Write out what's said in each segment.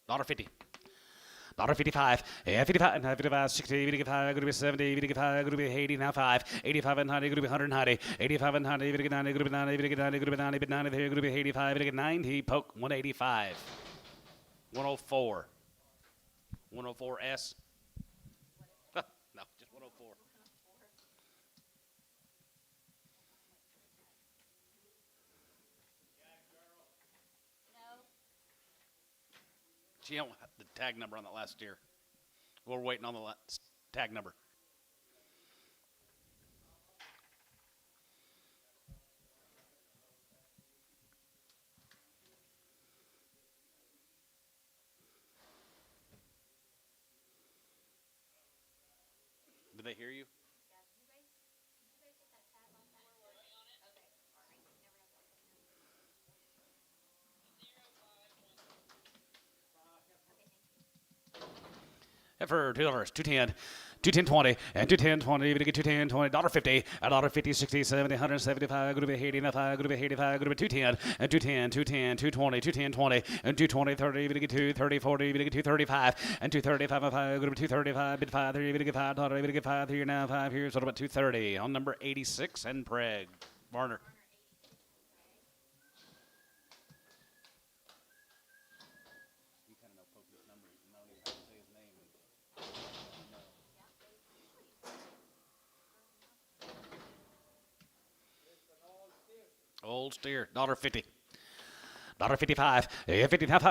$1.50. $1.55, 55, 55, 60, 55, going to be 70, 55, going to be 80, now 5, 85 and 90, going to be 190, 85 and 90, going to be 90, going to be 90, going to be 90, going to be 90, but 90, going to be 85, going to be 90, poke, 185, 104, 104S. No, just 104. She don't have the tag number on that last steer. We're waiting on the tag number. Did they hear you? For $2, 210, 210.20, and 210.20, we get 210.20, $1.50, $1.50, 60, 70, 175, going to be 80, 95, going to be 85, going to be 210, and 210, 210, 220, 210.20, and 220, 30, we get 230, 40, we get 235, and 235, 5, going to be 235, bid 5, 3, we get 5, we get 5 here now, 5 here, so about 230 on number 86 and Preg. Varner. Old steer, $1.50. $1.55, 55 here, 55,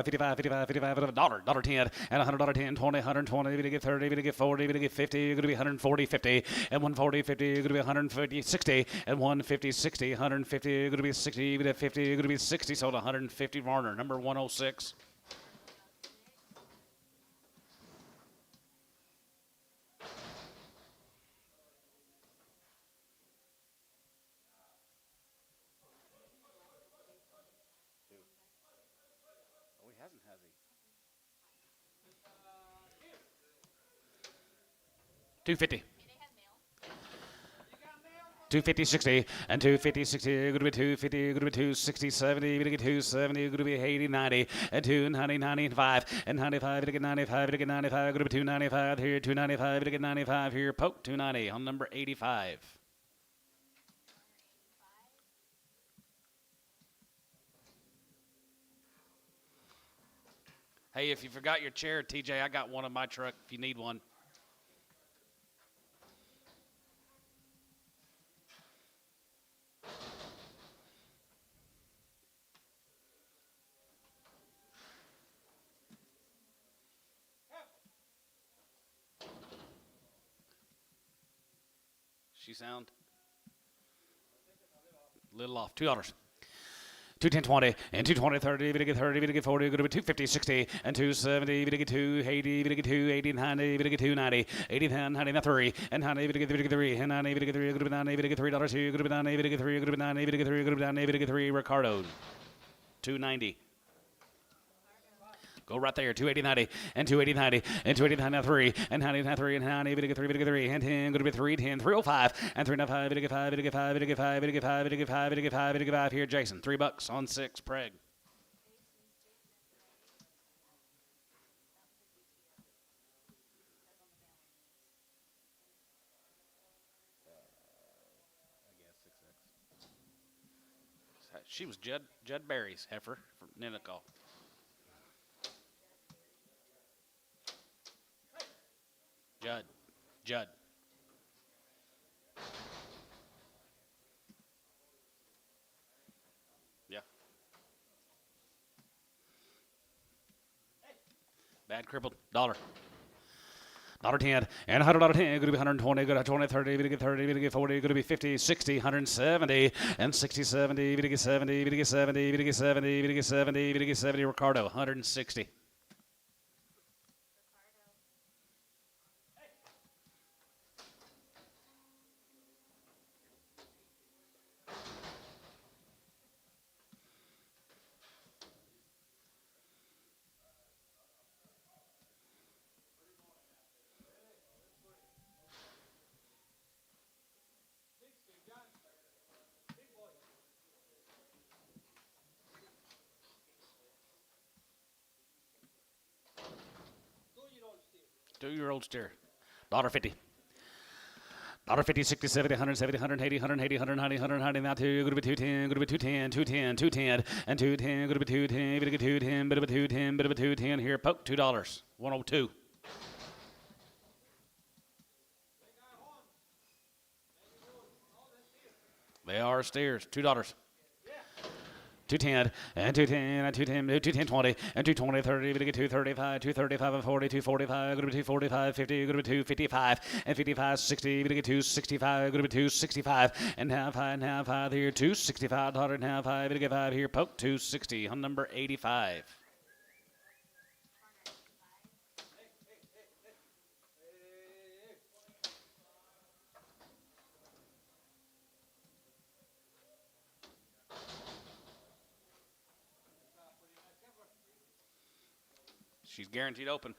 55, 55, $1, 10, and $100, 10, 20, 120, we get 30, we get 40, we get 50, you're going to be 140, 50, and 140, 50, you're going to be 150, 60, and 150, 60, 150, you're going to be 60, you get 50, you're going to be 60, sold 150, Varner, number 106. $2.50. 250, 60, and 250, 60, going to be 250, going to be 260, 70, going to get 270, going to be 80, 90, and 290, 95, and 95, to get 95, to get 95, going to be 295 here, 295, to get 95 here, poke 290 on number 85. Hey, if you forgot your chair, TJ, I got one in my truck if you need one. She sound little off. $2. 210.20 and 220, 30, we get 30, we get 40, we get 250, 60, and 270, we get 280, we get 280, 90, we get 290, 80, 90, 3, and 90, we get 3, and 90, we get 3, we get 90, we get $3, 2, we get 90, we get 3, we get 90, we get 3, we get 90, we get 3, Ricardo, 290. Go right there, 280, 90, and 280, 90, and 280, 90, 3, and 90, 3, and 90, we get 3, we get 3, and 10, going to be 3, 10, 305, and 395, we get 5, we get 5, we get 5, we get 5, we get 5, we get 5, we get 5 here, Jason, $3 on 6, Preg. She was Judd Berry's heifer from Ninnicall. Judd. Yeah. Bad crippled. $1. $10 and $100, $10, going to be 120, going to 20, 30, we get 30, we get 40, going to be 50, 60, 170, and 60, 70, we get 70, we get 70, we get 70, we get 70, we get 70, Ricardo, 160. 2-year-old steer. $1.50. $1.50, 60, 70, 170, 180, 180, 190, 190, now two, going to be 210, going to be 210, 210, 210, and 210, going to be 210, bit of a 210, bit of a 210, bit of a 210 here, poke, $2, 102. They are steers, $2. 210 and 210 and 210 210 20 and 220 30 to get 235 235 and 40 245 going to be 245 50 going to be 255 and 55 60 to get 265 going to be 265 and half high here $265 and half high to get 5 here poke 260 on number 85. She's guaranteed open.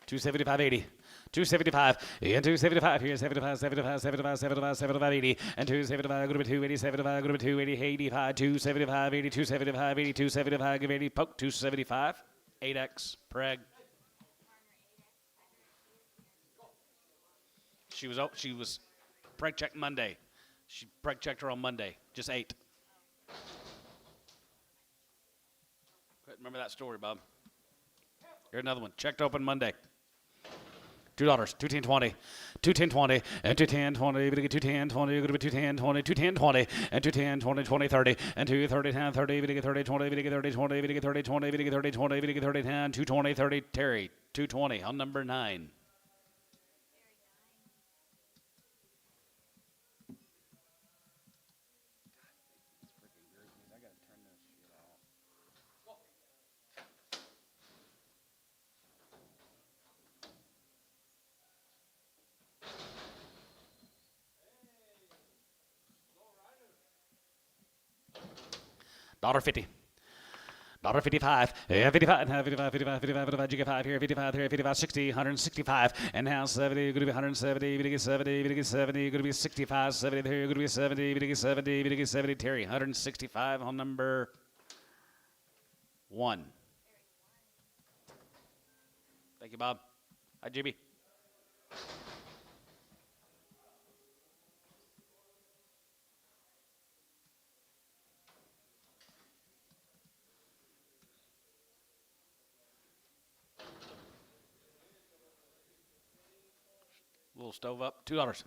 275.80. 275 and 275 here 75 75 75 75 75 80 and 275 going to be 280 75 going to be 280 85 275 80 275 80 275 give 80 poke 275 8x preg. She was preg checked Monday. She preg checked her on Monday. Just 8. Remember that story, Bob. Here's another one. Checked open Monday. $2, 210 20, 210 20, and 210 20, we get 210 20, going to be 210 20, 210 20, and 210 20, 20 30, and 230 10 30, we get 30 20, we get 30 20, we get 30 20, we get 30 20, we get 30 10, 220 30, Terry, 220 on number 9. $1.50. $1.55, yeah, 55, 55, 55, 55, 55, you get 5 here, 55 here, 55, 60, 165, and now 70, going to be 170, going to get 70, going to get 70, going to be 65, 70 there, going to be 70, going to get 70, going to get 70, Terry, 165 on number 1. Thank you, Bob. Hi, GB. Little stove up, $2.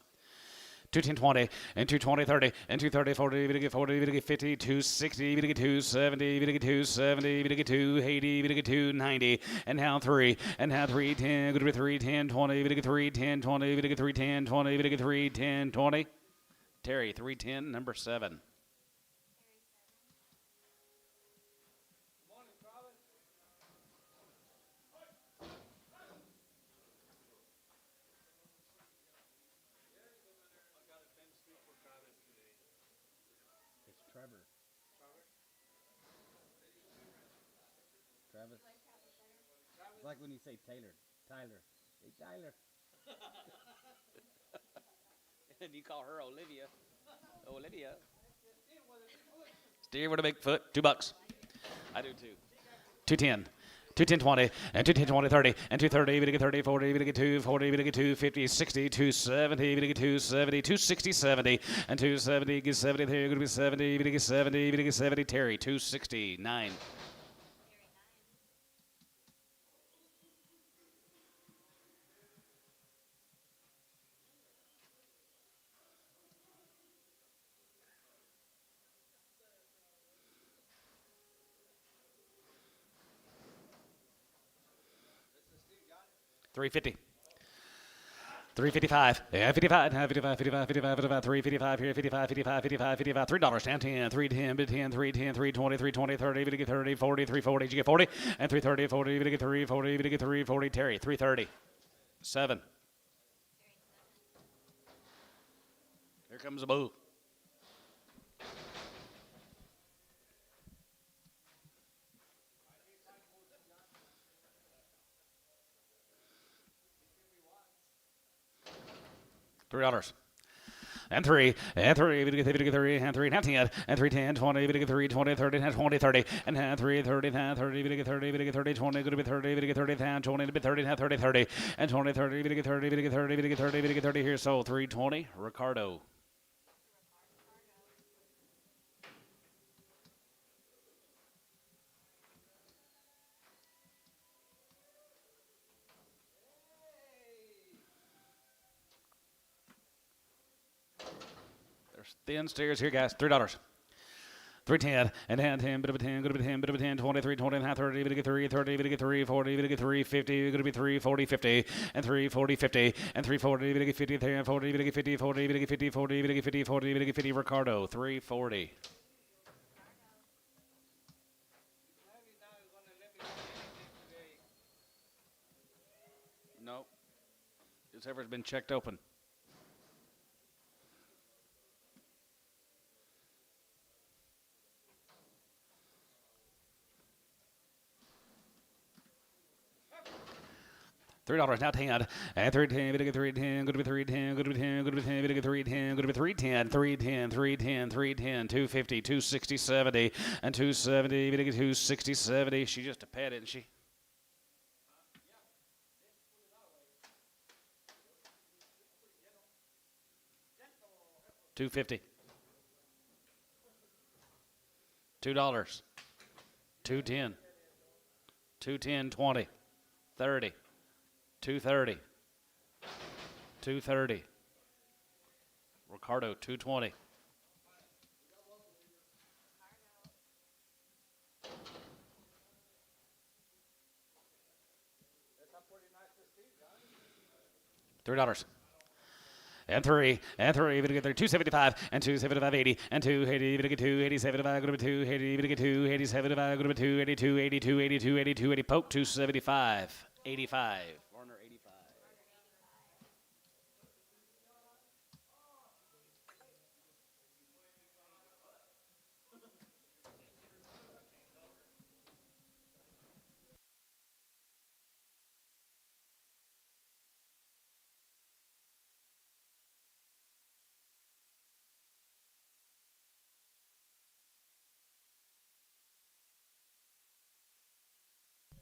210 20 and 220 30 and 230 40 we get 40 we get 50 260 we get 270 we get 270 we get 280 we get 290 and now 3 and now 310 going to be 310 20 we get 310 20 we get 310 20 we get 310 20. Terry 310 number 7. Travis. It's like when you say Taylor. Tyler. Hey, Tyler. And you call her Olivia. Olivia. Steer with a big foot. $2. I do too. 210. 210 20 and 210 20 30 and 230 we get 30 40 we get 240 we get 250 60 270 we get 270 260 70 and 270 get 70 there you're going to be 70 we get 70 we get 70 Terry 269. $350. 355, yeah, 55, 55, 55, 55, 55, 355 here, 55, 55, 55, 55, $3, 10, 310, 10, 310, 320, 320, 30, we get 30, 40, 340, you get 40, and 330, 40, we get 340, we get 340, Terry, 330, 7. Here comes a boo. $3. and 3, and 3, and 3, and 3, and 10, and 3, 10, 20, 3, 20, 30, and 20, 30, and 3, 30, 30, 30, 30, 20, 30, 30, 30, 20, 30, 30, 30, and 20, 30, 30, 30, 30, 30, here, so 320, Ricardo. There's thin stairs here, guys. $3. 310 and 10, bit of a 10, good of a 10, bit of a 10, 23, 20, and a half, 30, bit of 3, 30, bit of 3, 40, bit of 3, 50, going to be 3, 40, 50, and 3, 40, 50, and 3, 40, bit of 50, 10, 40, bit of 50, 40, bit of 50, 40, bit of 50, 40, bit of 50, Ricardo, 340. Nope. It's ever been checked open. $3 now 10 and 310, bit of 310, good to be 310, good to be 10, good to be 10, bit of 310, good to be 310, 310, 310, 310, 250, 260, 70, and 270, bit of 260, 70. She just a pet, isn't she? $250. $2. 210. 210, 20, 30. 230. 230. Ricardo, 220. $3. And 3, and 3, even get there, 275, and 275, 80, and 280, even get 287, go to 280, even get 287, go to 282, 82, 82, 82, 80, poke, 275, 85. Warner, 85.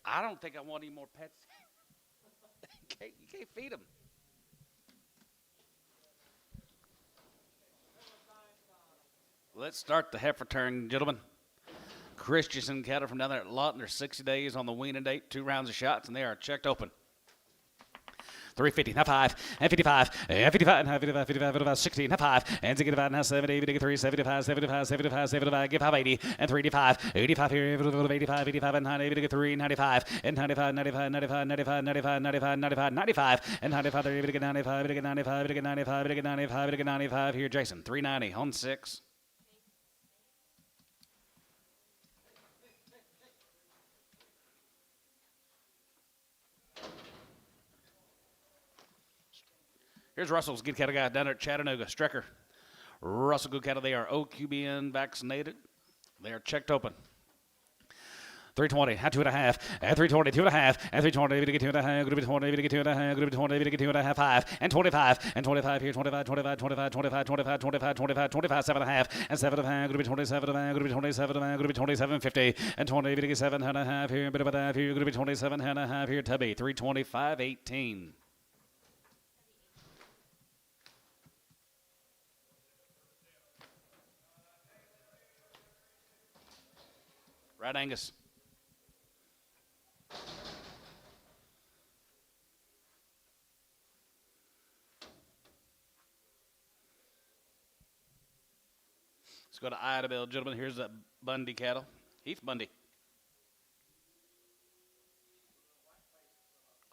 I don't think I want any more pets. You can't feed them. Let's start the heifer turn, gentlemen. Christensen cattle from down there at Lawton. They're 60 days on the weaning date, 2 rounds of shots, and they are checked open. 350, now 5, and 55, and 55, and 55, 55, 55, 60, now 5, and 65, now 70, 83, 75, 75, 75, 75, give 580, and 385, 85 here, 85, 85, and 90, 83, 95, and 95, 95, 95, 95, 95, 95, 95, 95, and 95, 95, 95, 95, 95, 95, 95, here, Jason, 390 on 6. Here's Russell's good cattle guy down there at Chattanooga, Strecker. Russell good cattle, they are OQBN vaccinated. They are checked open. 320, and 2.5, and 320, 2.5, and 320, we get 2.5, group 20, we get 2.5, group 20, we get 2.5, 5, and 25, and 25 here, 25, 25, 25, 25, 25, 25, 25, 25, 7.5, and 7.5, group 27, group 27, group 27, 50, and 20, we get 7.5 here, bit of a half here, group 27.5 here, Tubby, 325, 18. Right, Angus. Let's go to Idabel, gentlemen. Here's that Bundy cattle. Heath Bundy.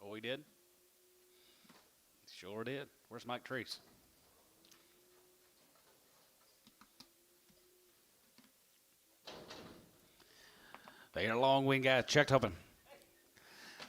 Oh, he did? Sure did. Where's Mike Treese? They are long wing guys checked open.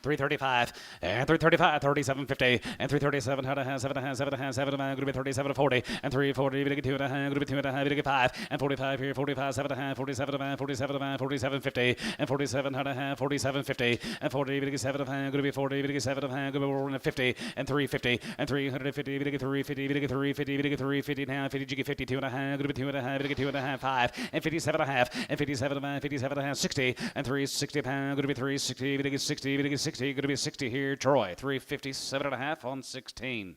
335 and 335, 37.50 and 337, how to have 7 going to be 37.40 and 340, going to get 2 and a half, going to be 2 and a half, going to get 5 and 45 here, 45, 7 and a half, 47 and a half, 47 and a half, 47.50 and 47, how to have 47.50 and 40, going to get 7 and a half, going to be 40, going to get 7 and a half, going to be 50 and 350 and 350, going to get 350, going to get 350, going to get 350 now, 50, you get 52 and a half, going to be 2 and a half, going to get 2 and a half, 5 and 57 and a half and 57 and a half, 57 and a half, 60 and 360 pound, going to be 360, going to get 60, going to get 60, going to be 60 here, Troy, 357 and a half on 16.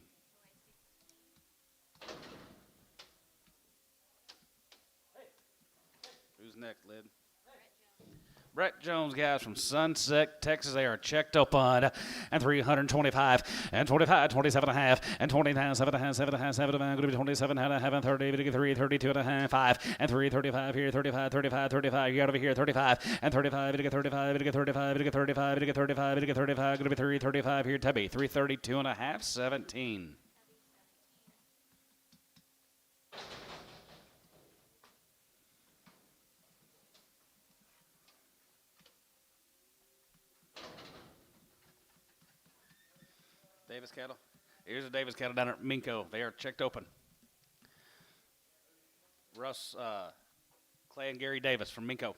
Who's next, Lid? Brett Jones, guys from Sunset, Texas. They are checked up on and 325 and 25, 27 and a half and 29, 7 and a half, 7 and a half, 7 and a half, going to be 27 and a half and 30, 3, 32 and a half, 5 and 335 here, 35, 35, 35. You got over here, 35 and 35, to get 35, to get 35, to get 35, to get 35, to get 35, going to be 335 here, Tubby, 332 and a half, 17. Davis cattle. Here's the Davis cattle down at Minko. They are checked open. Russ, Clay, and Gary Davis from Minko.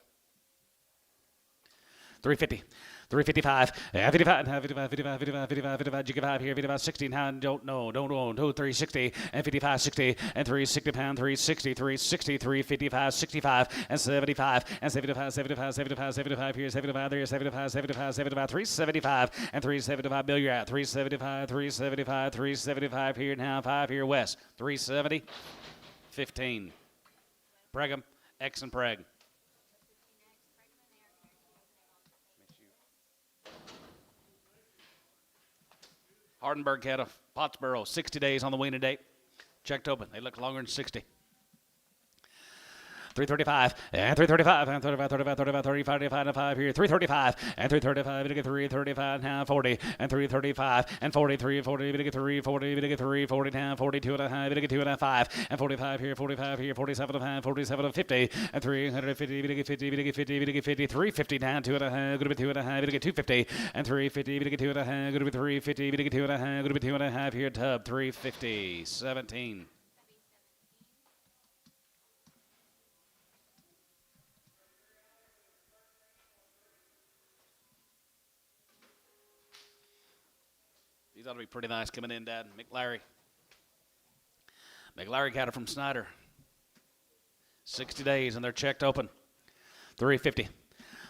350, 355, 55, 55, 55, 55, 55, 55, 55 here, 55, 60, now don't know, 360, and 55, 60, and 360 pound, 360, 360, 355, 65, and 75, and 75, 75, 75, 75 here, 75 there, 75, 75, 75, 375, and 375, Bill, you're out, 375, 375, 375 here, now 5 here, West, 370, 15. Pregham, X and Preg. Hardenberg cattle, Pottsboro, 60 days on the weaning date. Checked open. They look longer than 60. 335 and 335 and 35, 35, 35, 35, 35 and 5 here. 335 and 335. To get 335 now 40 and 335 and 43, 40. To get 340. To get 340 now 42 and a half. To get 2 and a half 5 and 45 here. 45 here. 47 and a half. 47 and 50 and 350. To get 50. To get 50. To get 50. 350 down 2 and a half. Going to be 2 and a half. To get 250 and 350. To get 2 and a half. Going to be 350. To get 2 and a half. Going to be 2 and a half here. Tub 350. 17. These ought to be pretty nice coming in, Dad. McLary. McLary cattle from Snyder. 60 days, and they're checked open. 350.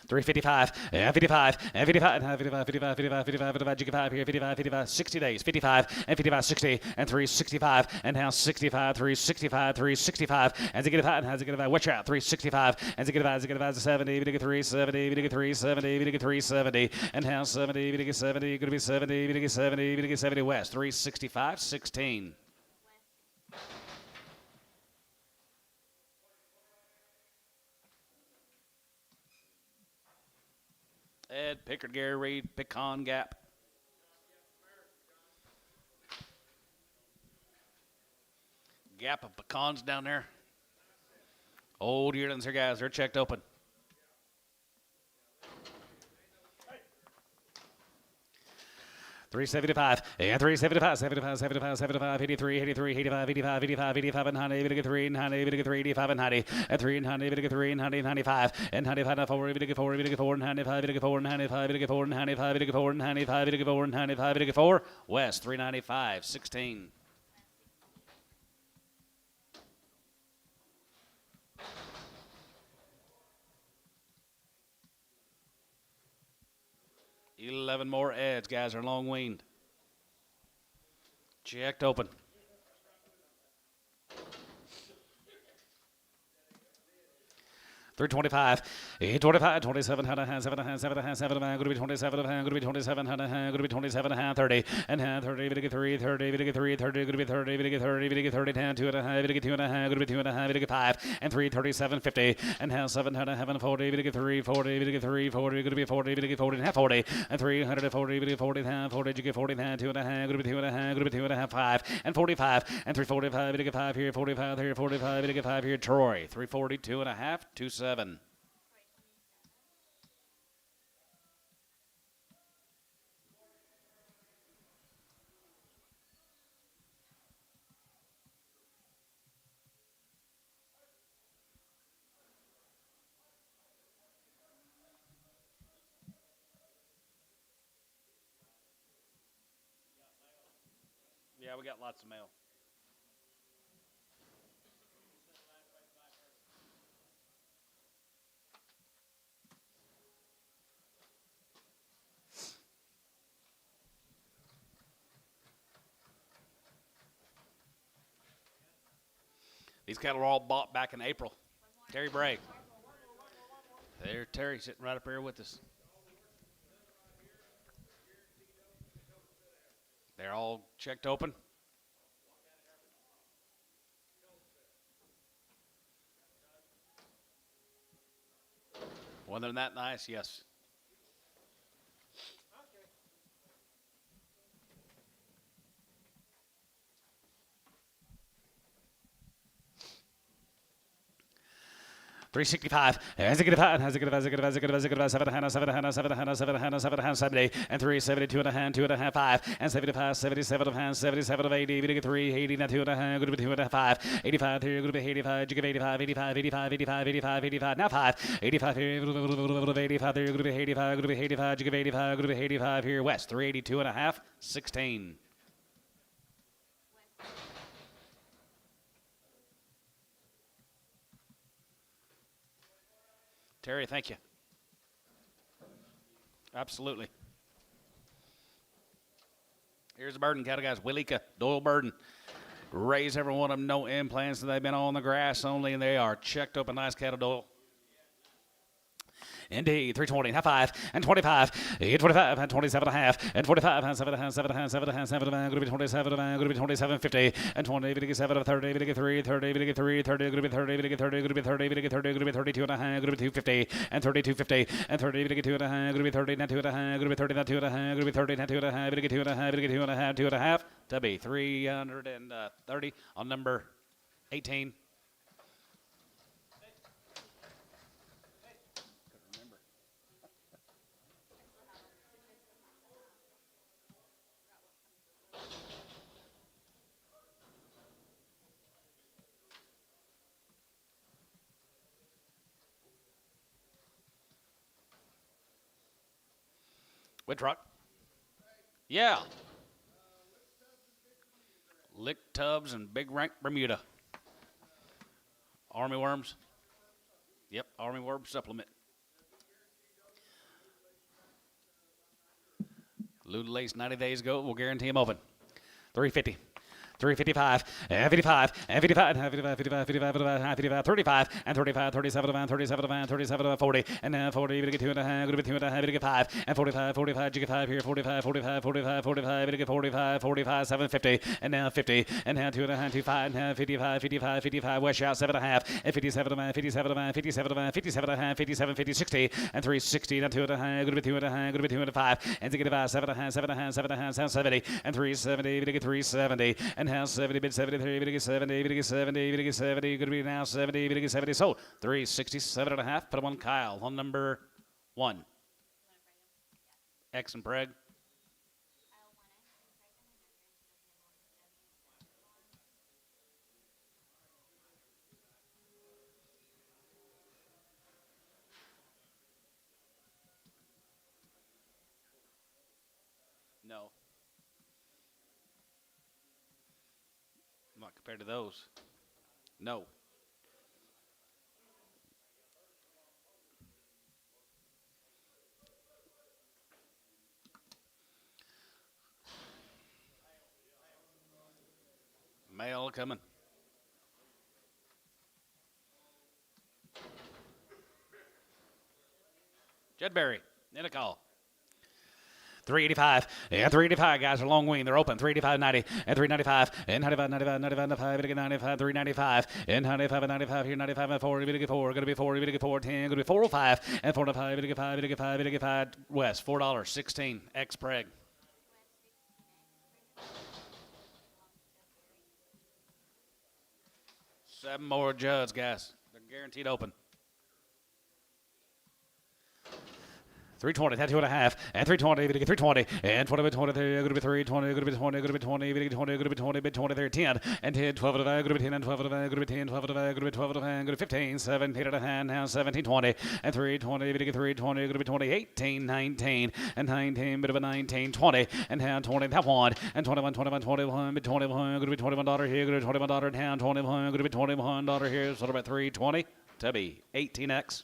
355, and 55, and 55, and 55, 55, 55, 55, 55, 55 here, 55, 55, 60 days, 55, and 55, 60, and 365, and now 65, 365, 365, and to get 5, and to get 5, watch out, 365, and to get 5, 70, to get 370, to get 370, to get 370, and now 70, to get 70, going to be 70, to get 70, to get 70 West, 365, 16. Ed, Pickard, Gary Reed, Pecan Gap. Gap of pecans down there. Old yearlings here, guys. They're checked open. 375, and 375, 75, 75, 75, 83, 83, 85, 85, 85, 85, and 90, 83, 90, 83, 85, and 90, and 3, 90, 83, 90, 95, and 95, 4, 84, 84, 95, 84, 95, 84, 95, 84, 95, 84, 95, 84, West, 395, 16. $11 more Eds, guys, are long weaned. Checked open. 325, 825, 27, 7, going to be 27, going to be 27, going to be 27, 30, and 30, to get 3, 30, to get 3, 30, going to be 30, to get 30, to get 30, 10, 2 and a half, to get 2 and a half, going to be 2 and a half, to get 5, and 337, 50, and 7, 40, to get 3, 40, to get 3, 40, going to be 40, to get 40, and 40, and 340, to get 40, 40, to get 40, 2 and a half, going to be 2 and a half, going to be 2 and a half, 5, and 45, and 345, to get 5 here, 45 here, 45, to get 5 here, Troy, 342 and a half, 27. Yeah, we got lots of mail. These cattle were all bought back in April. Terry Bray. There's Terry sitting right up here with us. They're all checked open. Wasn't that nice? Yes. $365. Has a good five. Has a good. Has a good. Has a good. Has a good. 70 and 370. 2.5. 2.5. 5 and 75. 77 of hands. 77 of 80. We get 3. 80. Now 2.5. Good to be 2.5. 85 here. Good to be 85. You give 85. 85. 85. 85. 85. 85. Now 5. 85 here. 85 there. Good to be 85. Good to be 85. You give 85. Good to be 85 here. West. 382.5. 16. Terry, thank you. Absolutely. Here's the Burden cattle guys. Willika, Doyle Burden. Raise every one of them. No implants. They've been on the grass only, and they are checked up a nice cattle, Doyle. Indeed, 320, half 5, and 25, 25, and 27 and a half, and 45, and 7 and a half, 7 and a half, 7 and a half, 7 and a half, going to be 27, going to be 27, 50, and 20, going to 7 of 30, going to 3, 30, going to 3, 30, going to be 30, going to 30, going to be 30, going to 30, going to be 32 and a half, going to be 250, and 32, 50, and 30, going to 2 and a half, going to be 30, now 2 and a half, going to be 30, now 2 and a half, going to be 30, now 2 and a half, going to 2 and a half, going to 2 and a half, 2 and a half, to be 330 on number 18. With truck. Yeah. Lick tubs and big rank Bermuda. Army worms. Yep, Army worm supplement. Glued lace 90 days ago. We'll guarantee him open. 350. 355, and 55, and 55, and 55, 55, 55, 55, 55, 35, and 35, 37, and 37, and 37, and 40, and now 40, you're going to get 2 and a half, going to be 2 and a half, you're going to get 5, and 45, 45, you get 5 here, 45, 45, 45, 45, you're going to get 45, 45, 750, and now 50, and now 2 and a half, 25, and now 55, 55, 55, West Shout, 7 and a half, and 57, and 57, and 57, and 57, and 57, 50, 60, and 360, and 2 and a half, going to be 2 and a half, going to be 2 and a 5, and to get 5, 7 and a half, 7 and a half, 7 and a half, 70, and 370, you're going to get 370, and now 70, bid 73, bid 70, bid 70, bid 70, going to be now 70, bid 70, so 367 and a half, put him on Kyle on number 1. X and Preg. No. Not compared to those. No. Mail coming. Jedberry, in a call. 385, and 385 guys are long wing. They're open. 385, 90, and 395, and 95, 95, 95, 95, 95, 395, and 95, and 95 here, 95, and 4, going to get 4, going to be 4, going to get 4, 10, going to be 405, and 405, going to get 5, going to get 5, going to get 5, West, $4, 16, X Preg. Seven more Judds, guys. They're guaranteed open. 320, that 2.5, and 320, going to get 320, and 20, 23, going to be 320, going to be 20, going to be 20, going to be 20, going to be 20, mid 20, there 10, and 10, 12 of the going to be 10, and 12 of the going to be 10, 12 of the going to be 12 of the going to be 15, 17 at a hand, now 17, 20, and 320, going to get 320, going to be 20, 18, 19, and 19, bit of a 19, 20, and hand 20, that one, and 21, 21, 21, mid 21, going to be $21 here, going to be $21 down, 21, going to be $21 here, so about 320 to be 18x.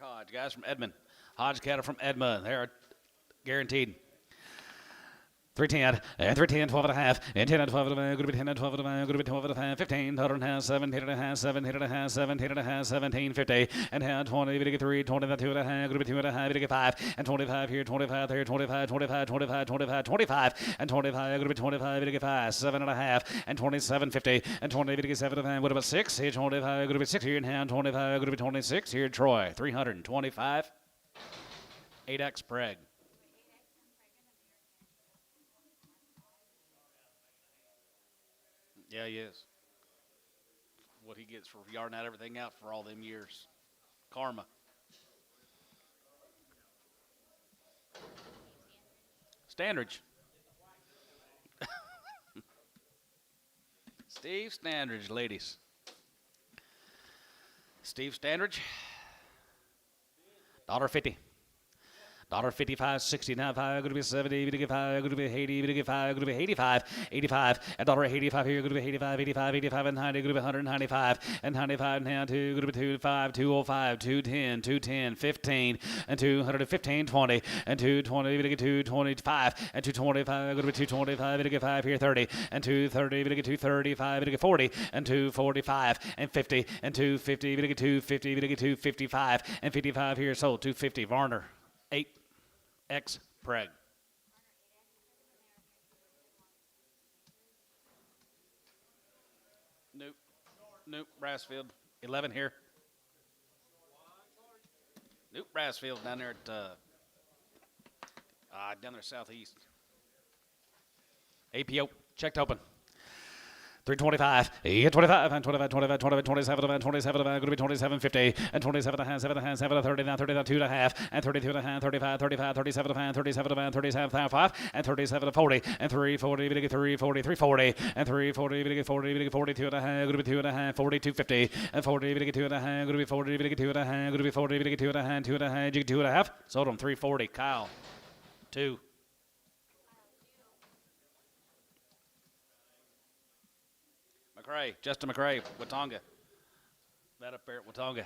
Hodge, guys from Edmond. Hodge cattle from Edmond. They're guaranteed. 310, and 310, 12 and a half, and 10 and 12 and a half, going to be 10 and 12 and a half, going to be 12 and a half, 15, 12 and a half, 17 and a half, 17 and a half, 17 and a half, 17, 50, and hand 20, going to get 3, 20, that 2 and a half, going to be 2 and a half, going to get 5, and 25 here, 25 there, 25, 25, 25, 25, 25, and 25, going to be 25, going to get 5, 7 and a half, and 27, 50, and 20, going to get 7 and a half, what about 6, here, 25, going to be 6 here, and hand 25, going to be 26 here, Troy, 325, 8x preg. Yeah, he is. What he gets for yarding out everything out for all them years. Karma. Standridge. Steve Standridge, ladies. Steve Standridge. $1.50. $1.55, 69, going to be 70, going to get 5, going to be 80, going to get 5, going to be 85, 85, $1.85 here, going to be 85, 85, 85, and 90, going to be 195, and 95 now, 2, going to be 205, 205, 210, 210, 15, and 215, 20, and 220, going to get 225, and 225, going to be 225, going to get 5 here, 30, and 230, going to get 235, going to get 40, and 245, and 50, and 250, going to get 250, going to get 255, and 55 here, sold 250, Varner. 8x preg. Nope. Brassfield. 11 here. Nope. Brassfield down there at down there southeast. APO checked open. 325, 25, and 25, 25, 25, 27, and 27, going to be 27, 50, and 27 and a half, 7 and a half, 7 and 30, now 30, 2 and a half, and 32 and a half, 35, 35, 37 and 37 and 37 5, and 37 and 40, and 340, 340, 340, and 340, 40, 42 and a half, going to be 2 and a half, 42, 50, and 40, 2 and a half, going to be 40, 2 and a half, going to be 40, 2 and a half, 2 and a half, 2 and a half, sold them 340, Kyle, 2. McRae, Justin McRae, Watonga. That up there at Watonga.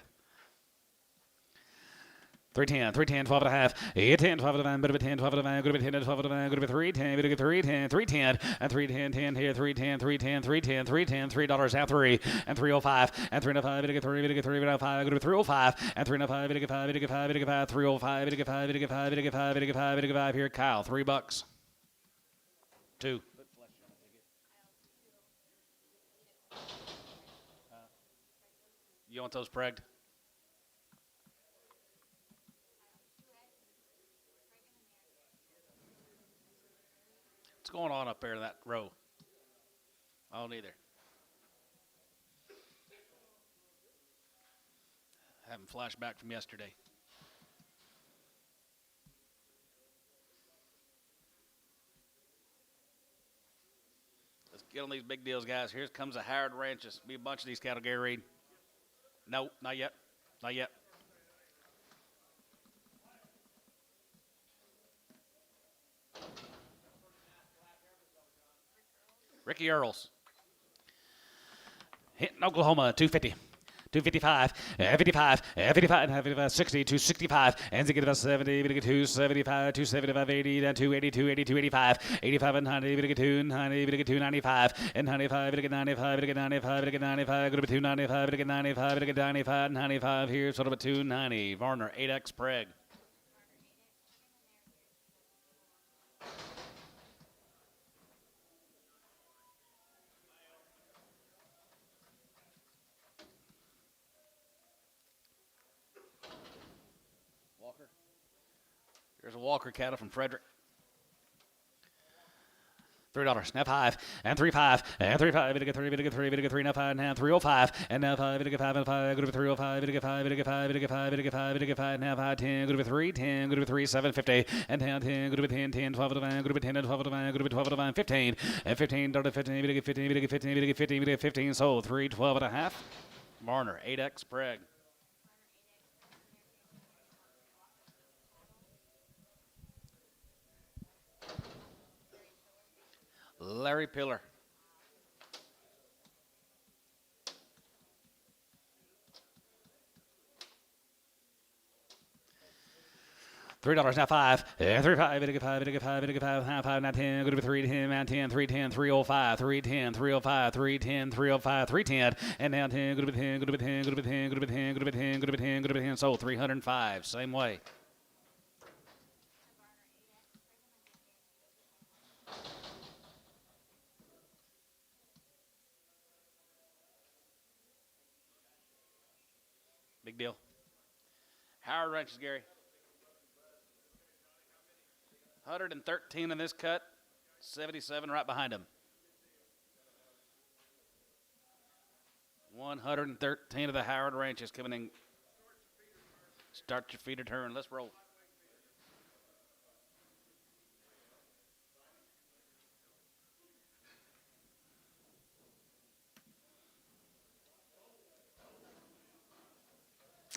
310, 12 and a half, 10, 12 and a half, bit of a 10, 12 and a half, good of a 10, 12 and a half, good of a 310, bit of a 310, 310, and 310, 10 here, 310, 310, 310, 310, $3 out 3, and 305, and 305, bit of a 3, bit of a 3, bit of a 5, good of a 305, and 305, bit of a 5, bit of a 5, bit of a 5, 305, bit of a 5, bit of a 5, bit of a 5, bit of a 5, bit of a 5 here, Kyle, $3. 2. You want those pregged? What's going on up there in that row? I don't either. Having flashback from yesterday. Let's get on these big deals, guys. Here comes the Howard Ranches. Be a bunch of these cattle, Gary Reed. No, not yet. Not yet. Ricky Earls. Hinton, Oklahoma, 250. 255, 55, 55, and 55, 60, 265, and to get about 70, 275, 275, 80, then 280, 280, 285, 85, and 90, 290, 295, and 95, 95, 95, 95, go to 295, 95, 95, 95 here, sort of a 290. Varner, 8x preg. There's a Walker cattle from Frederick. $3. Now 5 and 3 5 and 3 5. It'll get 3. It'll get 3. It'll get 3. Now 5 and now 305 and now 5. It'll get 5 and 5. Go to 305. It'll get 5. It'll get 5. It'll get 5. It'll get 5. It'll get 5. Now 5 10. Go to 3 10. Go to 3 750 and now 10. Go to 10 10 12 to 9. Go to 10 and 12 to 9. Go to 12 to 9 15 and 15 to 15. It'll get 15. It'll get 15. It'll get 15. It'll get 15. Sold 312 and a half. Marner 8X preg. Larry Pillar. $3 now 5 and 3 5. It'll get 5. It'll get 5. It'll get 5. Now 5 now 10. Go to 3 10. Now 10 3 10 305 3 10 305 3 10 305 3 10 and now 10. Go to 10. Go to 10. Go to 10. Go to 10. Go to 10. Go to 10. Go to 10. Sold 305. Same way. Big deal. Howard Ranches, Gary. 113 in this cut, 77 right behind him. 113 of the Howard Ranches coming in. Start your feeder turn. Let's roll.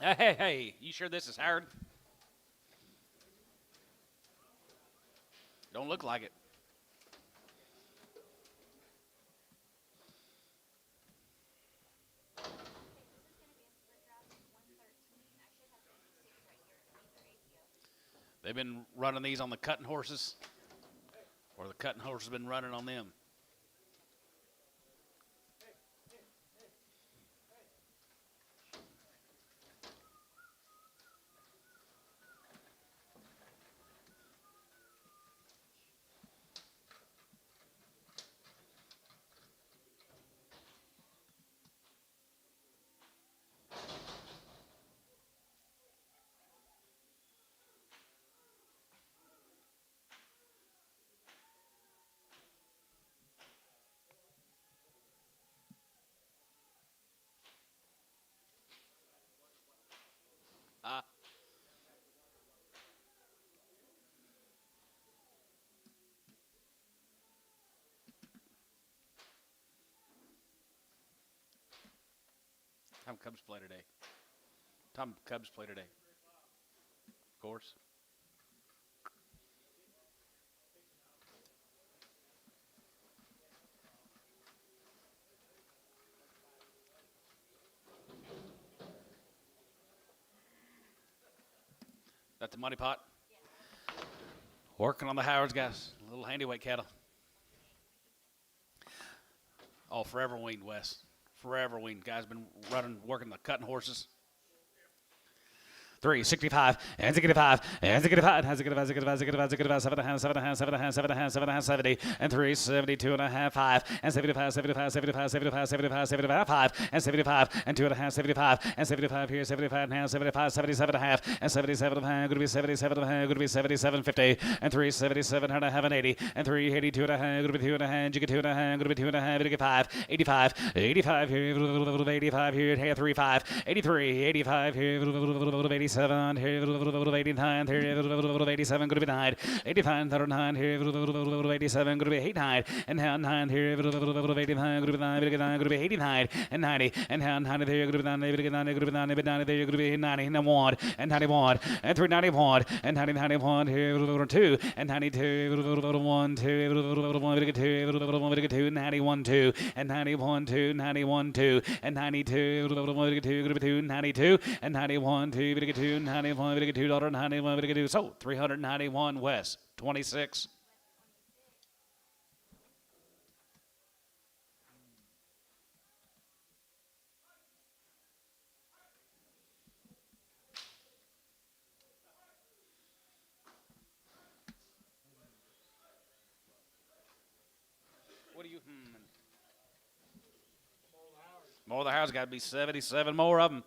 Hey, you sure this is Howard? Don't look like it. They've been running these on the cutting horses, or the cutting horse has been running on them. Time Cubs play today. Time Cubs play today. Of course. That's the money pot. Working on the Howards, guys. Little handy weight cattle. Oh, forever weaned, Wes. Forever weaned. Guys been working the cutting horses. 365 and 65 and 65 and 65 7 and 7 and 7 and 7 and 7 and 70 and 372 and a half 5 and 75 75 75 75 75 75 5 and 75 and 2 and a half 75 and 75 here 75 and a half 75 77 and a half and 77 and a half going to be 77 and a half going to be 77 50 and 377 and a half and 80 and 382 and a half going to be 2 and a half you get 2 and a half going to be 2 and a half you get 5 85 85 here 85 here 35 83 85 here 87 here 89 here 87 going to be 9 85 39 here 87 going to be 89 and now 9 here 89 going to be 9 going to be 89 and 90 and now 90 there going to be 90 90 going to be 90 90 there going to be 90 and 1 and 91 and 391 and 90 91 here 2 and 92 1 2 1 2 91 2 and 91 2 91 2 and 92 2 92 and 91 2 91 $2 91 so 391 West 26. What do you More of the house got to be 77 more of them.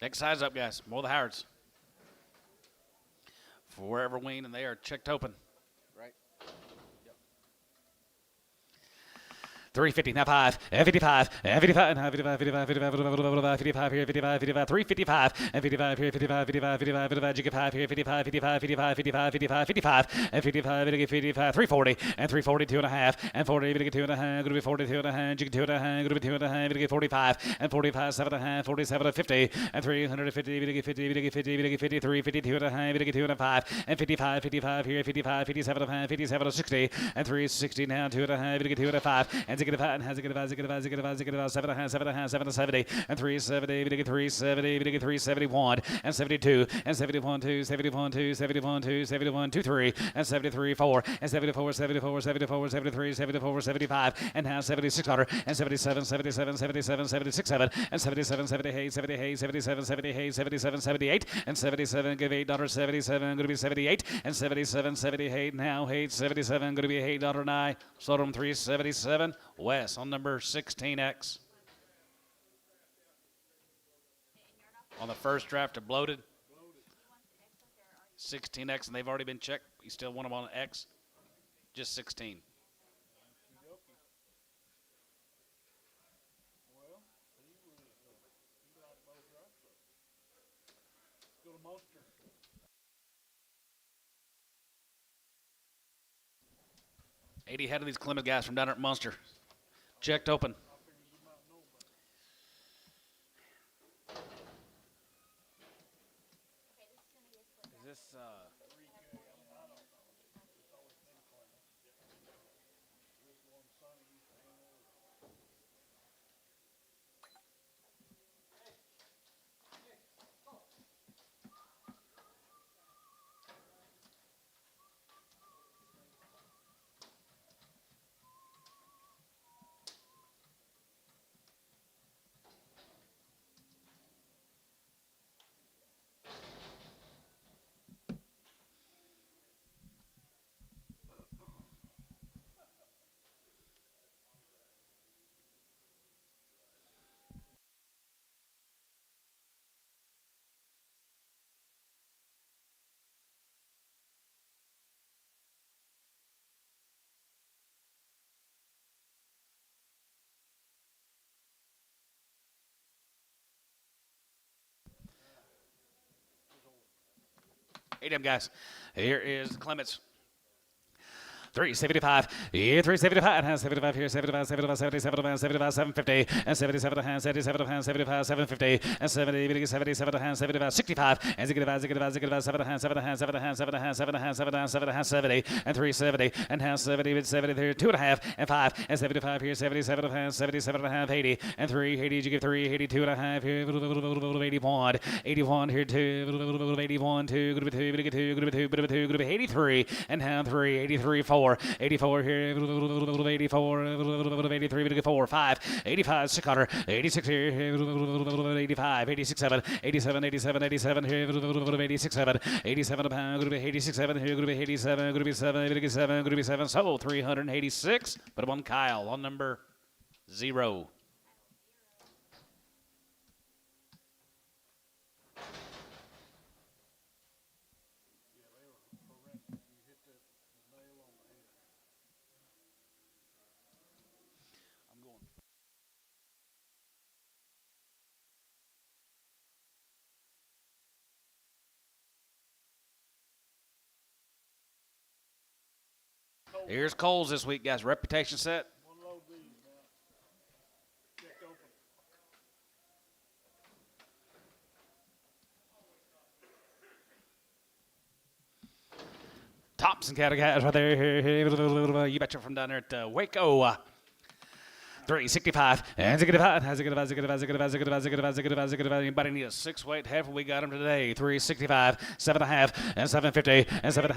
Next size up, guys. More of the Howards. For wherever wean, and they are checked open. Right. 350, now 5, and 55, and 55, and 55, 55, 55, 55 here, 55, 55, 355, and 55 here, 55, 55, 55, 55, jigga 5 here, 55, 55, 55, 55, 55, 55, and 55, 55, 340, and 340, 2.5, and 40, 2.5, going to be 42 and a half, jigga 2.5, going to be 2.5, 45, and 45, 7.5, 47, 50, and 350, 50, 50, 50, 352 and a half, 2.5, and 55, 55 here, 55, 57 and a half, 57, 60, and 360 now, 2.5, 2.5, and get a and has a good advice, 7.5, and 370, 371, and 72, and 71, 2, 71, 2, 71, 2, 71, 2, 3, and 73, 4, and 74, 74, 74, 73, 74, 75, and now 7600, and 77, 77, 77, 76, 7, and 77, 78, 78, 77, 78, 77, 78, and 77, give $8.77, going to be 78, and 77, 78, now 877, going to be $8.09, Sodom 377. West on number 16X. On the first draft of bloated. 16X, and they've already been checked. You still want them on X? Just 16. $80 head of these Clement guys from down at Munster. Checked open. Is this them guys. Here is Clements. 375, yeah, 375, and has 75 here, 75, 75, 77, 75, 750, and 77 and 77, 75, 750, and 70, 77 and 75, 65, and 7 and 7 and 7 and 7 and 7 and 7 and 7 and 70, and 370, and has 70, 70, 2.5, and 5, and 75 here, 77 and 77 and a half, 80, and 380, you give 382 and a half here, 81, 81 here, 2, 81, 2, good to be 2, good to be 83, and have 3, 83, 4. 84 here, 84, 83, 4, 5, 85, 600, 86 here, 85, 86, 7, 87, 87, 87 here, 86, 7, 87 a pound, going to be 86, 7 here, going to be 87, going to be 7, going to be 7, so 386, put him on Kyle on number 0. Here's Coles this week, guys. Reputation set. Thompson cat right there. You betcha from down there at Waco. 365, and anybody need a 6-weight heifer? We got him today. 365, 7.5, and 750, and 7.5,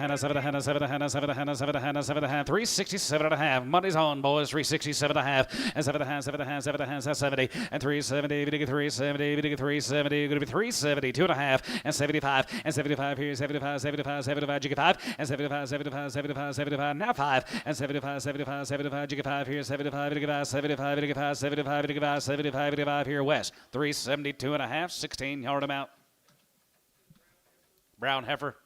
367.5. Money's on, boys. 367.5, and 7.5, 70, and 370, 370, going to be 370, 2.5, and 75, and 75 here, 75, 75, 75, jigga 5, and 75, 75, 75, 75, now 5, and 75, 75, 75, jigga 5 here, 75, 75, 75 here west. 372 and a half, 16 yard amount. Brown heifer.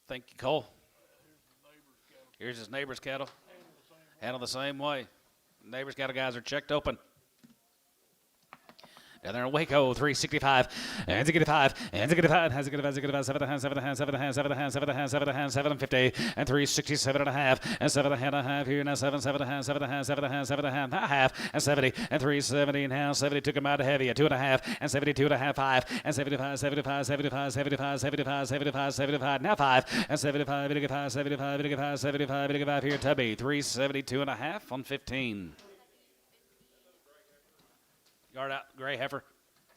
Thank you, Cole. Here's his neighbor's cattle. Handled the same way. Neighbor's cattle guys are checked open. Down there in Waco, 365, and 5, and 5, has a good 750, and 367 and a half, and 7.5 here now, 7 and a half, and 70, and 370 now, 70 took him out of heavy, a 2.5, and 72 and a half, 5, and 75, now 5, and 75 here, Tubby, 372 and a half on 15. Yard out, gray heifer.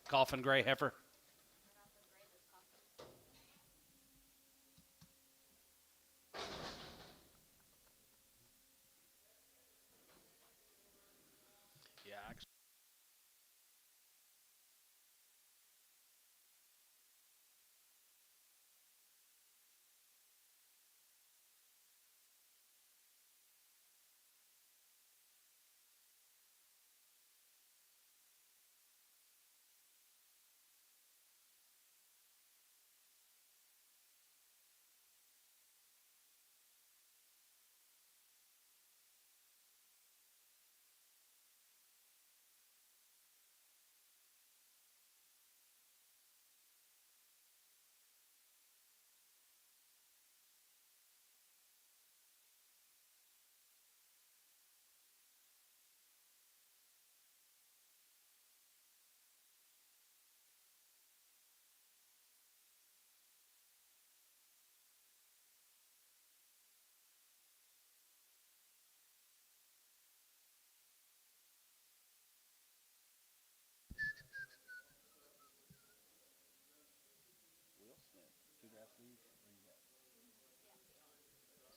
Coffin gray heifer. Yeah.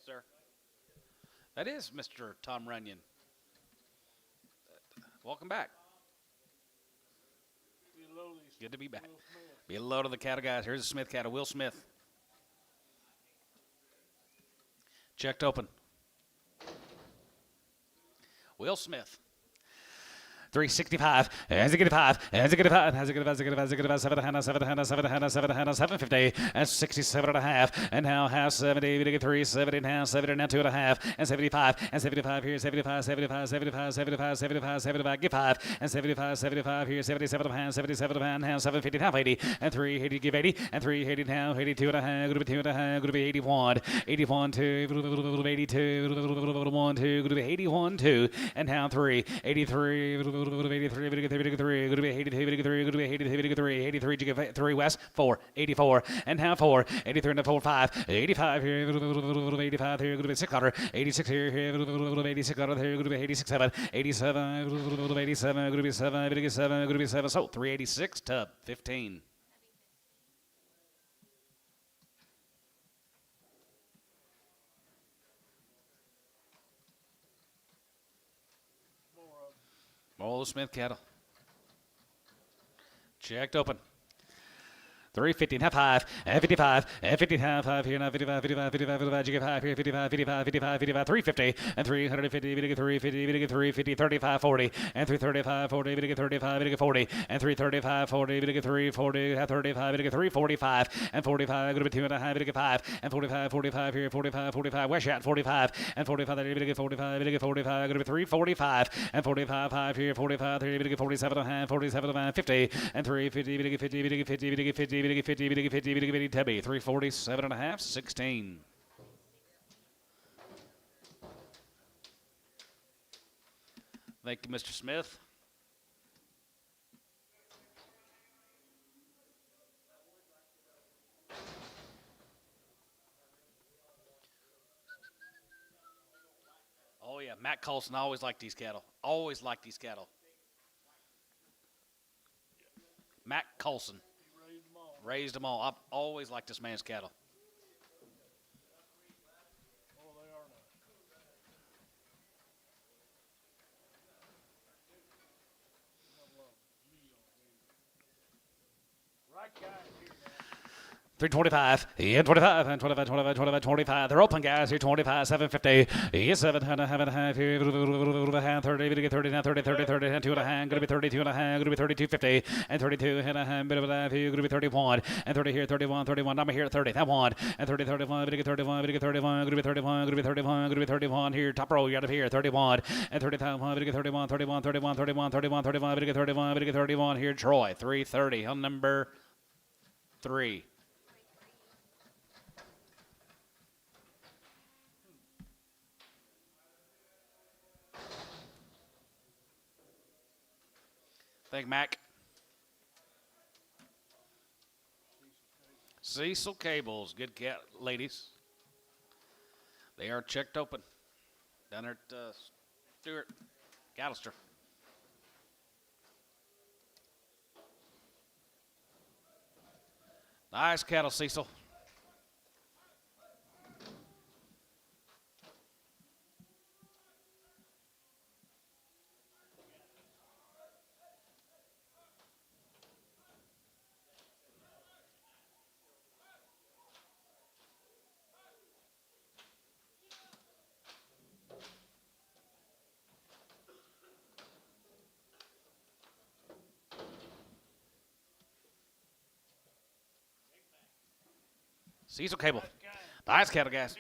Sir. That is Mr. Tom Runyon. Welcome back. Good to be back. Be a load of the cattle guys. Here's the Smith cattle. Will Smith. Checked open. Will Smith. 365, and 5, and 5, has a good 750, and 67 and a half, and now half 70, 370 now, 70 now 2.5, and 75 here, 75, give 5, and 75 here, 77 pounds, now 750, now 80, and 380, give 80, and 380 now, 82 and a half, going to be 2 and a half, going to be 81, 81, 2, 82, 1, 2, going to be 81, 2, and now 3, 83, 83, 3 west, 4, 84, and now 4, 83 and 4, 5, 85 here, 85 here, going to be 600, 86 here, 8600 here, going to be 86, 7, 87, 87, going to be 7, 87, going to be 7, so 386 to 15. All the Smith cattle. Checked open. 350, half 5, and 55, and 55 here now, 55, you get 5 here, 55, 350, and 350, 350, 35, 40, and 335, 40, 35, 40, and 335, 40, 340, 35, 345, and 45, going to be 2 and a half, 5, and 45 here, 45, west shot, 45, and 45, 45, going to be 345, and 45 here, 45, 47 and a half, 50, and 350, 50, Tebby, 347 and a half, 16. Thank you, Mr. Smith. Oh, yeah, Matt Colson always liked these cattle. Always liked these cattle. Matt Colson. Raised them all. I've always liked this man's cattle. Oh, they are nice. Got guys here now. 325, yeah, 25, and 25, 25, 25, 25. They're open, guys. Here, 25, 750. Yeah, 700, 30, to get 30, now 30, 30, 30, and 2 and a half. Gonna be 32 and a half. Gonna be 32.50, and 32 and a half. Bit of a dive here. Gonna be 31, and 30 here, 31, 31. I'm here at 30. That one, and 30, 31. Gonna get 31, gonna get 31. Gonna be 31, gonna be 31, gonna be 31 here. Top row, you got up here, 31, and 30,000. Gonna get 31, 31, 31, 31, 31, 31. Gonna get 31, gonna get 31 here. Troy, 330 on number 3. Thank Mac. Cecil Cables, good cat, ladies. They are checked open down there at Stewart, Callister. Nice cattle, Cecil. Cecil Cable. Nice cattle, guys.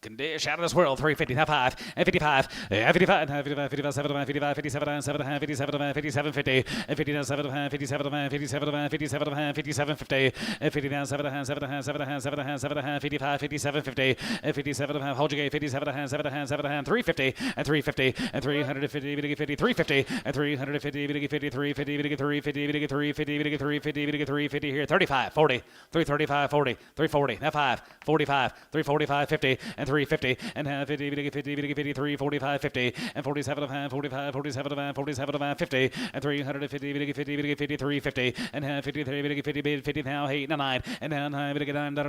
Condition out of this world, 350, now 5, and 55, and 55, 55, 55, 75, 55, 57, 7, 57, 57, 50, and 59, 7, 57, 57, 57, 57, 50, and 59, 7, 7, 7, 7, 7, 55, 57, 50, and 57, hold your gate, 57, 7, 7, 350, and 350, and 350, 50, 350, and 350, 50, 350, 350, 350, 350, 350 here, 35, 40, 335, 40, 340, now 5, 45, 345, 50, and 350 and 50, 50, 345, 50 and 47 of hand, 45, 47 of hand, 47 of hand, 50 and 350, 50, 350 and 53, 50, 50 now 8 and 9 and then 9,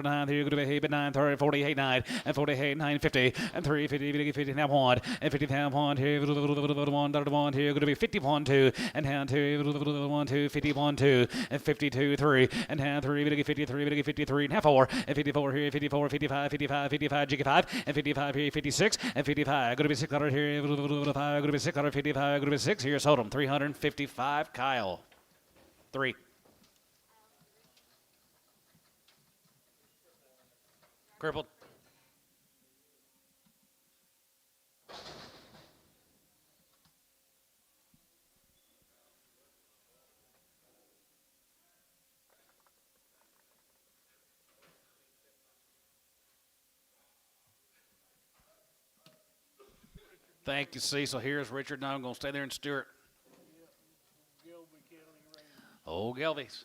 9, here go to 8 9, 30, 48, 9 and 48, 9, 50 and 350, 50 now 1 and 50 now 1 here 1 here go to be 51 2 and hand 2 1 2 51 2 and 52 3 and hand 3 53 53 now 4 and 54 here 54 55 55 55 jiggy 5 and 55 here 56 and 55 going to be 600 here going to be 655 going to be 6 here sold them 355 Kyle 3 crippled. Thank you, Cecil. Here's Richard. Now I'm going to stay there in Stewart. Oh, Gelvies.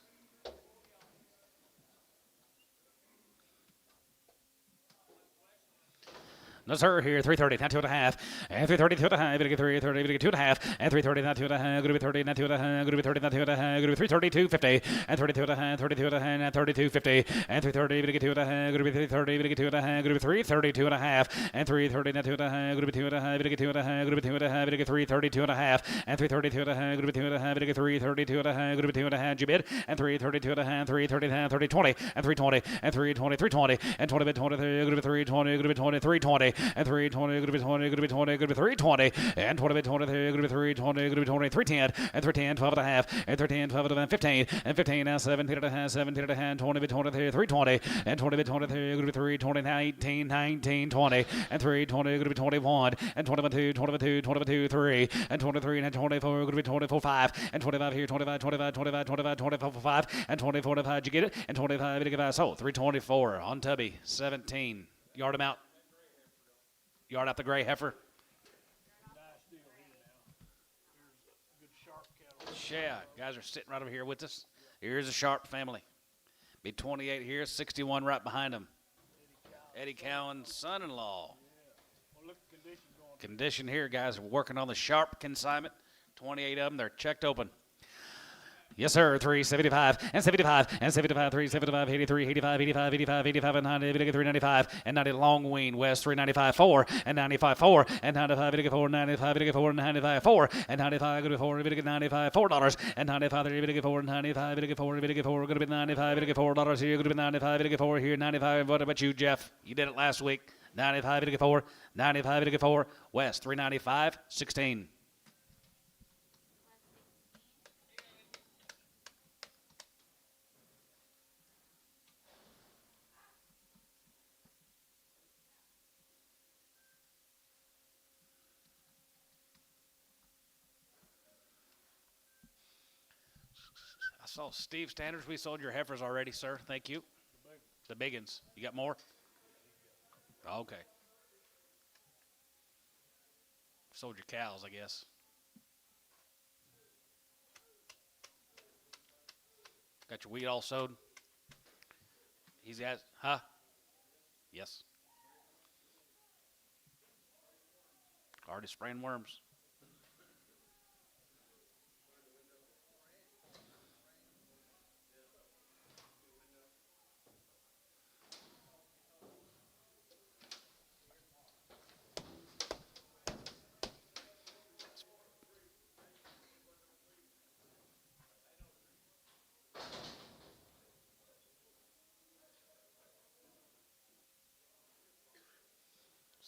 No, sir, here, 330, not 2 and a half, and 330, 2 and a half, going to get 330, going to get 2 and a half, and 330, not 2 and a half, going to be 30, not 2 and a half, going to be 30, not 2 and a half, going to be 330, 250, and 32 and a half, 32 and a half, and 32, 50, and 330, going to get 2 and a half, going to be 330, going to get 2 and a half, going to be 332 and a half, and 330, not 2 and a half, going to be 2 and a half, going to get 2 and a half, going to be 2 and a half, going to get 332 and a half, and 332 and a half, going to be 2 and a half, going to get 332 and a half, going to be 2 and a half, Jibid, and 332 and a half, 330 and a half, 320, and 320, and 320, 320, and 20 bit 20, going to be 320, going to be 20, 320, and 320, going to be 20, going to be 20, going to be 320, and 20 bit 20, going to be 320, going to be 20, 310, and 310, 12 and a half, and 310, 12 and a half, 15, and 15 now 17 and a half, 17 and a half, 20 bit 20, 320, and 20 bit 20, going to be 320, 19, 19, 20, and 320, going to be 21, and 21, 2, 21, 2, 21, 2, 3, and 23, and 24, going to be 24, 5, and 25 here, 25, 25, 25, 25, 24, 5, and 24, 5, you get it, and 25, get 5, so 324 on Tubby, 17, yard him out. Yard out the gray heifer. Nice deal here now. Here's good sharp cattle. Yeah, guys are sitting right over here with us. Here's a sharp family. Be 28 here, 61 right behind them. Eddie Cowan's son-in-law. Yeah. Well, look at the condition going. Condition here, guys are working on the sharp consignment. 28 of them, they're checked open. Yes, sir. 375 and 75 and 75, 375, 83, 85, 85, 85, 85, and 90, 395 and 90 long wean west 395 4 and 95 4 and 95 4 95 4 95 4 and 95 4 95 $4 and 95 4 95 4 4 going to be 95 $4 here going to be 95 4 here 95. What about you, Jeff? You did it last week. 95 4 95 4 west 395 16. I saw Steve Standards. We sold your heifers already, sir. Thank you. The biggins. You got more? Okay. Sold your cows, I guess. Got your wheat all sowed? He's got, huh? Yes. Already spraying worms.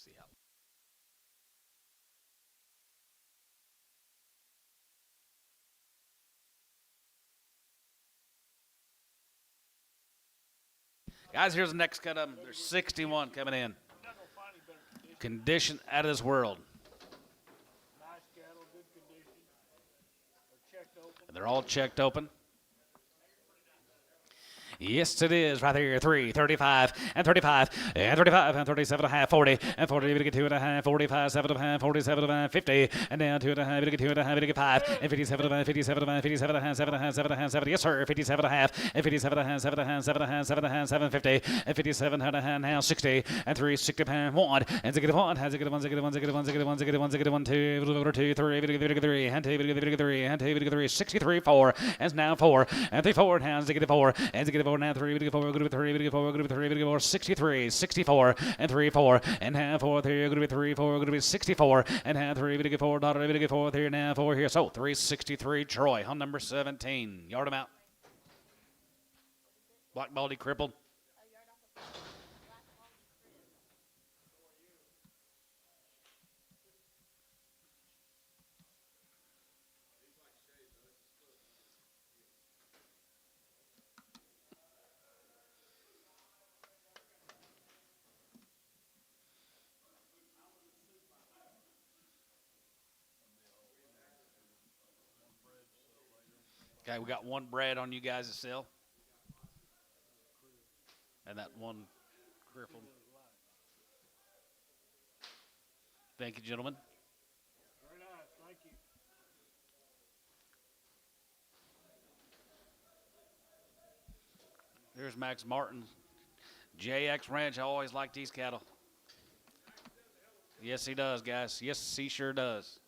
See how. Guys, here's the next cut of them. There's 61 coming in. You're not gonna find any better condition. Condition out of this world. Nice cattle, good condition. They're checked open. And they're all checked open. Yes, it is right there. 3, 35, and 35, and 35, and 37 and a half, 40, and 40, we get 2 and a half, 45, 7 and a half, 47 and a half, 50, and down 2 and a half, we get 2 and a half, we get 5, and 57 and a half, 57 and a half, 57 and a half, 7 and a half, 7 and a half, 7, yes, sir, 57 and a half, and 57 and a half, 7 and a half, 7 and a half, 7 and a half, 750, and 57 and a half, now 60, and 3, 60 pound, 1, and 1, has 1, 1, 1, 1, 1, 1, 2, 2, 3, 3, and 2, 3, and 2, 63, 4, and now 4, and 3, 4, and hands 4, and 4, now 3, 4, go to 3, go to 3, go to 4, 63, 64, and 3, 4, and half 4, 3, go to 3, 4, go to 64, and half 3, go to 4, daughter, go to 4, 3, now 4 here. So 363, Troy on number 17. Yard him out. Black Baldy crippled. Okay, we got one bred on you guys to sell. And that one crippled. Thank you, gentlemen. Very nice, thank you. There's Max Martin. JX Ranch, I always like these cattle. Yes, he does, guys. Yes, he sure does.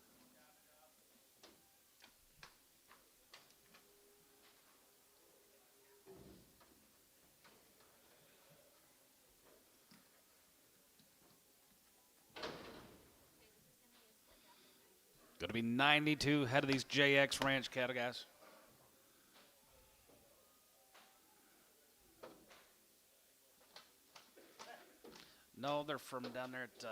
Going to be 92 head of these JX Ranch cattle, guys. No, they're from down there at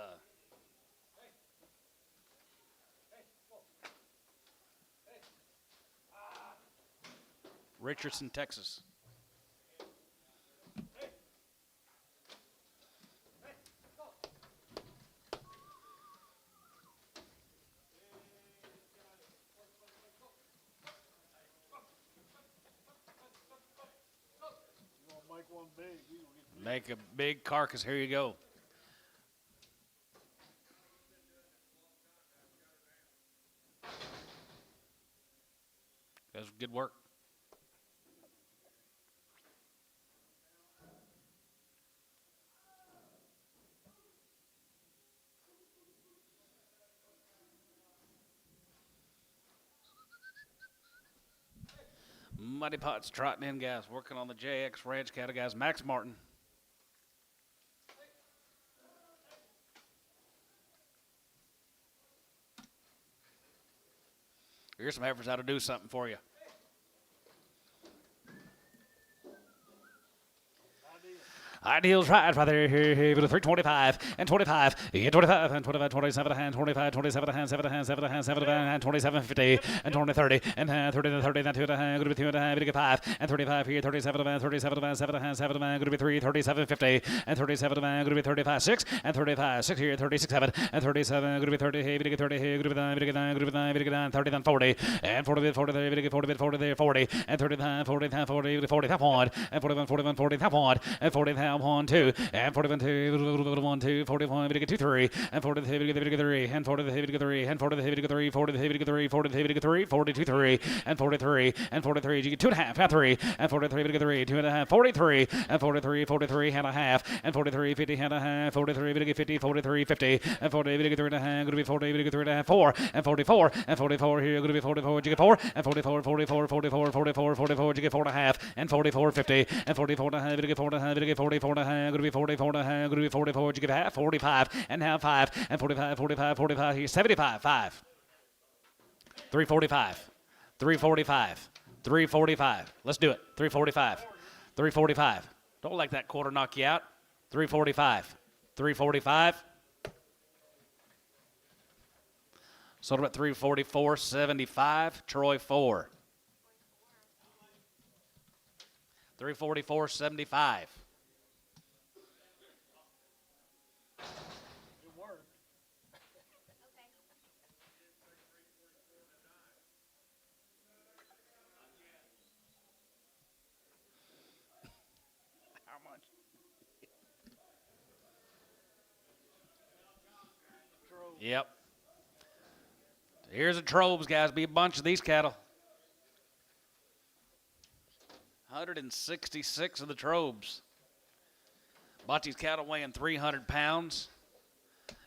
Richardson, Texas. You wanna make one big, we gonna get Make a big carcass. Here you go. That's good work. Muddy Pot's trotting in, guys. Working on the JX Ranch cattle, guys. Max Martin. Here's some heifers that'll do something for you. Ideals right there, here with a 325 and 25, and 25 and 25, 27 and 25, 27 and 7 and 7 and 7 and 27, 50 and 20, 30 and 30 and 30 and 2 and a half, going to be 2 and a half, 5 and 35 here, 37 and 37 and 7 and 7 and going to be 3, 37, 50 and 37 and going to be 35, 6 and 35, 6 here, 36, 7 and 37, going to be 30 here, 30 here, going to be 9, going to be 9, 30 then 40 and 40, 40 there, 40, 40 there, 40 and 39, 40, 40, 40, top one and 41, 41, 40, top one and 40, 1, 2 and 41, 2, 1, 2, 41, 2, 3 and 40, 3 and 40, 3 and 40, 3, 40, 3, 40, 3, 42, 3 and 43 and 43, you get 2.5, 3 and 43, 3, 2.5, 43 and 43, 43 and a half and 43, 50 and a half, 43, 50, 43, 50 and 40, 3 and a half, going to be 40, 3 and a half, 4 and 44 and 44 here, going to be 44, you get 4 and 44, 44, 44, 44, 44, you get 4 and a half and 44, 50 and 44 and a half, you get 4 and a half, you get 44 and a half, going to be 44 and a half, going to be 44, you get half, 45 and half, 5 and 45, 45, 45 here, 75, 5, 345, 345, 345. Let's do it. 345, 345. Don't let that quarter knock you out. 345, 345. Sold him at 344.75. Troy 4. 344.75. It worked. How much? Yep. Here's the Trobes, guys. Be a bunch of these cattle. 166 of the Trobes. Bought these cattle weighing 300 pounds.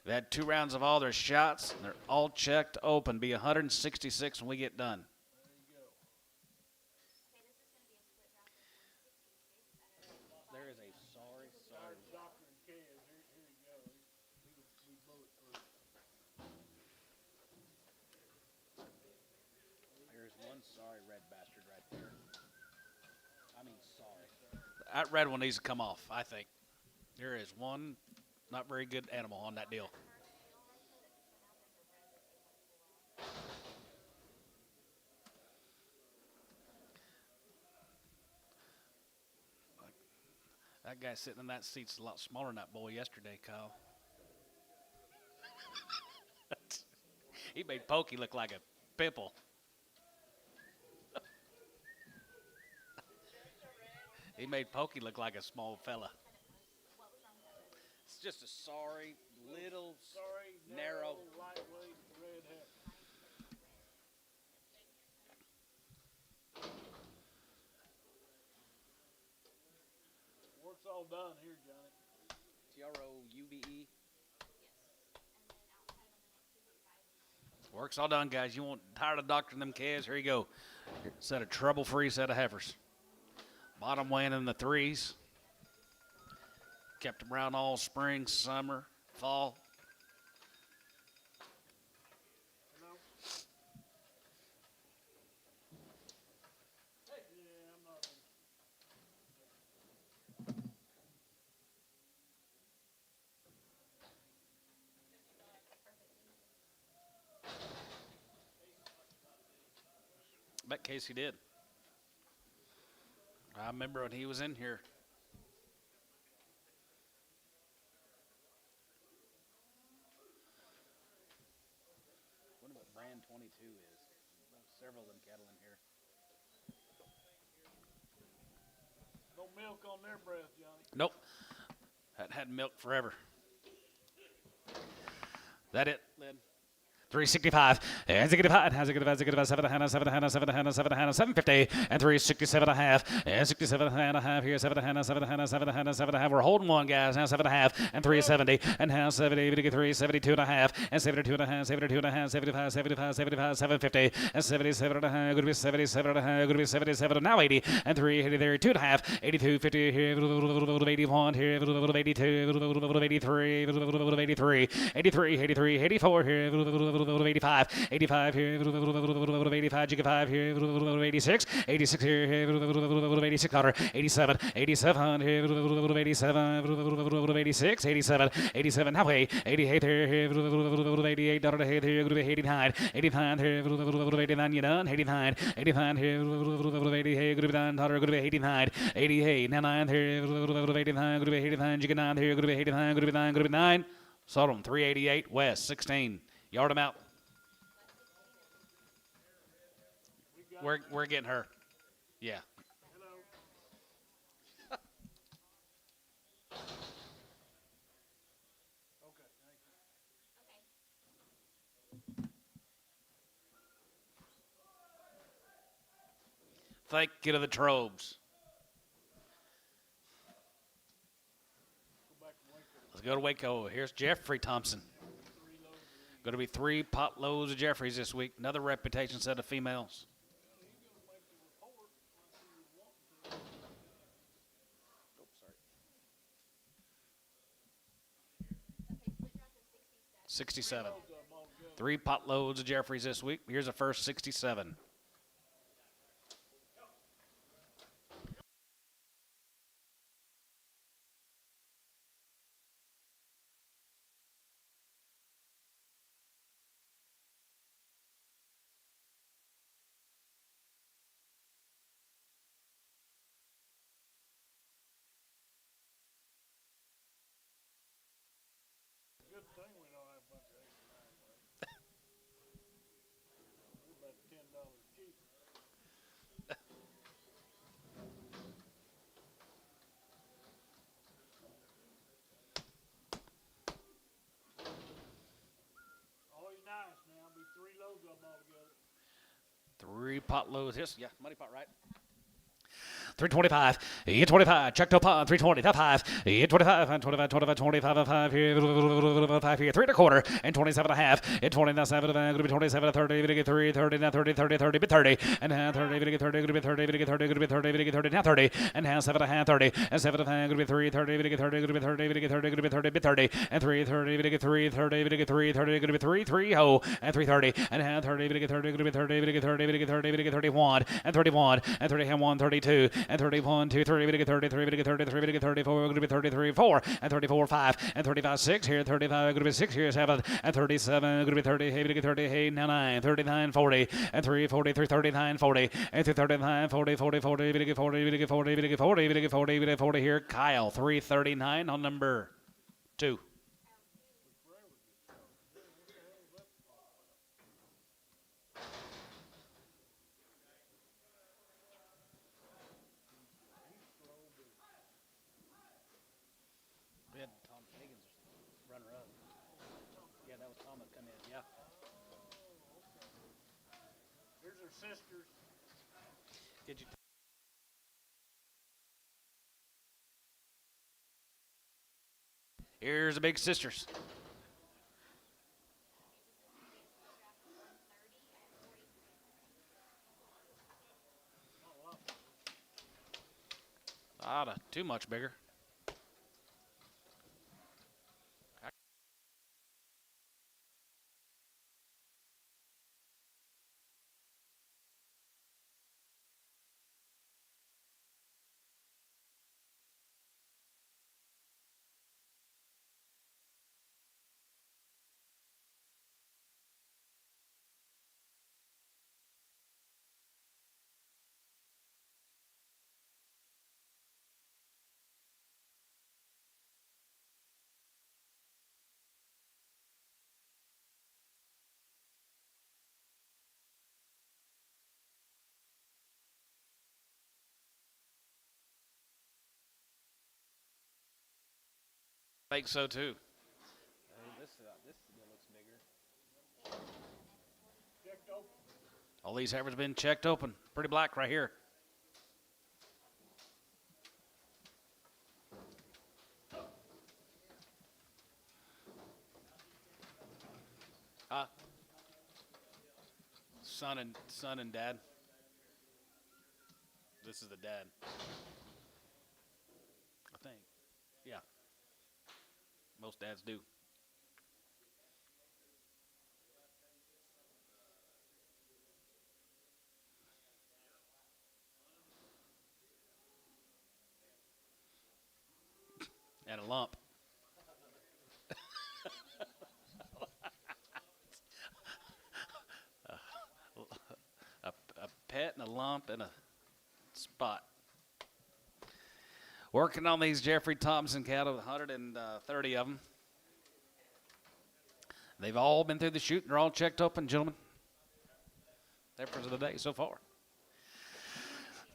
They've had 2 rounds of all their shots. And they're all checked open. Be 166 when we get done. There is a sorry. Doctor and Kaz, here you go. We bulletproof. There's one sorry red bastard right there. I mean, sorry. That red one needs to come off, I think. There is one not very good animal on that deal. That guy sitting in that seat's a lot smaller than that boy yesterday, Kyle. He made Pokey look like a pimple. He made Pokey look like a small fella. It's just a sorry, little, Sorry, narrow. lightweight red hat. Work's all done here, Johnny. TROUVE. Work's all done, guys. You want tired of doctoring them calves? Here you go. Set a trouble-free set of heifers. Bottom weighing in the 3s. Kept them around all spring, summer, fall. Yeah, I'm not. Bet Casey did. I remember when he was in here. Wonder what brand 22 is. Several of them cattle in here. No milk on their breath, Johnny. Nope. Hadn't had milk forever. That it, Lynn? 365, and 65, has a good 750, and 367 and a half, and 67 and a half here, 7.5. We're holding one, guys. Now 7.5, and 370, and now 70, 372 and a half, and 72 and a half, 72 and a half, 75, 750, and 77 and a half, going to be 77 and a half, going to be 77, and now 80, and 380 there, 2.5, 82, 50 here, 81 here, 82, 83, 83, 83, 84 here, 85, 85 here, 85, Jigga here, 86, 86 here, 86 Otter, 87, 87 here, 87, 86, 87, 87 now 88 here, 88 dollar here, 89, 89 here, 89 you done, 89, 89 here, 88 $89 dollar, 89, 88 now 9 here, 89, 89 Jigga 9 here, 89, 9. Sold them 388 West 16. Yard them out. We're getting her. Yeah. Thank you to the Trobes. Let's go to Waco. Here's Jeffrey Thompson. Going to be 3 pot loads of Jeffries this week. Another reputation set of females. $67. 3 pot loads of Jeffries this week. Here's the first 67. Good thing we don't have a bunch of 89, right? We're about $10 cheaper. Always nice now. Be 3 loads of them all together. 3 pot loads. Yes, yeah, money pot, right? 325, 25, check to pot, 320, top 5, 25, 25, 25, 25, 5 here, 5 here, 3 1/4, and 27 and a half, and 20, now 7, going to be 27, 30, going to get 3, 30, now 30, 30, 30, bit 30, and now 30, going to get 30, going to be 30, going to get 30, going to be 30, going to get 30, now 30, and now 7 and a half, 30, and 7 and a half, going to be 3, 30, going to get 30, going to be 30, going to get 30, going to be 30, bit 30, and 3, 30, going to get 3, 30, going to get 3, 30, going to be 3, 3, ho, and 3, 30, and now 30, going to get 30, going to be 30, going to get 30, going to get 30, going to get 31, and 31, and 31, 32, and 31, 2, 3, going to get 33, going to get 33, going to get 34, going to be 33, 4, and 34, 5, and 35, 6 here, 35, going to be 6 here, 7, and 37, going to be 30, going to get 30, hey, now 9, 39, 40, and 3, 43, 39, 40, and 2, 39, 40, 40, 40, going to get 40, going to get 40, going to get 40, going to get 40, going to get 40 here, Kyle, 339 on number 2. We had Tom Higgins runner up. Yeah, that was Tom that come in. Yeah. Here's her sisters. Did you? Here's the big sisters. Too much bigger. I think so too. This looks bigger. All these heifers been checked open. Pretty black right here. Son and dad. This is the dad. I think. Yeah. Most dads do. And a lump. a pet and a lump and a spot. Working on these Jeffrey Thompson cattle, 130 of them. They've all been through the chute and they're all checked open, gentlemen. Heifers of the day so far.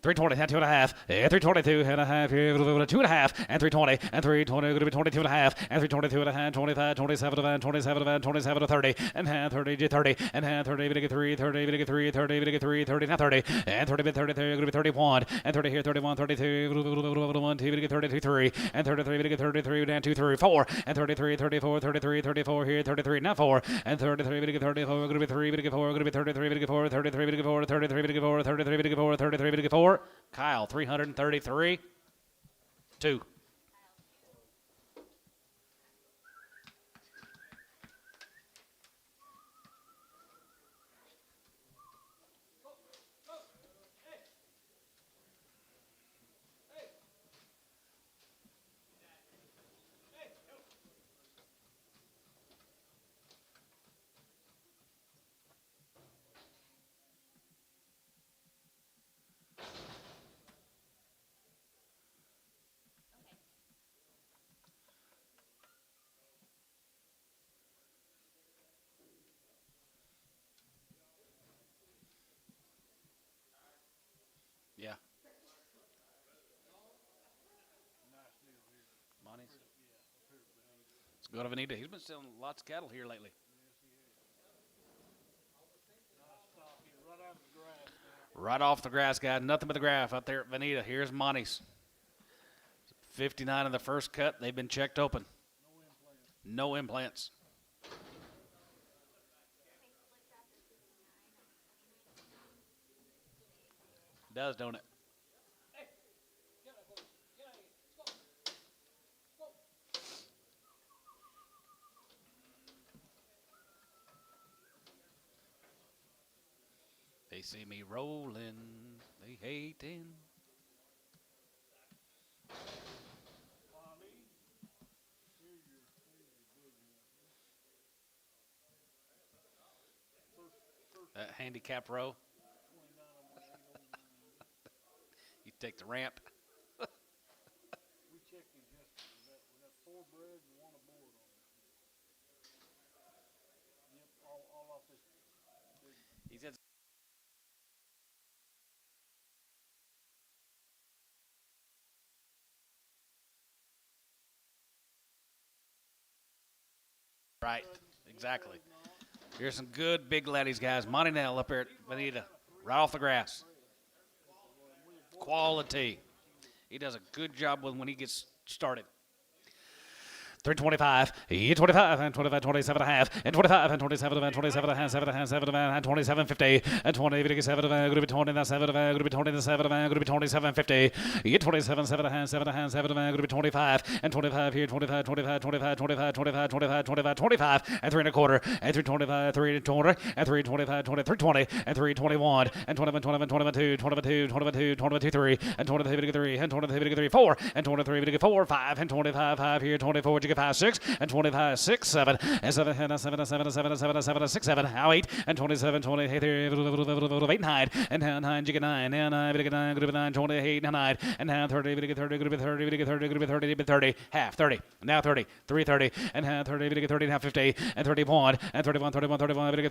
320 and 2.5, and 322 and a half, here, 2.5, and 320, and 320, going to be 22 and a half, and 322 and a half, 25, 27 to 27 to 27 to 30, and hand 30 to 30, and hand 30, to get 3, 30, to get 3, 30, to get 3, 30, now 30, and 30, 30, going to be 31, and 30 here, 31, 32, 1, 2, to get 32, 3, and 33, to get 33, down 2, 3, 4, and 33, 34, 33, 34 here, 33, now 4, and 33, to get 34, going to be 3, to get 4, going to be 33, to get 4, 33, to get 4, 33, to get 4, 33, to get 4, 33, to get 4. Kyle, 333. 2. Yeah. Monty's. Let's go to Vanita. He's been selling lots of cattle here lately. Right off the grass, guys. Nothing but the grass out there at Vanita. Here's Monty's. 59 in the first cut. They've been checked open. No implants. Does, don't it? They see me rolling, they hating. That handicap row. You take the ramp. We checked these yesterday. We got 4 breds and 1 aboard on it. Yep, all off this. He said. Right, exactly. Here's some good big laddies, guys. Monty Nell up here at Vanita, right off the grass. Quality. He does a good job when he gets started. 325, 25, and 25, 27 and a half, and 25, and 27, and 27 and a half, 7 and a half, 7 and 27, 50, and 20, 7, going to be 20, and 7, going to be 20, and 7, going to be 27, 50, 27, 7 and a half, 7 and a half, 7, going to be 25, and 25 here, 25, 25, 25, 25, 25, 25, 25, 25, and 3 1/4, and 325, 3 20, and 325, 23, 20, and 321, and 21, 21, 22, 22, 22, 22, 3, and 23, 3, and 23, 3, 4, and 23, 4, 5, and 25, 5 here, 24, 5, 6, and 25, 6, 7, and 7, and 7, 7, 7, 7, 7, 6, 7, now 8, and 27, 28, 8, 9, and 9, you get 9, and 9, 9, 28, 9, and now 30, 30, 30, 30, 30, 30, half, 30, now 30, 3, 30, and half 30, 30, now 50, and 31, and 31, 31, 31, 31,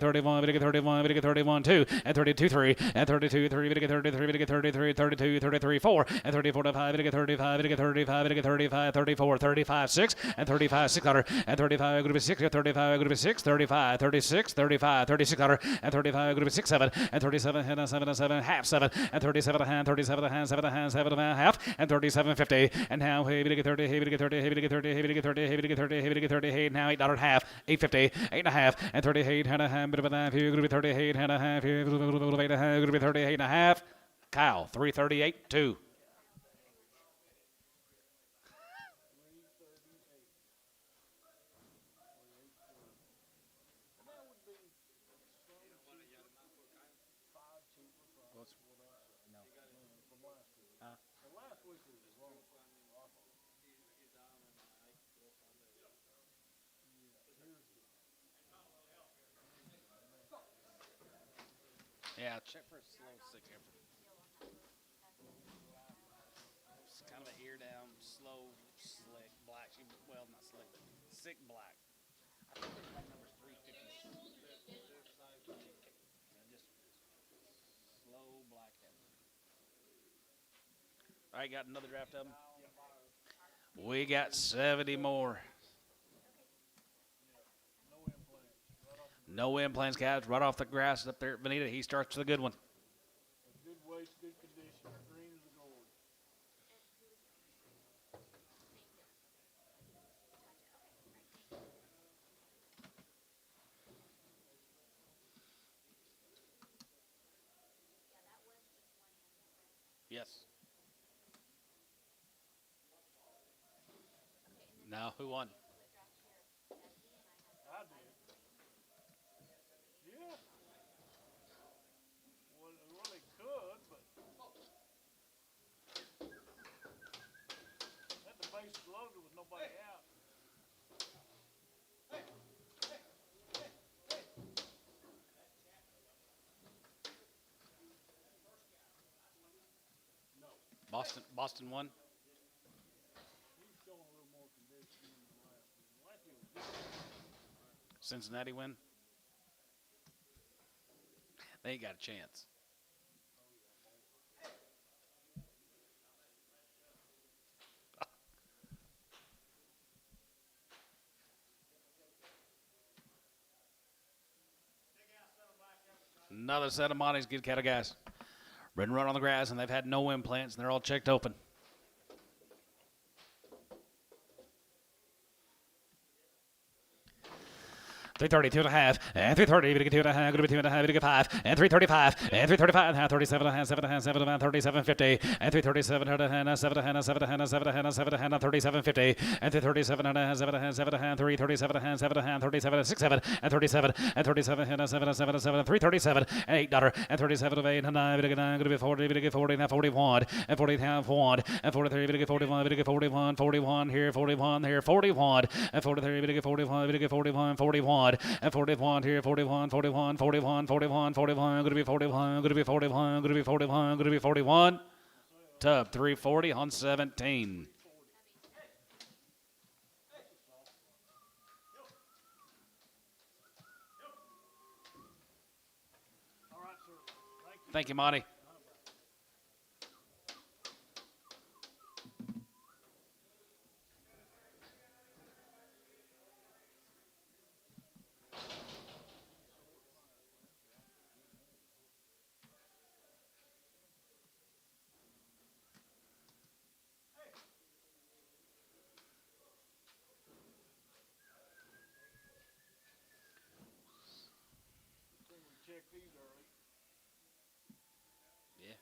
31, 31, 2, and 32, 3, and 32, 3, 33, 33, 32, 33, 4, and 34, 5, 35, 35, 35, 34, 35, 6, and 35, 600, and 35, gonna be 6, 35, gonna be 6, 35, 36, 35, 3600, and 35, gonna be 6, 7, and 37, and 7, 7, half 7, and 37 a hand, 37 a hand, 7 a hand, 7 a half, and 37.50, and now heavy to get 30, heavy to get 30, heavy to get 30, heavy to get 30, heavy to get 30, heavy to get 30, hey, now $8 half, 8.50, 8.5, and 38 and a half, bit of a half, you're gonna be 38 and a half, you're gonna be 38 and a half. Kyle, 338, 2. Yeah, check for a slow sick heifer. It's kind of an ear down, slow, slick, black. Well, not slick, but sick black. I think that number's 350. Just slow black heifer. All right, got another draft of them. We got 70 more. No implants, guys. Right off the grass up there at Bonita. He starts with a good one. Good weight, good condition, green as a gold. Yes. Now, who won? I did. Yeah. Well, they could, but had the bases loaded with nobody out. Boston won. He's showing a little more condition than the last one. The last one was good. Cincinnati win. They ain't got a chance. Another set of Monty's good cattle guys. Been run on the grass, and they've had no implants, and they're all checked open. 332 and a half, and 330, to get 2 and a half, going to be 2 and a half, to get 5, and 335, and 335 and a half, 37 and a half, 7 and a half, 7 and a half, 37.50, and 337 and a half, 7 and a half, 7 and a half, 7 and a half, 7 and a half, 37.50, and 337 and a half, 7 and a half, 7 and a half, 337 and a half, 7 and a half, 37, 6, 7, and 37, and 37 and a 7 and 7 and 7, 337 and $8, and 37 of 8 and 9, to get 9, going to be 40, to get 40, now 41, and 40 half 1, and 43, to get 41, to get 41, 41 here, 41 here, 41, and 43, to get 41, to get 41, 41, and 41 here, 41, 41, 41, 41, 41, going to be 41, going to be 41, going to be 41, going to be 41. Tub 340 on 17. All right, sir. Thank you, Monty. Check these early. Yeah.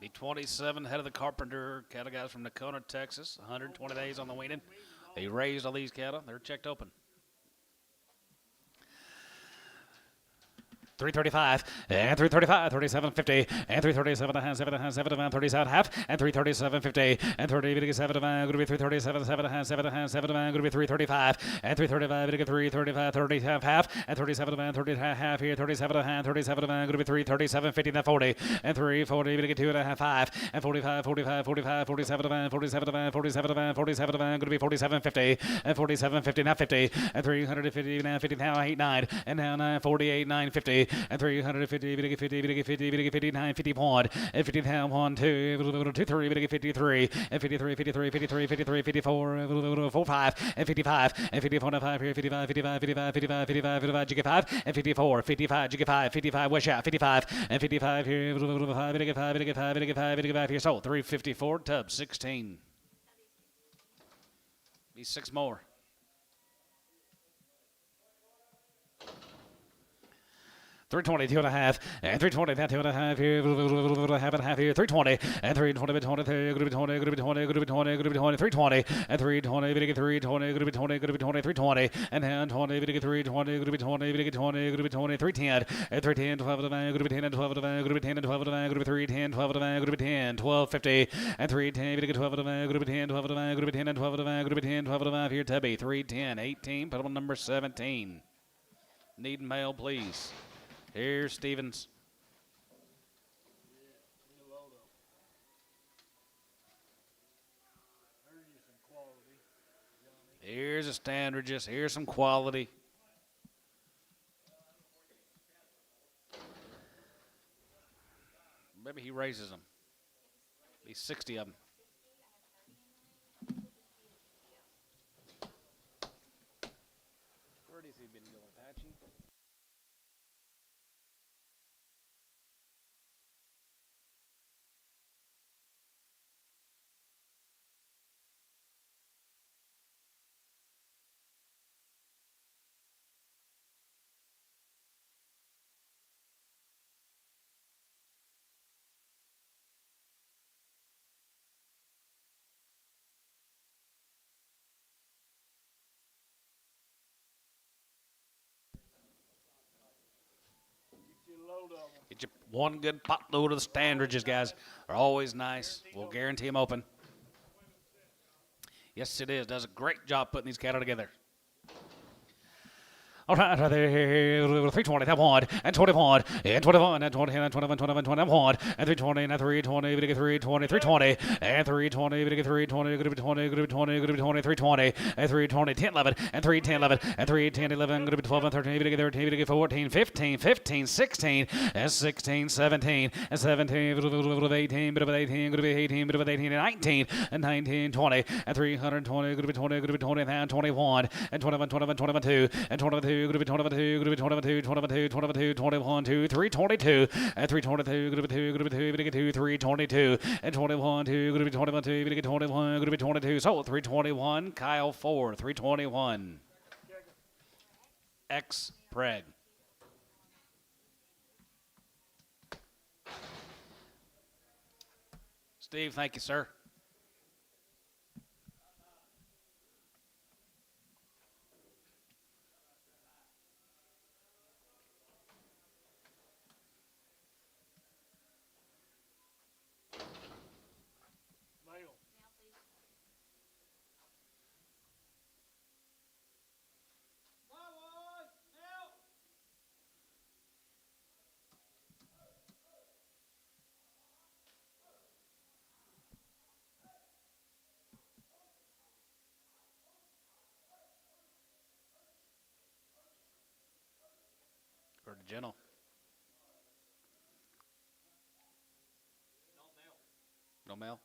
Be 27 head of the Carpenter cattle guys from Nakona, Texas. 120 days on the weaning. He raised all these cattle. They're checked open. 335 and 335, 37.50 and 337 and a half, 7 and a half, 7 and a half, 37 half and 337.50 and 30, 7 and a half, going to be 337, 7 and a half, 7 and a half, 7 and a half, going to be 335 and 335, to get 335, 30 half and 37 and a half, 30 half here, 37 and a half, 37 and a half, going to be 337.50 and 40 and 340, to get 2 and a half, 5 and 45, 45, 45, 47 and a half, 47 and a half, 47 and a half, 47 and a half, going to be 47.50 and 47.50 now 50 and 350 now 50 now 8 9 and now 9 48 950 and 350, 59, 50 point, and 50 down 1, 2, 2, 3, 53, and 53, 53, 53, 53, 54, 45, and 55, and 54, 5 here, 55, 55, 55, 55, 55, 55, Jigga 5, and 54, 55, Jigga 5, 55, West Shot, 55, and 55 here, 5, 5, 5, 5 here, sold, 354, tub, 16. Be 6 more. 320, 2.5, and 320, that 2.5 here, half and a half here, 320, and 320, 20, 20, 320, and 320, 320, 320, and then 20, 320, 310, and 310, 12 to 9, 10 and 12 to 9, 10 and 12 to 9, 310, 12 to 9, 10, 12, 50, and 310, 12 to 9, 10, 12 to 9, 10 and 12 to 9, 10, 12 to 5 here, Tubby, 310, 18, put on number 17. Need mail, please. Here's Stevens. Here's a standard, just here's some quality. Maybe he raises them. Be 60 of them. Where has he been going, Patchy? Get you one good pot load of the standards, guys. Are always nice. We'll guarantee them open. Yes, it is. Does a great job putting these cattle together. All right, right there, 320, that one, and 21, and 21, and 20, and 21, 21, 21, and 320, and 320, 320, 320, and 320, 320, 320, 320, and 320, 10, 11, and 310, 11, and 310, 11, 12, and 13, 13, 14, 15, 15, 16, and 16, 17, and 17, 18, 18, 18, 18, 19, and 19, 20, and 320, 20, and 21, and 21, 21, 22, and 22, 22, 22, 22, 22, 21, 2, 322, and 322, 22, 322, and 21, 2, 21, 2, 21, 22, so 321, Kyle 4, 321. X Preg. Steve, thank you, sir. Or the gentle. No mail.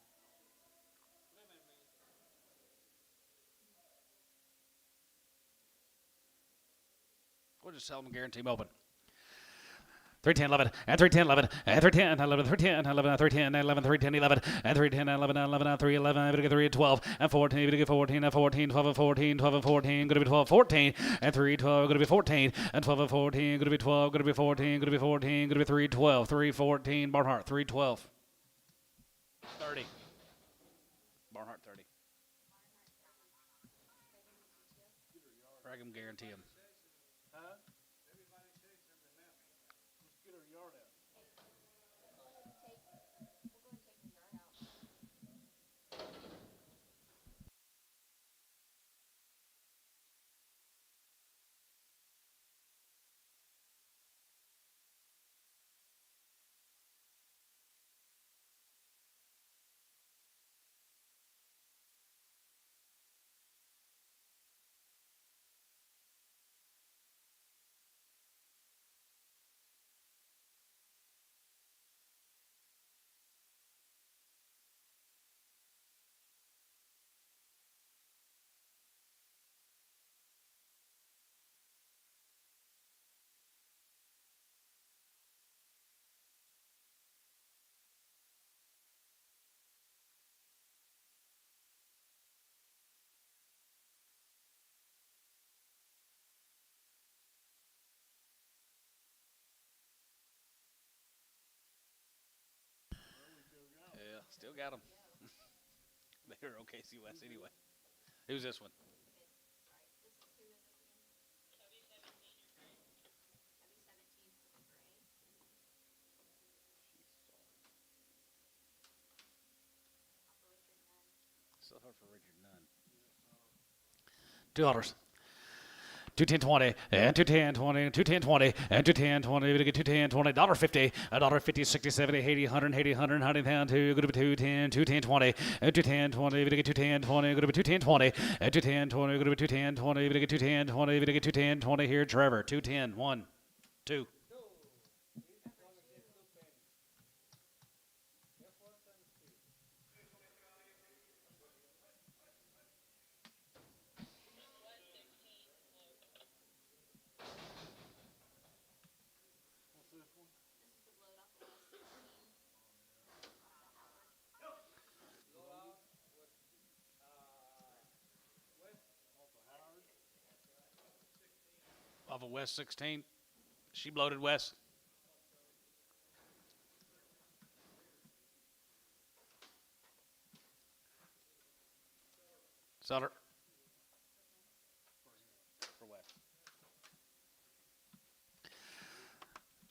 We'll just sell them and guarantee them open. 310, 11, and 310, 11, and 310, 11, 310, 11, 310, 11, 310, 11, and 310, 11, 11, 311, 3 12, and 14, 14, and 14, 12, and 14, 12, and 14, going to be 12, 14, and 3 12, going to be 14, and 12, and 14, going to be 12, going to be 14, going to be 14, going to be 3 12, 3 14, Barnhart, 3 12. 30. Barnhart, 30. Ragam guarantee him. Still got them. They're OKC West anyway. Who's this one? So hard for Richard Nunn. $2. 210.20 and 210.20 210.20 and 210.20 we get 210.20 $1.50 $1.50 60 70 80 100 80 100 100 down to go to 210 210.20 and 210.20 we get 210.20 go to 210.20 and 210.20 go to 210.20 we get 210.20 we get 210.20 here Trevor 210 1 2 What's this one? Off of Howard. off of West 16 she bloated West Sutter for West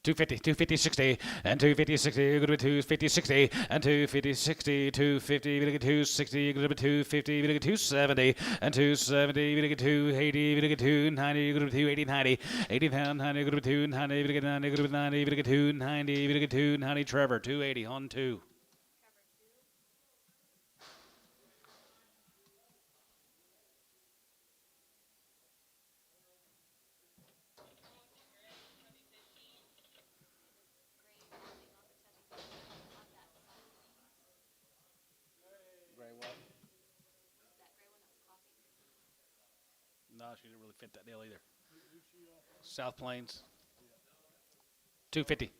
250 250 60 and 250 60 go to 250 60 and 250 60 250 we get 260 go to 250 we get 270 and 270 we get 280 we get 290 go to 280 90 80 pound 90 go to 290 we get 90 go to 90 we get 290 we get 290 Trevor 280 on 2 Gray what? No, she didn't really fit that deal either. South Plains. 250.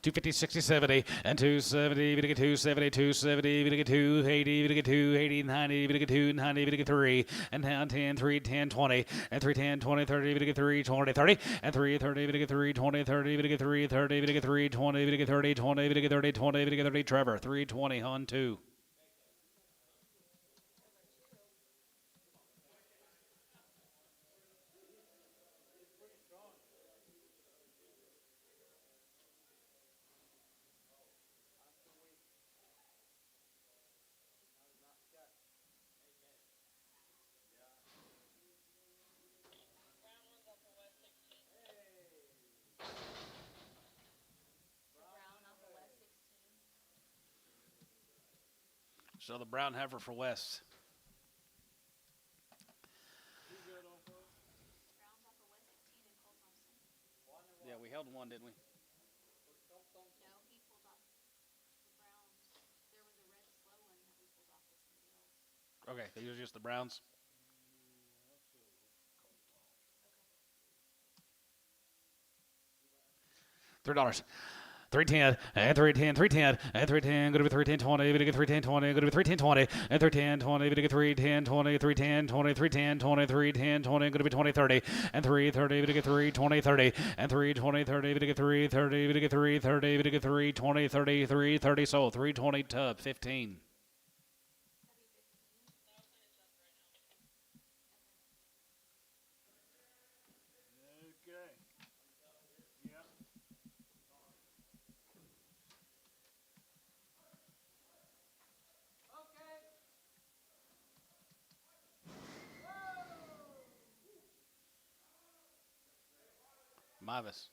250, 60, 70, and 270, we get 270, 270, we get 280, we get 280, 90, we get 290, we get 3, and down 10, 3, 10, 20, and 3, 10, 20, 30, we get 3, 20, 30, and 3, 30, we get 3, 20, 30, we get 3, 30, we get 3, 20, we get 30, 20, we get 30, 20, we get 30, Trevor, 320 on 2. So the brown heifer for West. Yeah, we held one, didn't we? No, he pulled off the browns. There was a red slow one that we pulled off with somebody else. Okay, these are just the browns. $3. 310 and 310, 310 and 310. Go to 310 20. We get 310 20. Go to 310 20 and 310 20. We get 310 20. 310 20. 310 20. 310 20. Go to 20 30 and 330. We get 320 30 and 320 30. We get 330. We get 330. We get 320 30. 330. So 320 tub 15. Okay. Yep. Mavis.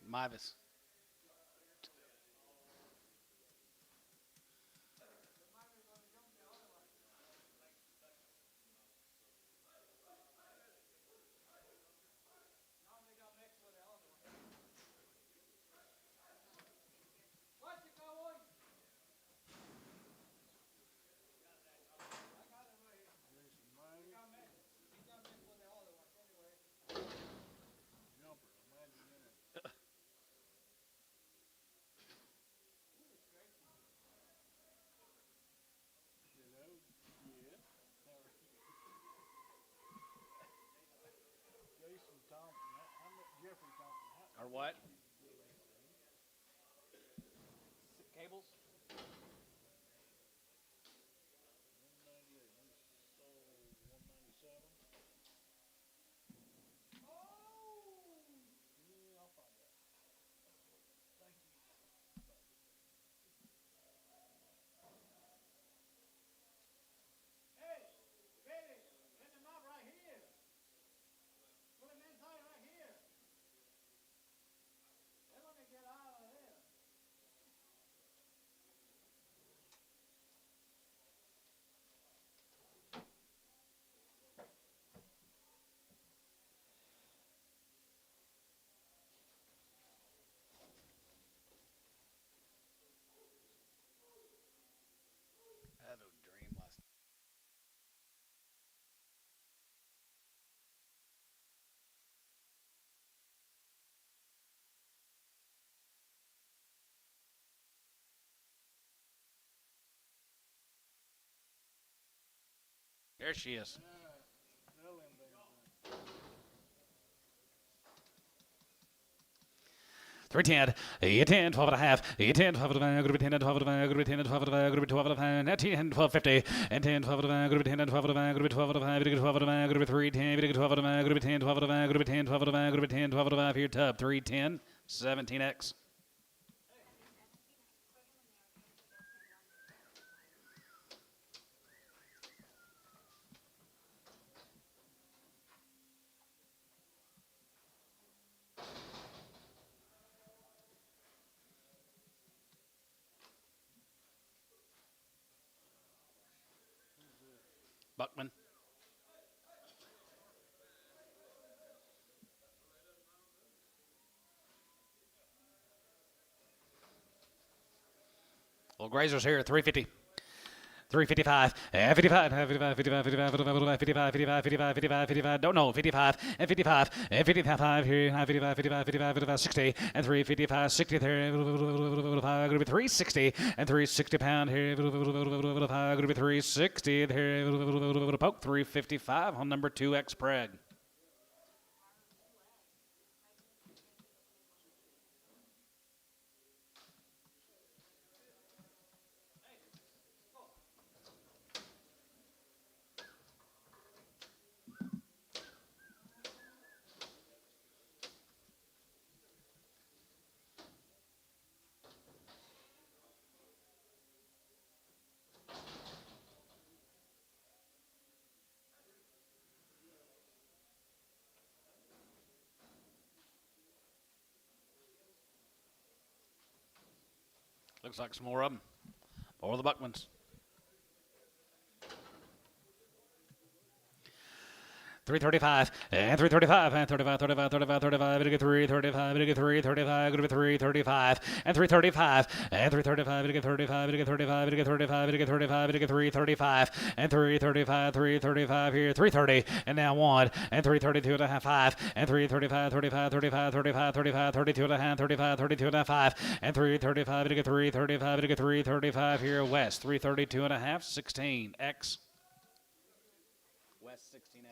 Mavis. Jumper. Imagine that. Hello. Yeah. Jason Thompson. How much? Jeffrey Thompson. Or what? Cables? There she is. They'll end there. 310, 810, 12 and a half, 810, 12 and a half, group 10 and 12 and a half, group 10 and 12 and a half, group 12 and a half, 10, 12, 50, and 10, 12 and a half, group 10 and 12 and a half, group 12 and a half, 12 and a half, group 3, 10, 12 and a half, group 10, 12 and a half, group 10, 12 and a half, group 10, 12 and a half, here, tub, 310, 17X. Buckman. Well, Grazer's here at 350. 355, 55, 55, 55, 55, 55, 55, 55, 55, 55, don't know, 55, and 55, and 55, here, 55, 55, 55, 55, 60, and 355, 60 there, group 360, and 360 pound here, group 360 there, poke 355 on number 2X Preg. Looks like some more of them. More of the Buckmans. 335, and 335, and 35, 35, 35, 35, and 335, and 335, and 335, and 335, and 335, and 35, and 35, and 35, and 35, and 335, and 335, 335 here, 330, and now 1, and 332 and a half, 5, and 335, 35, 35, 35, 35, 32 and a half, 35, 32 and a half, 5, and 335, and 335, and 335 here, West, 332 and a half, 16X. West 16X.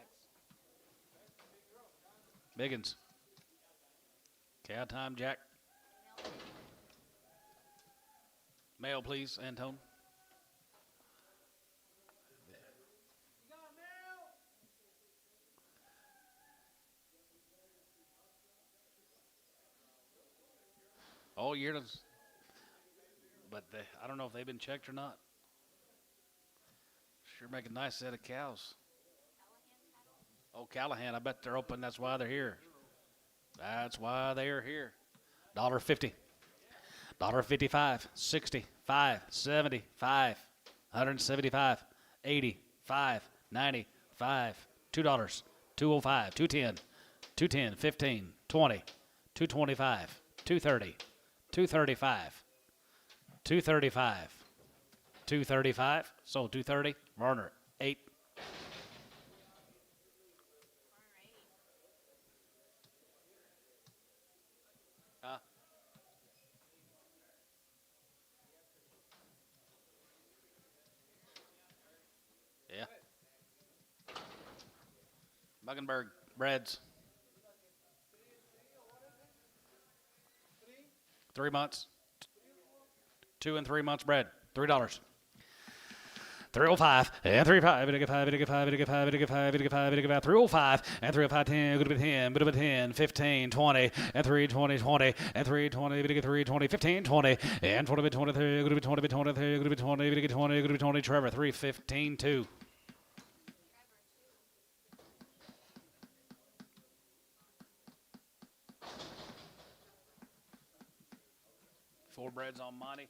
Biggins. Cow time, Jack. Mail, please, Antone. All year, but I don't know if they've been checked or not. Sure make a nice set of cows. Oh, Callahan, I bet they're open. That's why they're here. That's why they're here. $1.50. $1.55. 60. 5. 70. 5. 175. 80. 5. 90. 5. $2. 205. 210. 210. 15. 20. 225. 230. 235. 235. 235. Sold 230. Varner 8. Yeah. Muggenberg breads. 3 months. 2 and 3 months bread. $3. 305 and 35, 305 and 305 10, good 10, bit of 10, 15, 20, and 320, 20, and 320, 320, 15, 20, and 20, 23, good 20, 23, good 20, 20, good 20, Trevor, 315, 2. Four breads on Monty.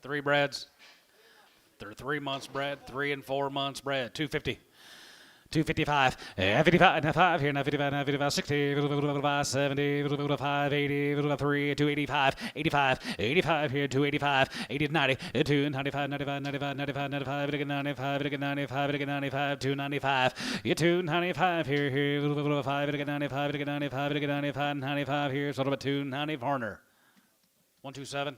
3 breads. They're 3 months bread, 3 and 4 months bread. 250. 255, and 55, and 5 here, now 55, now 55, 60, 70, 5, 80, 3, 285, 85, 85 here, 285, 80 90, 2, 95, 95, 95, 95, 95, 95, 95, 95, 295, 295 here, 5, 95, 95, 95, 95 here, sort of a 290 Varner. 127.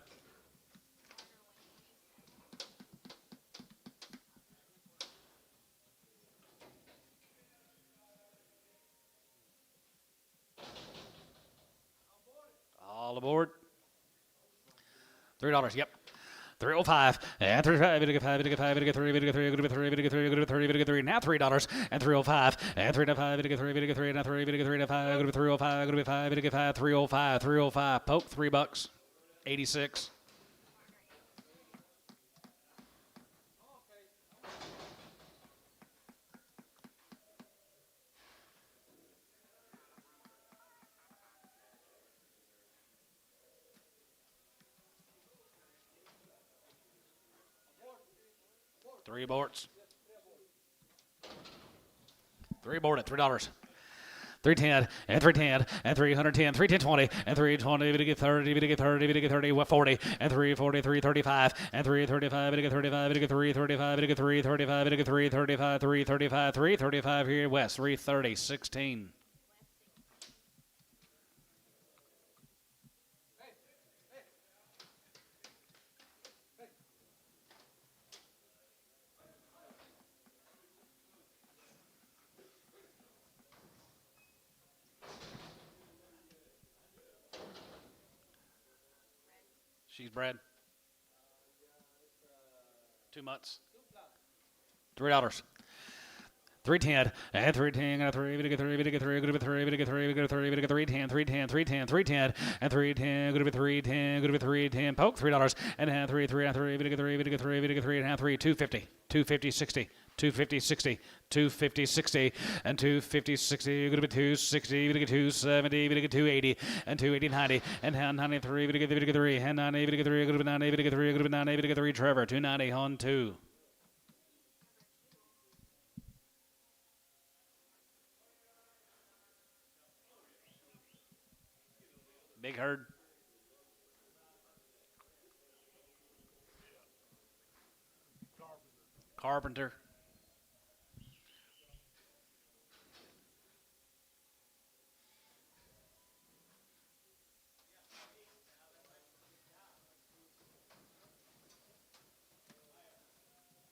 aboard. $3. Yep. 305 and 35, bid 5, bid 5, bid 3, bid 3, bid 3, bid 3, bid 3, bid 3, now $3 and 305 and 305, bid 3, bid 3, now 3, bid 3, now 5, bid 305, bid 5, bid 5, 305, 305, poke $3, 86. Three aborts. Three aborted, $3. 310 and 310 and 310, 310 and 320, bid 30, bid 30, bid 30, what 40 and 340, 335 and 335, bid 35, bid 335, bid 335, bid 335, 335, 335 here west, 330, 16. She's bred. 2 months. $3. 310 and 310 and 3 bid 3 bid 3 good bid 3 bid 3 bid 3 bid 310 310 310 310 and 310 good bid 310 good bid 310 poke $3 and hand 3 3 and 3 bid 3 bid 3 bid 3 and hand 3 250 250 60 250 60 250 60 and 250 60 good bid 260 bid 270 bid 280 and 280 90 and hand 93 bid 3 hand 90 bid 3 good bid 90 bid 3 good bid 90 bid 3 Trevor 290 on 2. Big herd. Carpenter.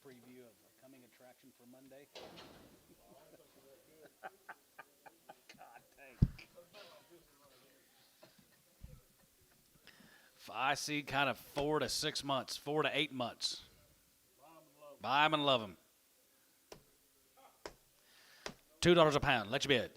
Preview of a coming attraction for Monday. God dang. I see kind of 4 to 6 months, 4 to 8 months. Buy 'em and love 'em. $2 a pound. Let you bid.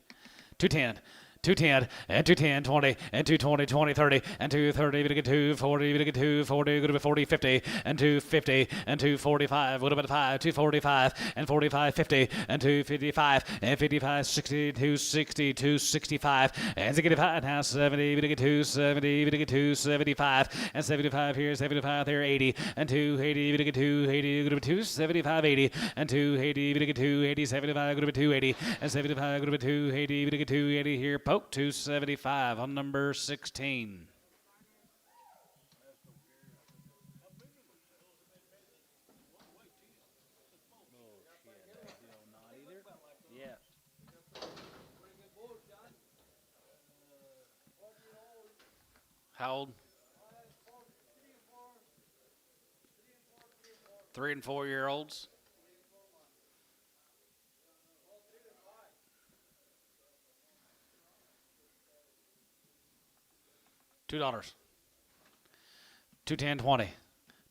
210. 210 and 210 20 and 220 20 30 and 230 bid 240 bid 240 good bit 40 50 and 250 and 245 would have been 5 245 and 45 50 and 255 and 55 60 260 265 and 65 now 70 bid 270 bid 275 and 75 here 75 there 80 and 280 bid 280 good bit 275 80 and 280 bid 280 75 good bit 280 and 75 good bit 280 bid 280 here poke 275 on number 16. Not either. Yeah. How old? 3 and 4 year olds. $2. 210 20,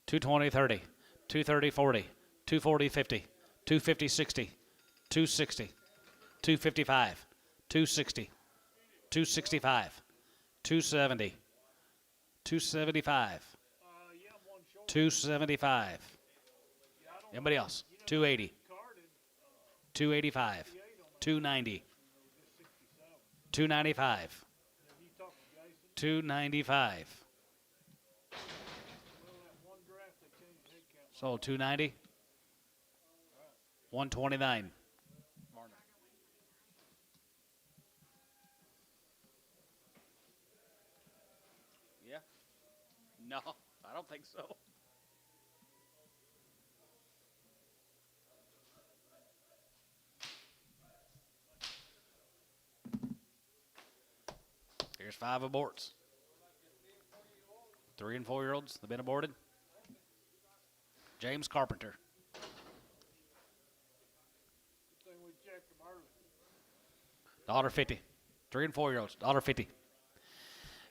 220 30, 230 40, 240 50, 250 60, 260, 255, 260, 265, 270, 275, 275. Anybody else? 280, 285, 290, 295. 295. So 290. 129. Yeah. No, I don't think so. Here's 5 aborts. 3 and 4 year olds. They've been aborted. James Carpenter. $1.50. 3 and 4 year olds. $1.50.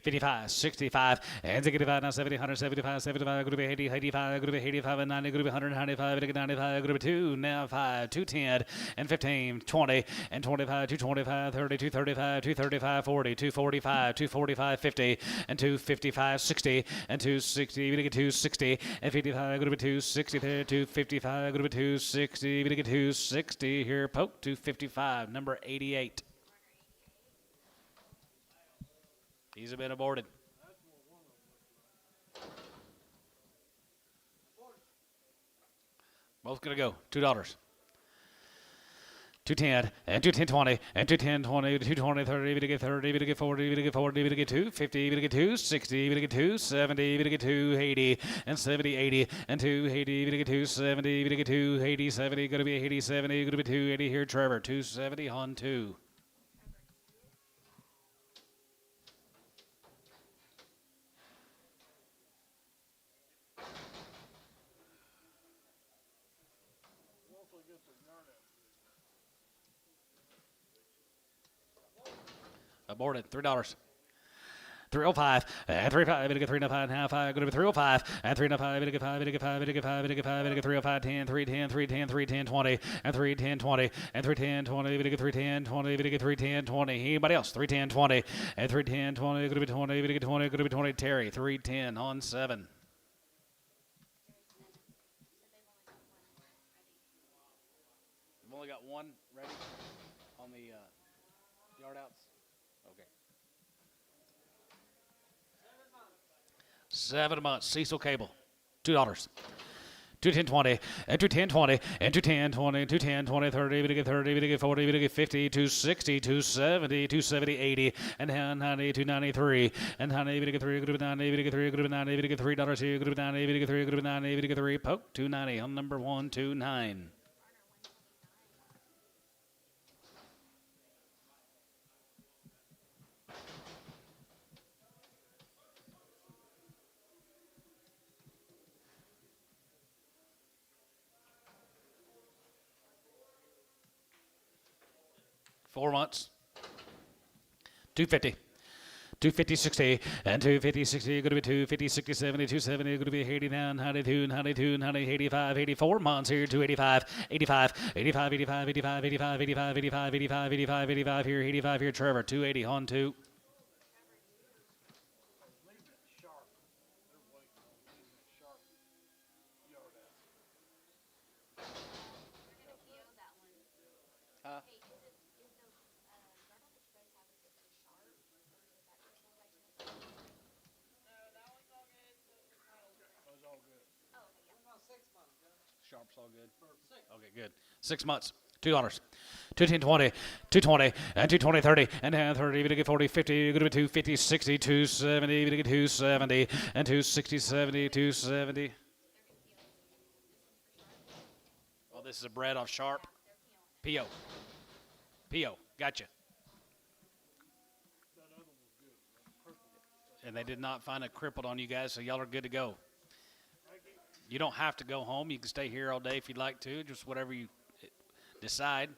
55, 65, and 65, now 70, 175, 75, group 80, 85, group 85, and 90, group 195, 95, group 2, now 5, 210, and 15, 20, and 25, 225, 30, 235, 235, 40, 245, 245, 50, and 255, 60, and 260, we get 260, and 55, group 260 there, 255, group 260, we get 260 here, poke, 255, number 88. He's been aborted. Both gonna go. $2. 210 and 210 and 210 20 220 30 we get 30 we get 40 we get 40 we get 250 we get 260 we get 270 we get 280 and 70 80 and 280 we get 270 we get 280 70 gonna be 80 70 gonna be 280 here Trevor 270 on 2. Once I get the yard out. Aborted. $3. 305 and 35 we get 395 and half 5 going to be 305 and 395 we get 5 we get 5 we get 5 we get 5 we get 305 10 310 310 310 20 and 310 20 and 310 20 we get 310 20 we get 310 20 anybody else 310 20 and 310 20 going to be 20 we get 20 going to be 20 Terry 310 on 7. We've only got one ready on the yard outs. Okay. 7 months. Cecil Cable. $2. 210 20 and 210 20 and 210 20 210 20 30 we get 30 we get 40 we get 50 260 270 270 80 and 90 293 and 90 we get 3 group 90 we get 3 group 90 we get $3 here group 90 we get 3 group 90 we get 3 poke 290 on number 129. Four months. 250. 250 60 and 250 60 going to be 250 60 70 270 going to be 80 down 92 92 90 85 84 months here 285 85 85 85 85 85 85 85 85 85 85 here 85 here Trevor 280 on 2. Leave it sharp. They're waiting on leaving it sharp. Yard out. We're gonna PO that one. Huh? Hey, is the yard out that you guys have, is it very sharp? Or is it that personalization? That was all good. Oh, okay, yeah. Sharp's all good. Okay, good. 6 months. $2. 210 20 220 and 220 30 and 30 we get 40 50 you're going to be 250 60 270 we get 270 and 260 70 270. Oh, this is a bread off Sharp. PO. PO. Gotcha. That other one was good. Crippled. And they did not find it crippled on you guys, so y'all are good to go. You don't have to go home. You can stay here all day if you'd like to, just whatever you decide.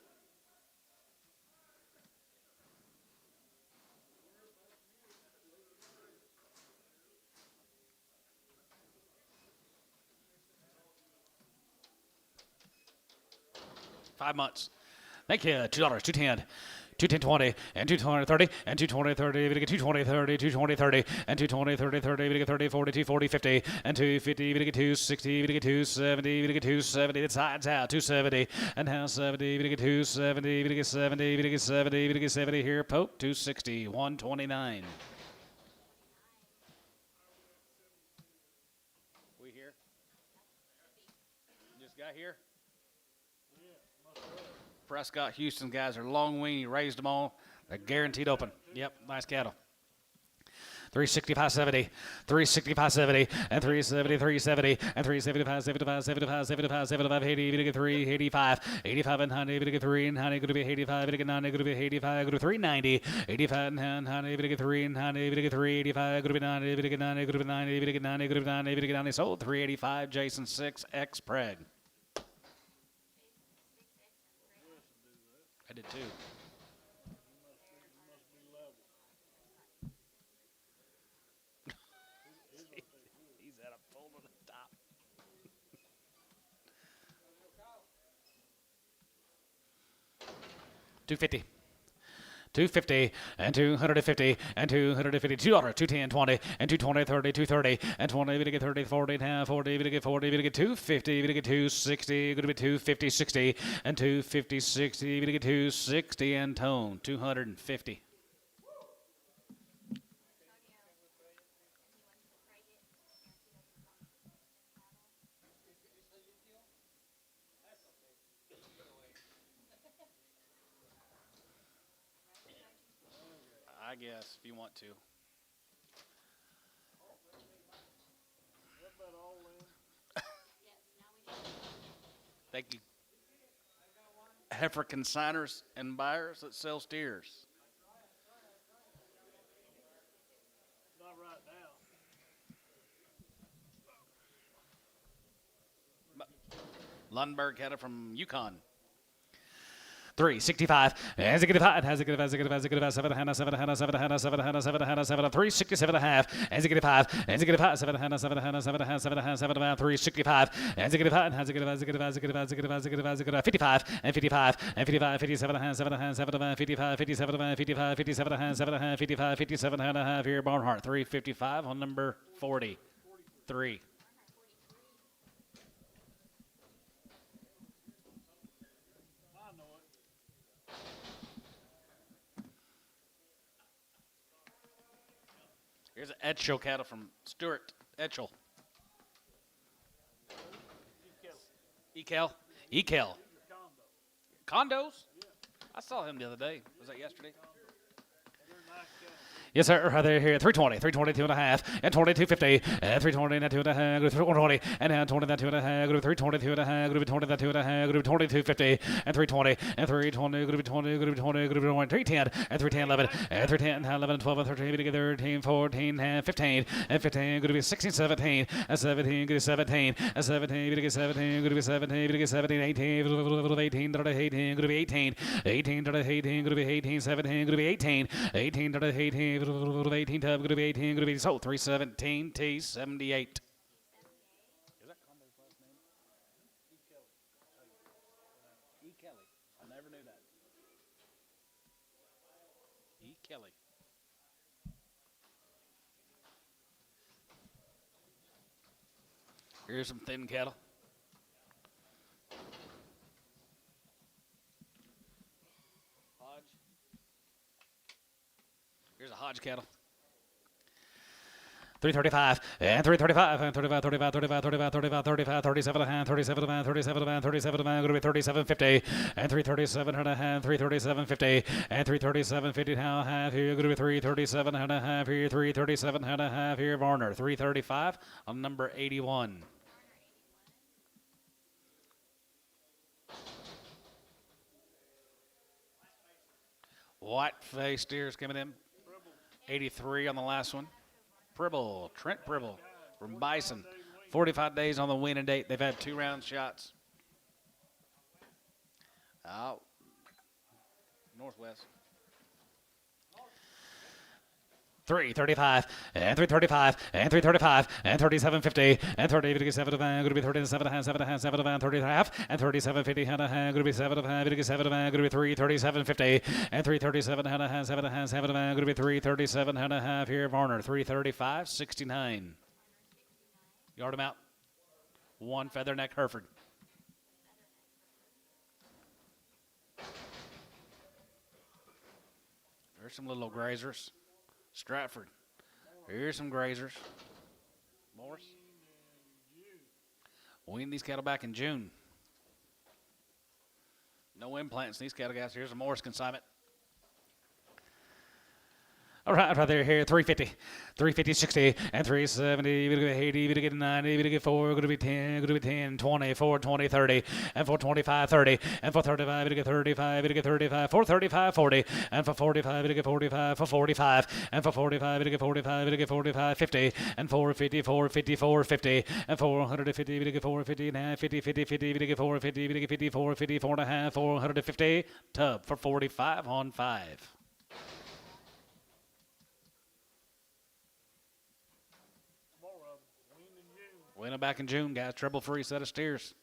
$5 months. Thank you. $2. 210. 210 20 and 220 30 and 220 30 we get 220 30 220 30 and 220 30 30 we get 30 40 240 50 and 250 we get 260 we get 270 we get 270 the sides out 270 and now 70 we get 270 we get 70 we get 70 we get 70 here poke 260 129. We here? This guy here? Prescott Houston guys are long wean. He raised them all. They're guaranteed open. Yep, nice cattle. 365 70, 365 70, and 370 370, and 375 75 75 75 75 80. We get 385, 85 and 90. We get 3 and 90. Going to be 85. We get 90. Going to be 85. Go to 390, 85 and 90. We get 3 and 90. We get 385. Going to be 90. We get 90. Go to 90. We get 90. Go to 90. We get 90. Sold 385. Jason 6 X Preg. I did too. 250. 250 and 250 and 250, $2, 210, 20 and 220, 30, 230 and 20, we get 30, 40, half 40, we get 40, we get 250, we get 260, going to be 250, 60 and 250, 60, we get 260 and tone 250. I guess if you want to. That about all in? Thank you. Heifer consigners and buyers that sell steers. Not right now. Lundberg had it from Yukon. 365 as it get five has it get 7 Hannah 7 Hannah 7 Hannah 7 Hannah 7 Hannah 7 367 and a half as it get 5 as it get 5 7 Hannah 7 Hannah 7 Hannah 7 Hannah 7 365 as it get 5 has it get 55 and 55 and 55 57 Hannah 7 Hannah 7 55 57 55 57 Hannah 7 Hannah 55 57 Hannah half here Barnhart 355 on number 43. I know it. Here's an Etchell cattle from Stuart Etchell. Ekel. Ekel. Condos? I saw him the other day. Was that yesterday? They're nice cattle. Yes, sir. Right there, here, 320, 322 and a half, and 2250, and 320, and 2 and a half, group 420, and now 20, that 2 and a half, group 322 and a half, group 20, that 2 and a half, group 2250, and 320, and 320, group 20, group 20, group 20, 310, and 310, 11, and 310, 11, 12, and 13, 13, 14, and 15, and 15, group 16, 17, and 17, group 17, and 17, group 17, group 17, group 17, 18, group 18, 18, group 18, 18, 18, group 18, 17, group 18, 18, 18, 18 tub, group 18, group 18, so 317 T78. Is that Condo's last name? E. Kelly. I never knew that. E. Kelly. Here's some thin cattle. Hodge. Here's a Hodge cattle. 335 and 335 and 35 35 35 35 35 35 37 and a half 37 and 37 and 37 and going to be 3750 and 337 and a half 33750 and 33750 now half here going to be 337 and a half here 337 and a half here Varner 335 on number 81. White face steers coming in. 83 on the last one. Pribble, Trent Pribble from Bison. 45 days on the winning date. They've had 2 round shots. Out. Northwest. 335 and 335 and 335 and 3750 and 3057 going to be 37 and a half 7 and a half 7 and 30 and a half and 3750 and a half going to be 7 and a half 7 going to be 33750 and 337 and a half 7 and a half 7 going to be 337 and a half here Varner 335 69. Yard him out. 1 Featherneck Hereford. There's some little grazers. Stratford. Here's some grazers. Morris. Weaned these cattle back in June. No implants in these cattle guys. Here's a Morris consignment. All right there, here, 350, 350, 60, and 370, we're going to get 80, we're going to get 90, we're going to get 4, we're going to be 10, we're going to be 10, 20, 4, 20, 30, and 425, 30, and 435, we're going to get 35, we're going to get 35, 435, 40, and for 45, we're going to get 45, for 45, and for 45, we're going to get 45, we're going to get 45, 50, and 450, 450, 450, and 450, we're going to get 450, and half, 50, 50, 50, we're going to get 450, we're going to get 50, 450, 4 and a half, 450, tub for 45 on 5. Winning back in June, guys. Trouble-free set of steers.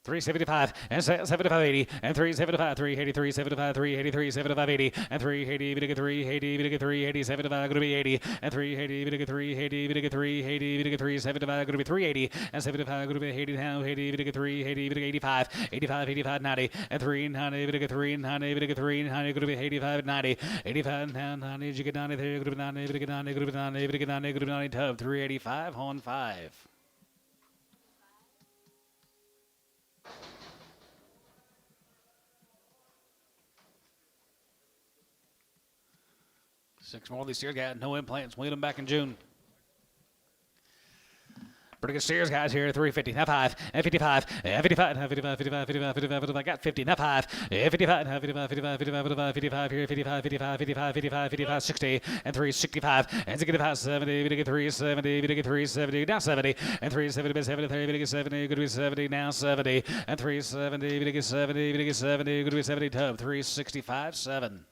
375 and 7580 and 375 383 75 383 7580 and 380 Vidiga 380 Vidiga 380 75 going to be 80 and 380 Vidiga 380 Vidiga 380 Vidiga 375 going to be 380 and 75 going to be 80 now 80 Vidiga 380 Vidiga 85 85 85 90 and 390 Vidiga 390 Vidiga 390 going to be 85 90 85 now 90 you get 90 there going to be 90 Vidiga 90 going to be 90 Vidiga 90 going to be 90 tub 385 on 5. Six more of these steers got no implants. Wean them back in June. Pretty good steers, guys, here. 350. Now 5. And 55. And 55. And 55. 55. 55. 55. 55. Got 50. Now 5. And 55. And 55. 55. 55. 55. 55 here. 55. 55. 55. 55. 55. 60. And 365. And 65. 70. We get 370. We get 370. Now 70. And 370. 73. We get 70. Good to be 70. Now 70. And 370. We get 70. We get 70. Good to be 70. Tub. 365. 7.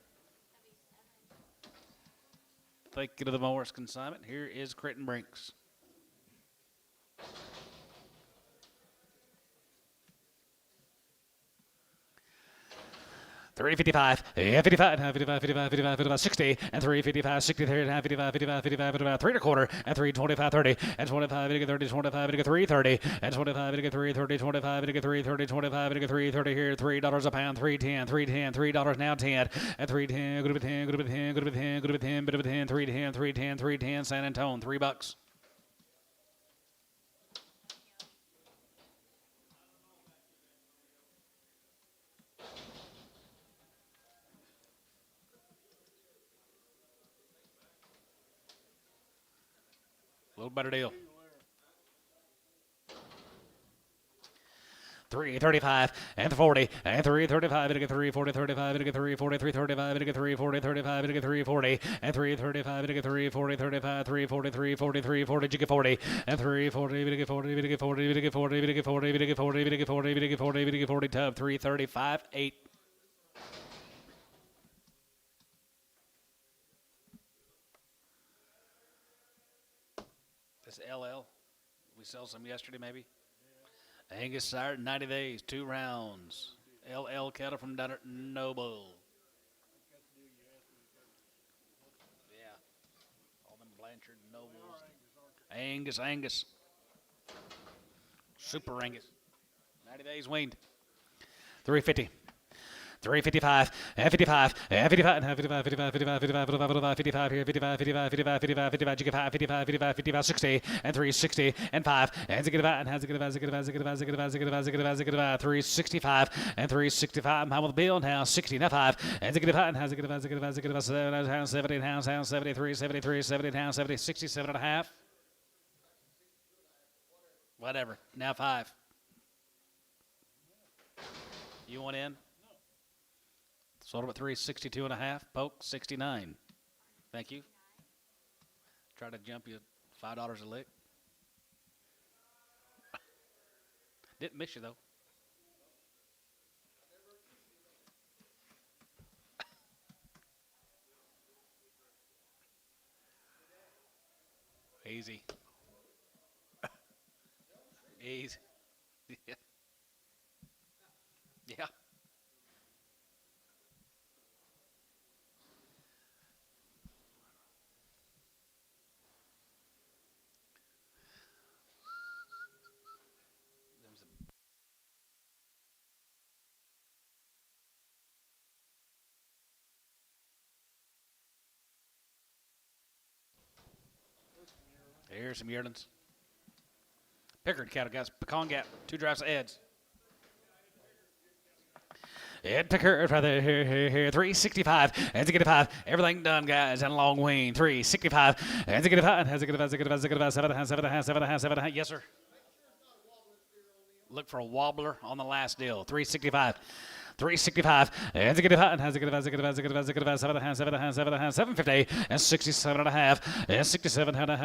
Thank you to the Morris consignment. Here is Critton Brinks. $355, 55, 55, 55, 55, 55, 60, and 355, 63, and 55, 55, 55, 55, 3 1/4, and 325, 30, and 25, 30, 25, 330, and 25, 330, 25, 330, 25, 330 here, $3 a pound, 310, 310, $3 now 10, and 310, good to be 10, good to be 10, good to be 10, good to be 10, bit of a 10, 310, 310, 310, San Antone, $3. A little better deal. 335 and 40 and 335 and 340 35 and 340 335 and 340 35 and 340 and 335 and 340 35 340 340 340 you get 40 and 340 we get 40 we get 40 we get 40 we get 40 we get 40 we get 40 we get 40 we get 40 tub 335 8. This LL, we sell some yesterday maybe. Angus sired 90 days, 2 rounds. LL cattle from down at Noble. Yeah, all them Blanchard Nobles. Angus. Super Angus. 90 days weaned. 350. 355 and 55 and 55 and 55 55 55 55 55 here 55 55 55 55 55 55 55 55 55 60 and 360 and 5 and 65 and 365 and 365 I'm with the bill now 60 now 5 and 65 and 70 now 73 73 70 now 70 67 and a half whatever now 5 you want in. Sold them at 362 and a half. Poke 69. Thank you. Try to jump you $5 a lick. Didn't miss you though. Easy. Easy. Yeah. Yeah. Here's some yearlings. Pickard cattle, guys. Pecan Gap. 2 drafts of Eds. Ed Pickard right there. Here. 365. And 65. Everything done, guys. And a long wean. 365. And 65. And 65. 7.5. Yes, sir. Look for a wobbler on the last deal. 365. 365 and 750 and 67 and a half and 67 and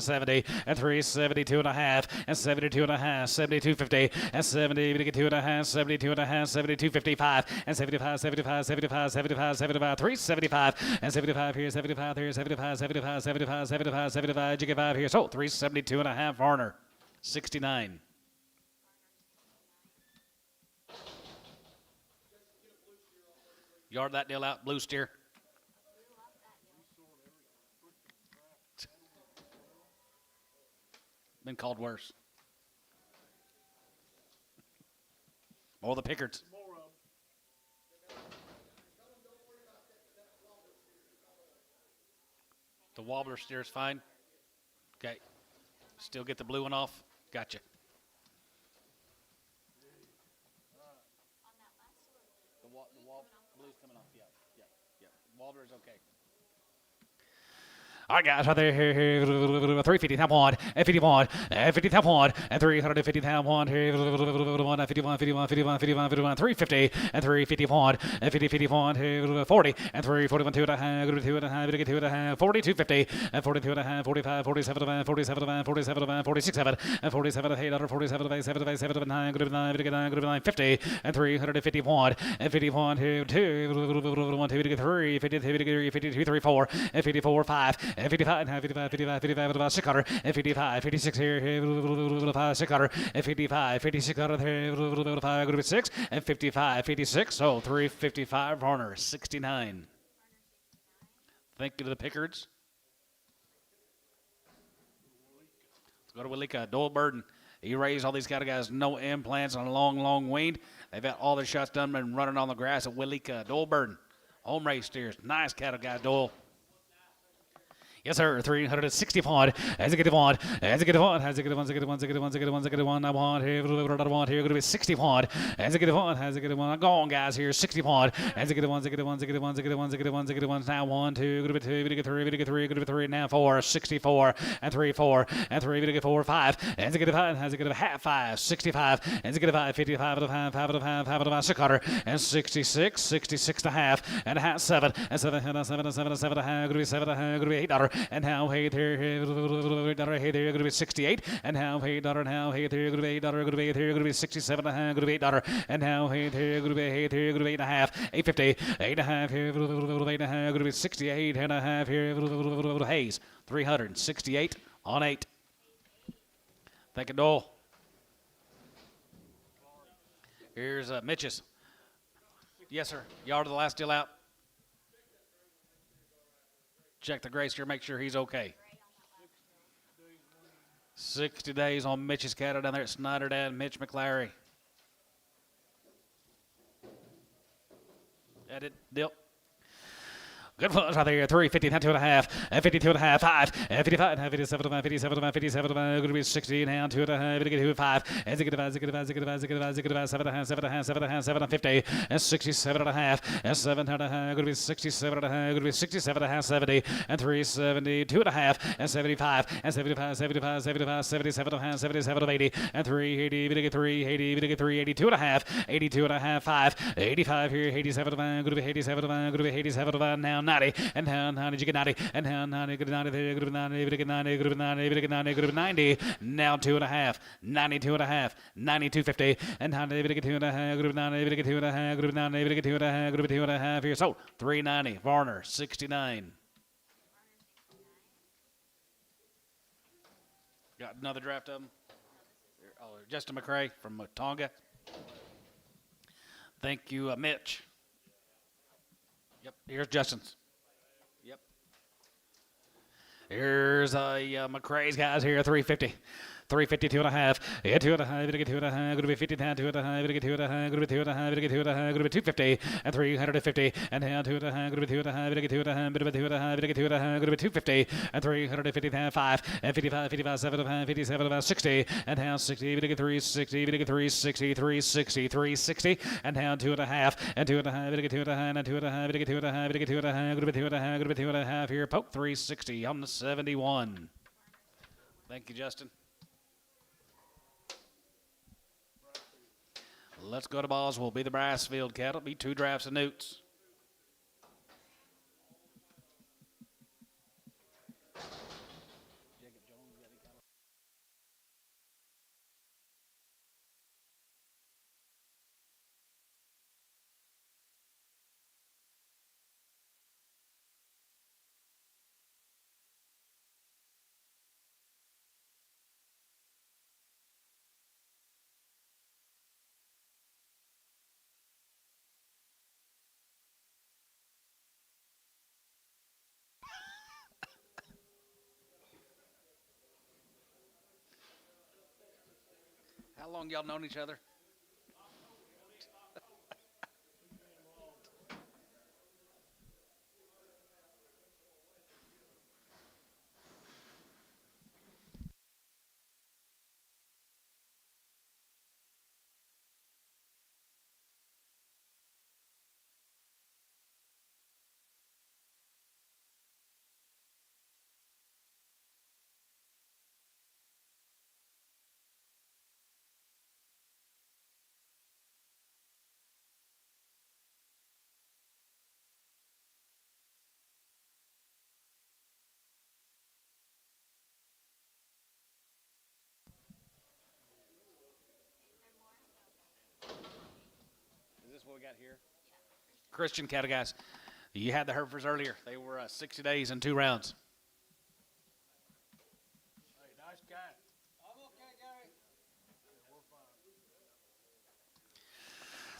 70 and 372 and a half and 72 and a half 72.50 and 70 we get 2 and a half 72 and a half 72.55 and 75 375 and 75 here 75 you get 5 here so 372 and a half Varner 69 Yard that deal out, blue steer. Been called worse. More the Pickards. More of 'em. The wobbler steer's fine. Okay. Still get the blue one off. Gotcha. The blue's coming off. Yeah. Wobbler's okay. All right, guys, right there, here, 350, tap one, and 51, and 50, tap one, and 350, tap one, here, 51, 51, 51, 51, 51, 51, 350, and 351, and 50, 51, here, 40, and 341, 2 and a half, go to 2 and a half, 2 and a half, 40, 250, and 42 and a half, 45, 47, 47, 47, 46, 7, and 47, 8, 47, 7, 7, 9, go to 9, go to 9, go to 9, 50, and 351, and 51, here, 2, 1, 2, 3, 52, 52, 3, 4, and 54, 5, and 55, and 55, 55, 55, about 600, and 55, 56 here, 600, and 55, 56 out of here, 5, go to 6, and 55, 56, so 355, Varner, 69. Thank you to the Pickards. Let's go to Willika, Doyle Burden. He raised all these cattle guys, no implants on a long weaned. They've got all their shots done and running on the grass at Willika, Doyle Burden. Home race steers, nice cattle guy, Doyle. Yes, sir. 360 pound. As I get one, as I get one, as I get one, as I get one, as I get one, as I get one, as I get one. I want here, I want here. Going to be 60 pound. As I get one, as I get one. I'm going, guys. Here, 60 pound. As I get one, as I get one, as I get one, as I get one, as I get one, as I get one. Now 1, 2. Going to be 2. Going to get 3. Going to get 3. Going to be 3. Now 4. 64 and 3, 4 and 3. Going to get 4, 5. As I get 5. As I get a half 5. 65. As I get 5. 55 and a half. 5 and a half. 5 and a half. 600 and 66. 66 and a half. And a half 7 and 7 and 7 and 7 and 7 and a half. Going to be 7 and a half. Going to be $8. And now hey there, hey there, going to be 68, and now hey dollar, now hey there, going to be $8, going to be there, going to be 67, and going to be $8, and now hey there, going to be hey there, going to be 8.5, 850, 8.5 here, 8.5, going to be 68 and a half here, Hayes, 368 on 8. Thank you, Dole. Here's Mitch's. Yes, sir. Yard of the last deal out. Check the gray steer, make sure he's okay. 60 days on Mitch's cattle down there at Snyder Dad, Mitch McLary. Edit, Dip. Good flush right there. 350, 2 and a half, and 52 and a half, 5, and 55, and 57, and 57, and 57, going to be 60, and 2 and a half, going to get 2 and 5, and 5, 7 and a half, 7 and a half, 7 and a half, 7 and 50, and 67 and a half, and 7 and a half, going to be 67 and a half, going to be 67 and a half, 70, and 370, 2 and a half, and 75, and 75, 75, 75, 77 and a half, 77 and 80, and 380, going to get 380, going to get 382 and a half, 82 and a half, 5, 85 here, 87 and a half, going to be 87 and a half, going to be 87 and a half, now 90, and how 90, you get 90, and how 90, good 90, there, good 90, good 90, good 90, good 90, good 90, now 2 and a half, 92 and a half, 92.50, and how 90, get 2 and a half, good 90, get 2 and a half, good 90, get 2 and a half, good 2 and a half here, so 390, Varner, 69. Got another draft of them. Oh, Justin McCrae from Tonga. Thank you, Mitch. Yep, here's Justin's. Yep. Here's McCrae's guys here, 350. 352 and a half, yeah, 2 and a half, get 2 and a half, going to be 50 down, 2 and a half, get 2 and a half, going to be 2 and a half, get 2 and a half, going to be 250, and 350, and now 2 and a half, going to be 2 and a half, get 2 and a half, going to be 2 and a half, get 2 and a half, going to be 250, and 350, 5, and 55, 55, 7 and a half, 57, about 60, and now 60, get 360, get 360, 360, 360, and now 2 and a half, and 2 and a half, get 2 and a half, and 2 and a half, get 2 and a half, get 2 and a half, going to be 2 and a half, going to be 2 and a half here, poke 360 on the 71. Thank you, Justin. Let's go to Boswell. Be the Brassfield cattle. Be 2 drafts of Newts. How long y'all known each other? Is this what we got here? Christian cattle guys. You had the Herefords earlier. They were 60 days and 2 rounds. Hey, nice guy. I'm okay, Gary.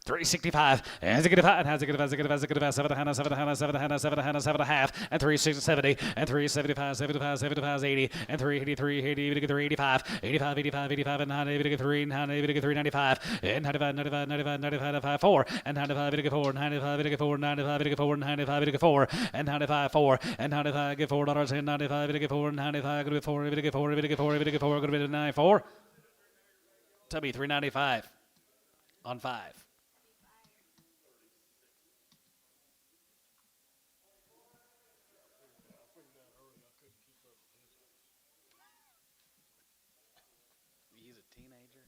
365, and a good five, has a good five, 7 and 370, and 375, 75, 80, and 383, 85, 85, and 90, 395, and 95, 4, and 95, 4, 95, 4, 95, 4, 95, 4, and 95, 4, and 95, $4, and 95, 4, 95, 4, 94, Tubby, 395 on 5. He's a teenager.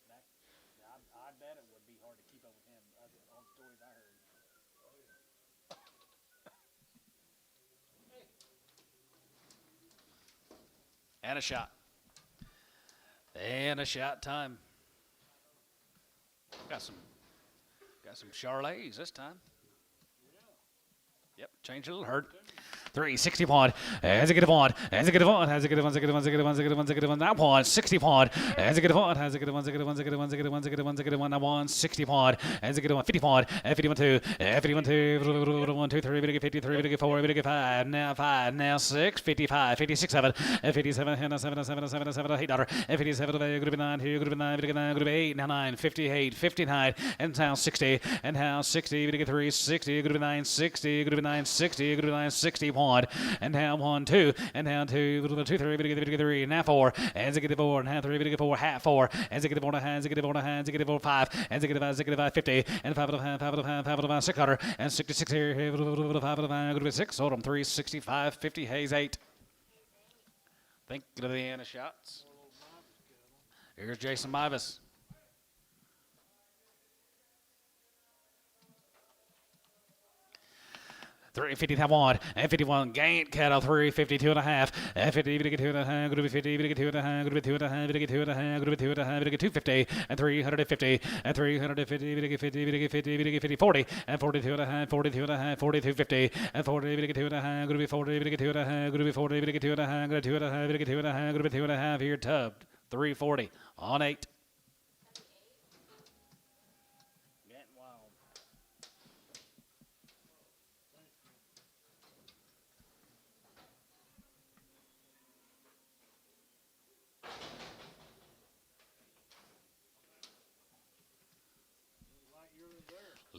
17. I bet it would be hard to keep up with him. All the stories I heard. And a shot. And a shot time. Got some Charlets this time. Yep, change a little hurt. 361, has a good one, has a good one, has a good one, has a good one, has a good one, has a good one, has a good one, that one, 60 one, has a good one, has a good one, has a good one, has a good one, has a good one, has a good one, has a good one, that one, 60 one, has a good one, 50 one, 51 2, 51 2, 1 2 3, 53, 4, 5, now 6, 55, 56 7, 57, 7, 7, 7, 7, $8, 57, group 9, here, group 9, group 8, now 9, 58, 59, and now 60, and now 60, 3, 60, group 9, 60, group 9, 60, group 9, 61. And now 1, 2, and now 2, 2, 3, now 4, and a good 4, now 3, 4, half 4, and a good 4, hands, a good 4, hands, a good 4, 5, and a good 5, 50, and 5, 600, and 66 here, 5, 6, hold them 365, 50, Hayes 8. Think of the end of shots. Here's Jason Mivas. 350 have one, and 51 gain cattle 352 and a half, and 50 to get 2 and a half, group 50 to get 2 and a half, group 2 and a half, to get 2 and a half, group 2 and a half, to get 250, and 350, and 350 to get 50 to get 50 to get 50, 40, and 42 and a half, 42 and a half, 42 50, and 40 to get 2 and a half, group 40 to get 2 and a half, group 40 to get 2 and a half, group 2 and a half, to get 2 and a half, group 2 and a half here tubbed 340 on 8.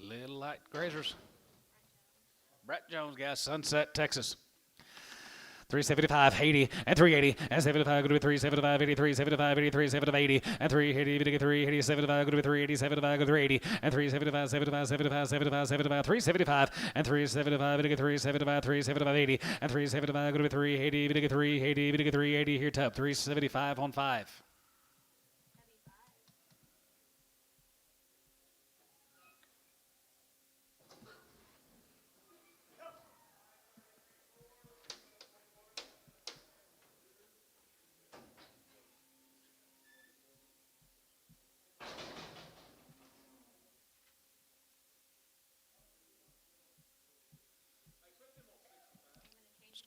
Little light grazers. Brett Jones, guys, Sunset, Texas. 375, 80, and 380, and 75, good to 375, 83, 75, 83, 75, 80, and 380, 380, 75, good to 380, 75, good to 380, and 375, 75, 75, 75, 75, 375, and 375, 375, 375, 80, and 375, good to 380, 380, 380, here top, 375 on 5.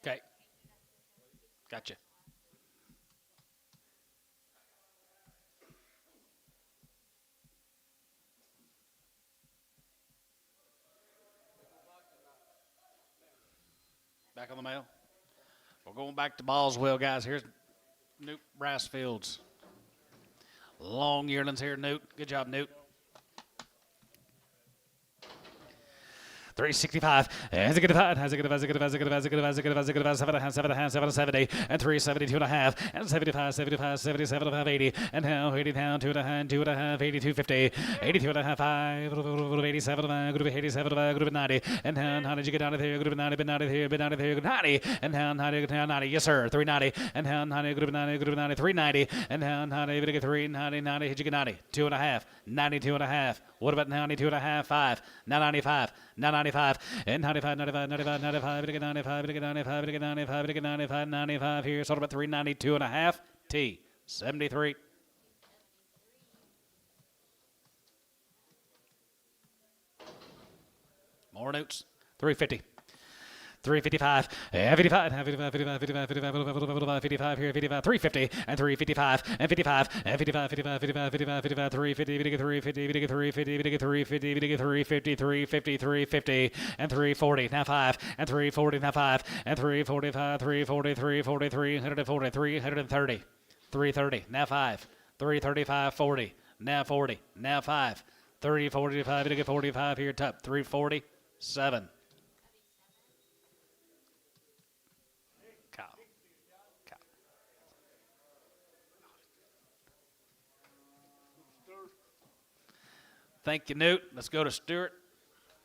Okay. Gotcha. Back on the mail. We're going back to Ballswell, guys. Here's Newt Brassfields. Long yearlings here, Newt. Good job, Newt. 365, has a good five, has a good, has a good, has a good, has a good, has a good, has a good, 770, and 372 and a half, and 75, 75, 77, 80, and now 80 down, 2.5, 82, 50, 82 and a half, 5, 87, group 87, group 90, and now how did you get out of here? Group 90, but 90 here, but 90 here, 90, and now 90, yes sir, 390, and now 90, group 90, 390, and now 90, 390, hit you get 90, 2.5, 92 and a half. What about 92 and a half, 5, now 95, now 95, and 95, 95, 95, 95, 95, 95, 95, 95, 95 here, sort of about 392 and a half, T, 73. More notes, 350. 355, 55, 55, 55, 55, 55, 55 here, 55, 350, and 355, and 55, and 55, 55, 55, 55, 55, 350, 350, 350, 350, 350, 350, 350, and 340, now 5, and 340, now 5, and 345, 340, 340, 340, 330, 330, now 5, 335, 40, now 40, now 5, 345, 45 here, top, 347. Thank you, Newt. Let's go to Stewart.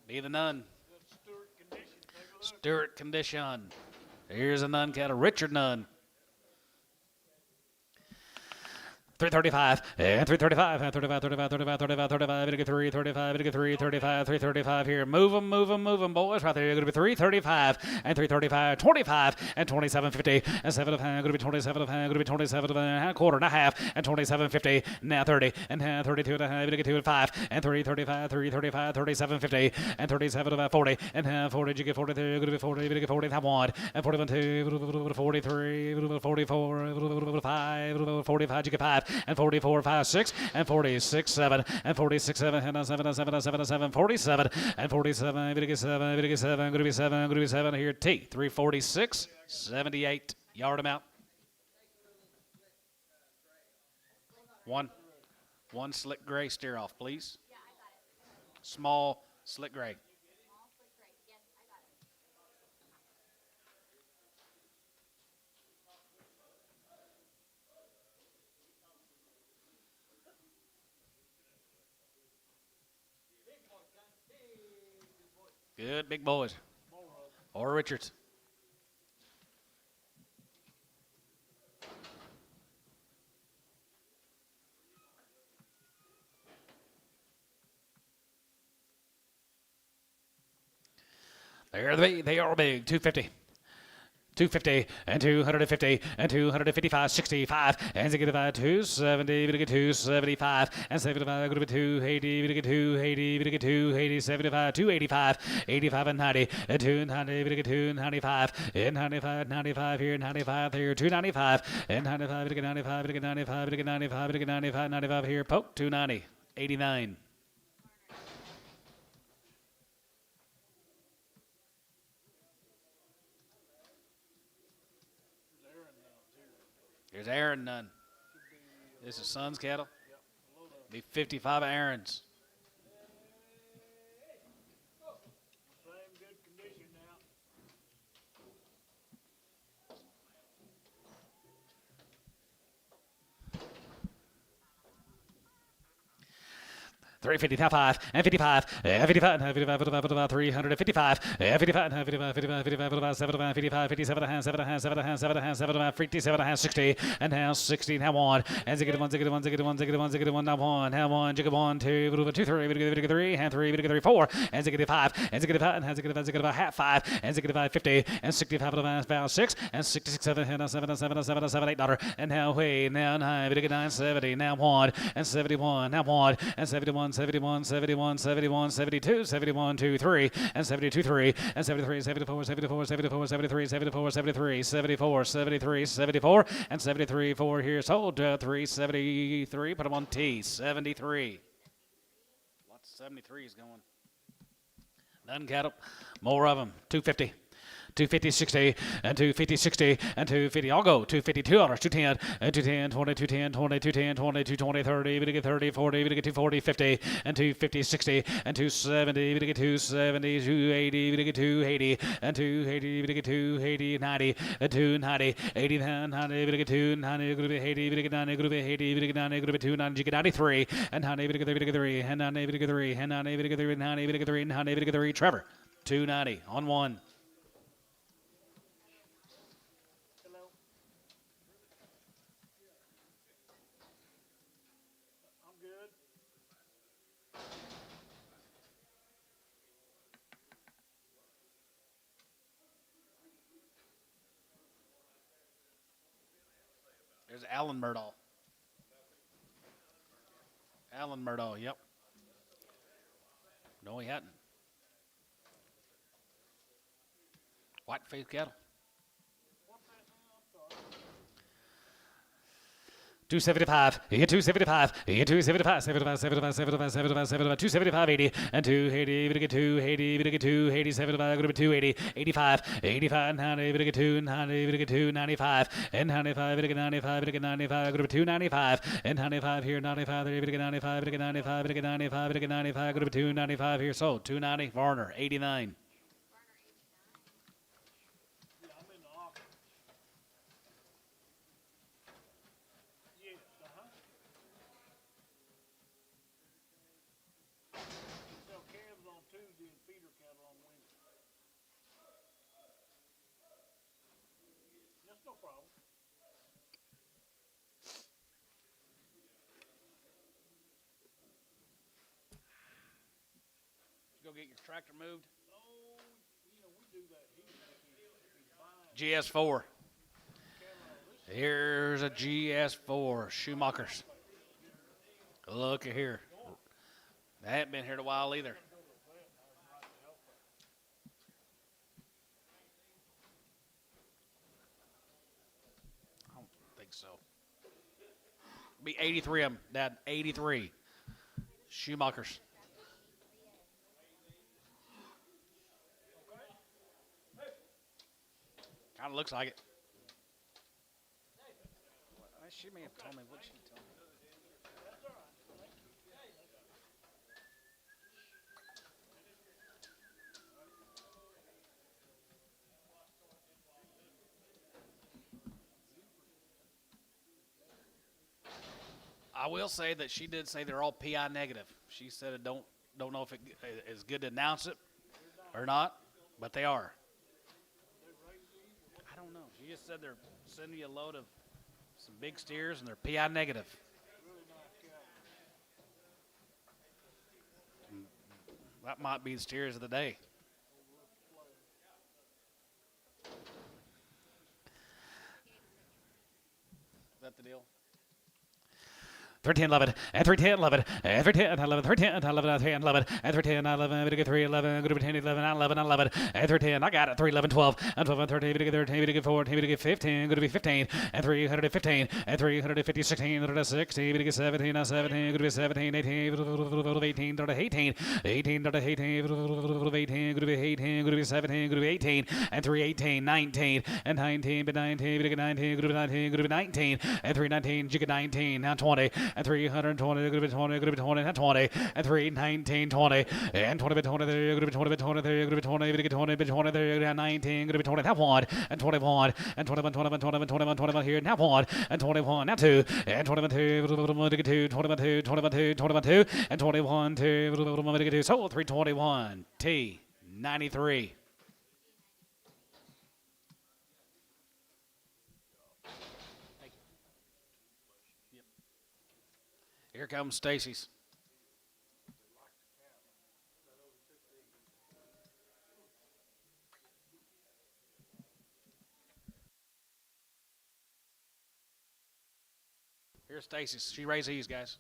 Be the nun. Stewart condition. Here's a nun cattle. Richard Nunn. 335, and 335, and 35, 35, 35, 35, 35, 3, 35, 3, 35, 335 here. Move them, boys. Right there. You're going to be 335, and 335, 25, and 27.50, and 7 going to be 27, going to be 27, and a quarter and a half, and 27.50, now 30, and 32 and a half, 2 and 5, and 335, 335, 37.50, and 37, 40, and 40, you get 40 there, you're going to be 40, you get 40, have 1, and 41, 2, 43, 44, 5, 45, you get 5, and 44, 5, 6, and 46, 7, and 46, 7, and 7, 7, 7, 7, 47, and 47, going to be 7, going to be 7 here, T, 346, 78, yard them out. One slick gray steer off, please. Small slick gray. Good, big boys. Or Richards. There they are big, 250. 250 and 250 and 255, 65 and 65, 270, 275 and 75, 280, 280, 280, 75, 285, 85 and 90 and 290, 295 and 95, 95 here, 95 here, 295 and 95, 95, 95, 95, 95, 95 here, poke 290, 89. Here's Aaron Nunn. This is Son's cattle. Be 55 Aaron's. Same good condition now. 350, now 5, and 55, and 55, and 55, 55, 355, and 55, and 55, 55, 55, 55, 75, 55, 57, and 7, and 7, and 7, and 7, and 57, and 60, and now 60, now 1, and zig 1, zig 1, zig 1, zig 1, zig 1, now 1, now 1, jig 1, 2, 2, 3, 3, and 3, 4, and zig 5, and zig 5, and zig 5, half 5, and zig 5, 50, and 65, about 6, and 66, 7, and 7, and 7, and 7, and 7, $8, and now wait, now 9, 9, 70, now 1, and 71, now 1, and 71, 71, 71, 71, 72, 71, 2, 3, and 72, 3, and 73, 74, 74, 74, 73, 74, 73, 74, 73, 74, and 73, 4 here, sold 373, put them on T, 73. Lots of 73s going. None cattle, more of them, 250. 250, 60, and 250, 60, and 250. I'll go. 250, $2, 210, and 210, 20, 210, 20, 210, 20, 220, 30, we get 30, 40, we get 240, 50, and 250, 60, and 270, we get 270, 280, we get 280, and 280, we get 280, 90, and 290, 80, 90, we get 290, group 80, we get 90, group 80, we get 90, group 290, you get 93, and 90, we get 3, and 90, we get 3, and 90, we get 3, 90, we get 3, 90, we get 3. Trevor, 290 on one. Hello? I'm good. There's Alan Murdahl. Alan Murdahl, yep. No, he hadn't. White-faced cattle. 275, 275, 275, 75, 75, 75, 75, 75, 275, 80, and 280, we get 280, we get 280, 75, group 280, 85, 85, 90, we get 290, we get 295, and 95, we get 95, we get 95, group 295, and 95 here, 95, we get 95, we get 95, we get 95, we get 95, group 295 here, so 290, Varner, 89. Yeah, I'm in the office. Yes, sell calves on Tuesday and feeder cattle on Wednesday. That's no problem. Go get your tractor moved. Oh, we do that here. He's buying GS4. Here's a GS4 Schumachers. Look at here. They haven't been here in a while either. I don't think so. Be 83 of them, Dad. 83 Schumachers. Kind of looks like it. She may have told me what she told me. I will say that she did say they're all PI negative. She said it don't know if it is good to announce it or not, but they are. I don't know. She just said they're sending you a load of some big steers and they're PI negative. That might be the steers of the day. Is that the deal? 310, 11, and 310, 11, and 310, 11, 310, 11, 310, 11, and 310, 11, we get 311, group 10, 11, 11, 11, and 310, I got it, 311, 12, and 12, and 13, we get 13, we get 14, we get 15, going to be 15, and 315, and 350, 16, 60, we get 17, 17, going to be 17, 18, 18, 18, 18, 18, 18, going to be 18, going to be 17, going to be 18, and 318, 19, and 19, but 19, we get 19, going to be 19, going to be 19, and 319, you get 19, now 20, and 320, going to be 20, going to be 20, and 20, and 319, 20, and 20, but 20, there, going to be 20, but 20, there, going to be 20, we get 20, but 20, there, 19, going to be 20, now 1, and 21, and 21, 21, 21, 21, 21 here, now 1, and 21, now 2, and 21, 2, 21, 2, 21, 2, 21, 2, 21, 2, and 21, 2, 2, so 321, T, 93. Here comes Stacy's. Here's Stacy's. She raised these, guys.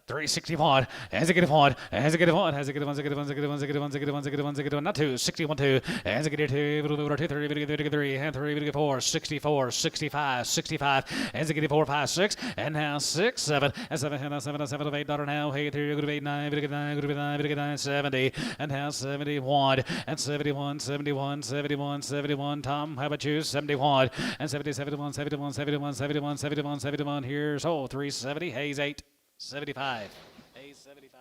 361. As it get one. As it get one. As it get one. As it get one. As it get one. As it get one. As it get one. As it get one. As it get one. Not 2. 61 2. As it get 2. 2 3. 3 and 3. 4. 64. 65. 65. As it get 4 5 6. And now 6 7. And 7 and 7 7 of 8. Daughter now. 8 3. Good of 8 9. Good of 9. Good of 9. Good of 9. 70. And now 71. And 71. 71. 71. 71. Tom, how about you? 71. And 70. 71. 71. 71. 71. 71. 71. Here's 370. Hayes 8. 75. Hayes 75.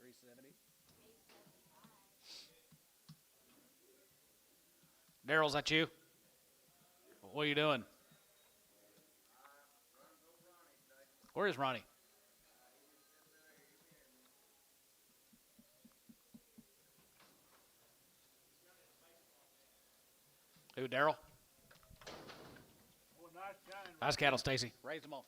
370. Daryl's that you? What are you doing? Where is Ronnie? Who, Daryl? Well, nice shine. Nice cattle, Stacy. Raise them all.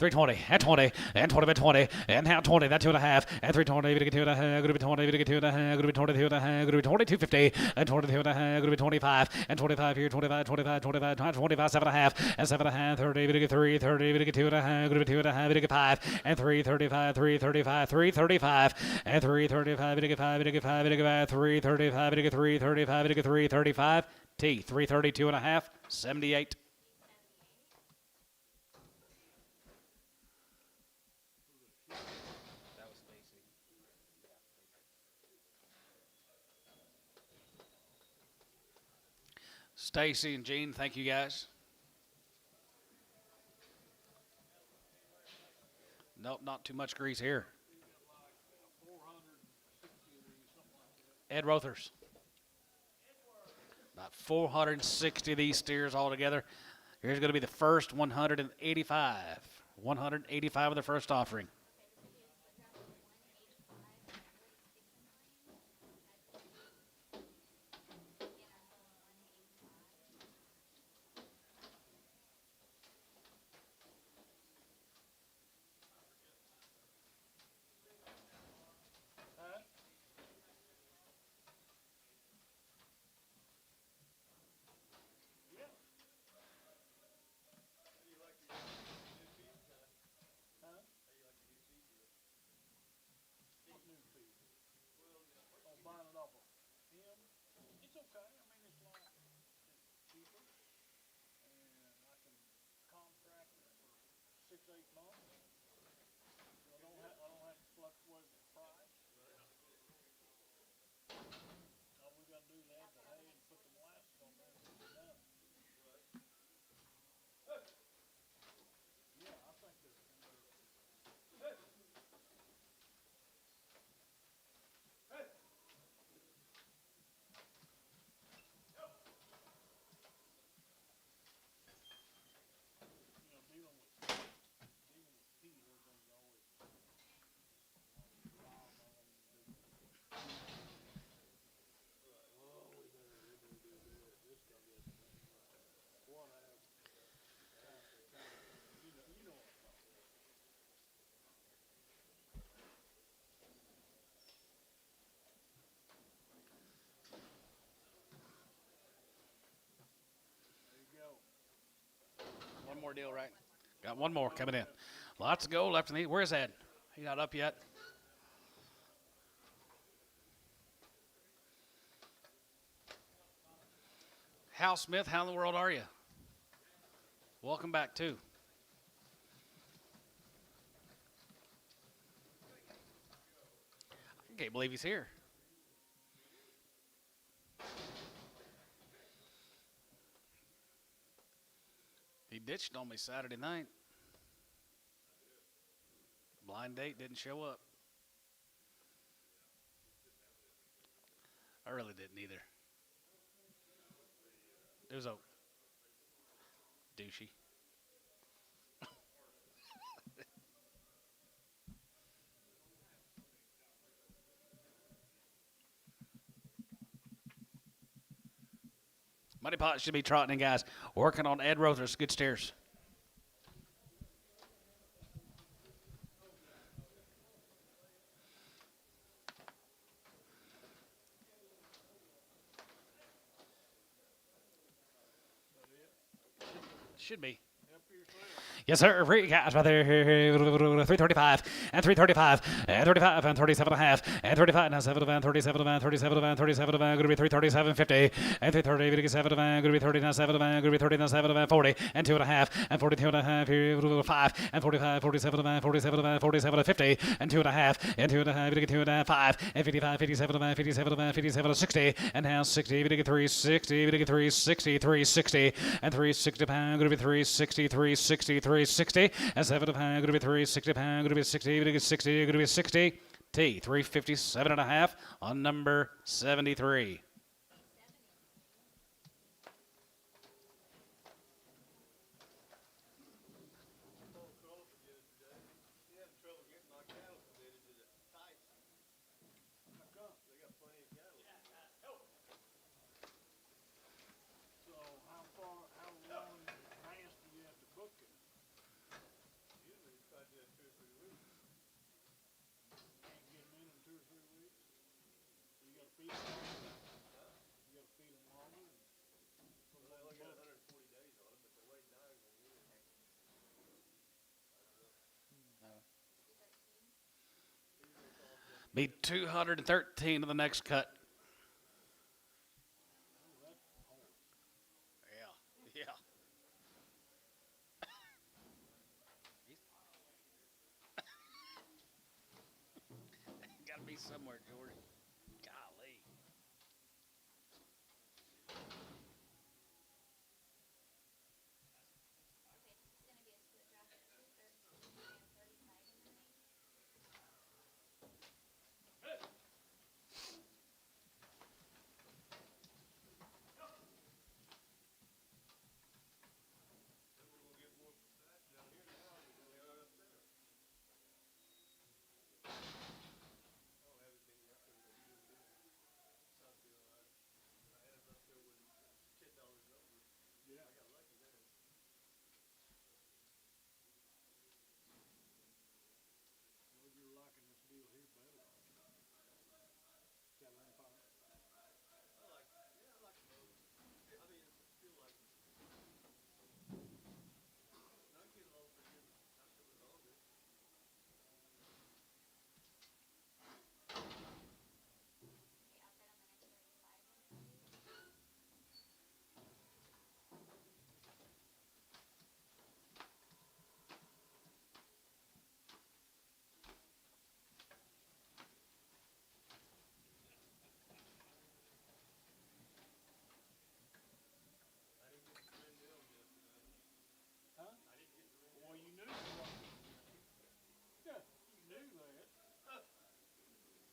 320 and 20 and 20 by 20 and now 20. That 2.5 and 320. Going to get 2.5. Going to be 20. Going to get 2.5. Going to be 22.5. Going to be 22.50 and 22.5. Going to be 25 and 25 here. 25, 25, 25, 25, 7.5 and 7.5. 30. Going to get 3. 30. Going to get 2.5. Going to be 2.5. Going to get 5 and 335. 335. 335 and 335. Going to get 5. Going to get 5. Going to get 5. 335. Going to get 335. Going to get 335. T. 332.5. 78. Stacy and Gene, thank you guys. Nope, not too much grease here. Ed Rothers. About 460 of these steers altogether. Here's going to be the first 185. 185 of the first offering. Buying it off of him. It's okay. I mean, it's like it's cheaper, and I can contract it for 6 8 months. So I don't have to fluctuate with the price. All we got to do is add the hay and put the molasses on there, and it's done. Yeah, I think they're dealing with feed, everything's always wild on them. This guy gets one I have you know what I'm talking about. There you go. One more deal, right? Got one more coming in. Lots to go left in the. Where's Ed? He not up yet. Hal Smith, how in the world are you? Welcome back, too. I can't believe he's here. He ditched on me Saturday night. Blind date didn't show up. I really didn't either. It was a douchey. Muddy Pot should be trotting in, guys. Working on Ed Rothers. Good stairs. Should be. Yes, sir. Free cash right there. 335 and 335 and 35 and 37 and a half and 35 and 7 and 37 and 37 and 37 and going to be 337.50 and 330 7 and going to be 39 and going to be 39 and 40 and 2 and a half and 42 and a half here 5 and 45 47 and 47 and 47 and 50 and 2 and a half and 2 and a half 2 and a half 5 and 55 57 and 57 and 57 and 60 and now 60 360 360 360 and 360 pound going to be 360 360 360 and 7 pound going to be 360 pound going to be 60 60 going to be 60 T 357 and a half on number 73. So how long in advance do you have to book it? Usually it's about 2 or 3 weeks. Can't get them in 2 or 3 weeks. So you gotta feed them longer. You gotta feed them longer. Well, they only got 140 days on it, but they're waiting 9 on you. Be 213 of the next cut. Yeah. Gotta be somewhere, Jordan. Golly. Okay, it's gonna be a split drop at 213 and 35 in the range. Well, you're liking this deal here better. Got empire. Okay, I'll bet on the next 35 one for you. Huh? Well, you knew you wasn't. Yeah, you knew that. Bet on the next 35 in the range.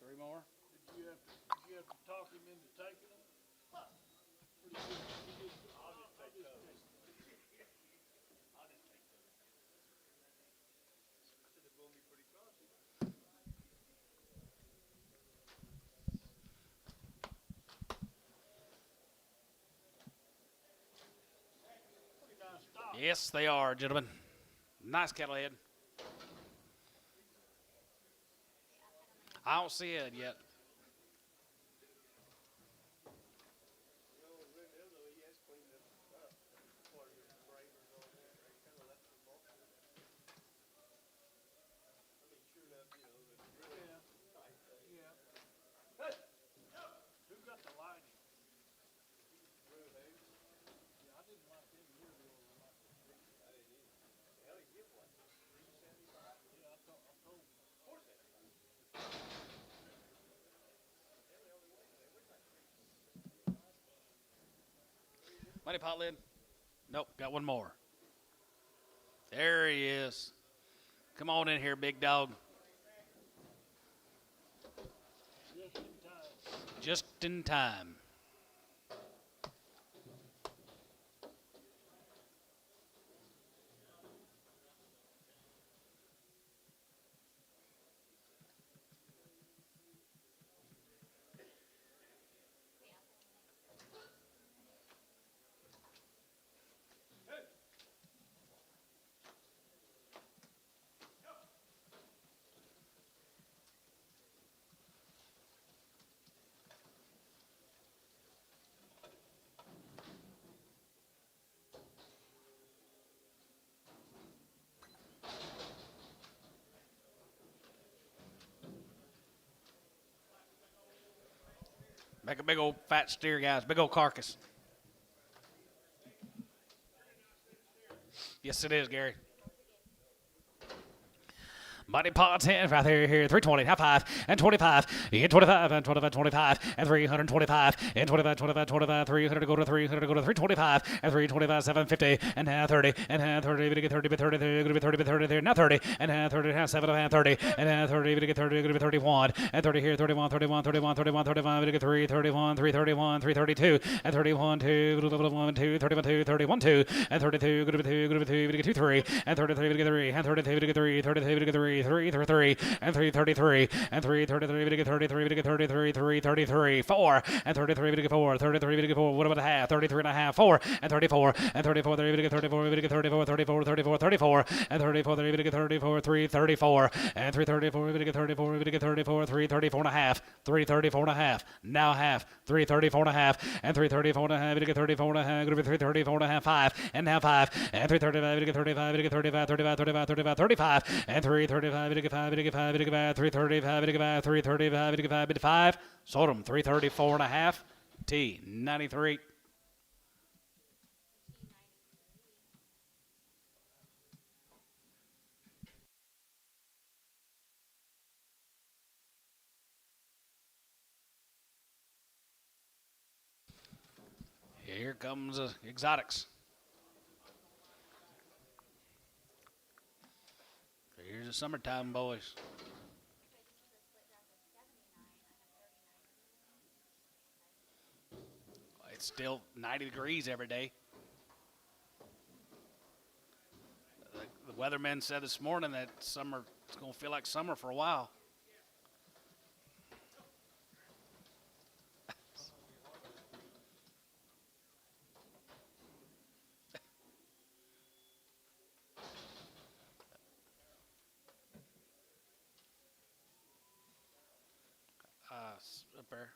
Three more? Did you have to talk him into taking them? Or did you just, I'll just take those. Pretty nice stock. Yes, they are, gentlemen. Nice cattle head. I don't see it yet. Yeah. Hey! Who got the lighting? Yeah, I didn't like them years ago. Yeah, I told him. Money pot lid? Nope, got one more. There he is. Come on in here, big dog. Just in time. Just in time. Make a big old fat steer, guys. Big old carcass. Yes, it is, Gary. Money pot 10 right there, here, 320, half 5, and 25, and 25, and 25, 25, and 325, and 25, 25, 25, 300 to go to 300 to go to 325, and 325, 750, and half 30, and half 30, to get 30, but 30, going to be 30, but 30 there, now 30, and half 30, half 7, and half 30, and half 30, to get 30, going to be 31, and 30 here, 31, 31, 31, 31, 35, to get 3, 31, 331, 332, and 31, 2, 1, 2, 31, 2, 31, 2, and 32, going to be 2, going to be 2, to get 2, 3, and 33, to get 3, and 33, to get 3, 33, to get 3, 333 and 333 and 333 to get 33 to get 33 333 4 and 33 to get 4 33 to get 4 what about a half 33 and a half 4 and 34 and 34 to get 34 to get 34 34 34 34 and 34 to get 34 334 and 334 to get 34 to get 34 334 and a half 334 and a half now half 334 and a half and 334 and a half to get 34 and a half going to be 334 and a half 5 and now 5 and 335 to get 35 to get 35 35 35 35 35 and 335 to get 5 to get 5 to get 5 335 to get 5 335 to get 5 to 5 sold them 334 and a half T 93. Here comes exotics. Here's the summertime boys. It's still 90 degrees every day. The weatherman said this morning that summer, it's going to feel like summer for a while. Up there.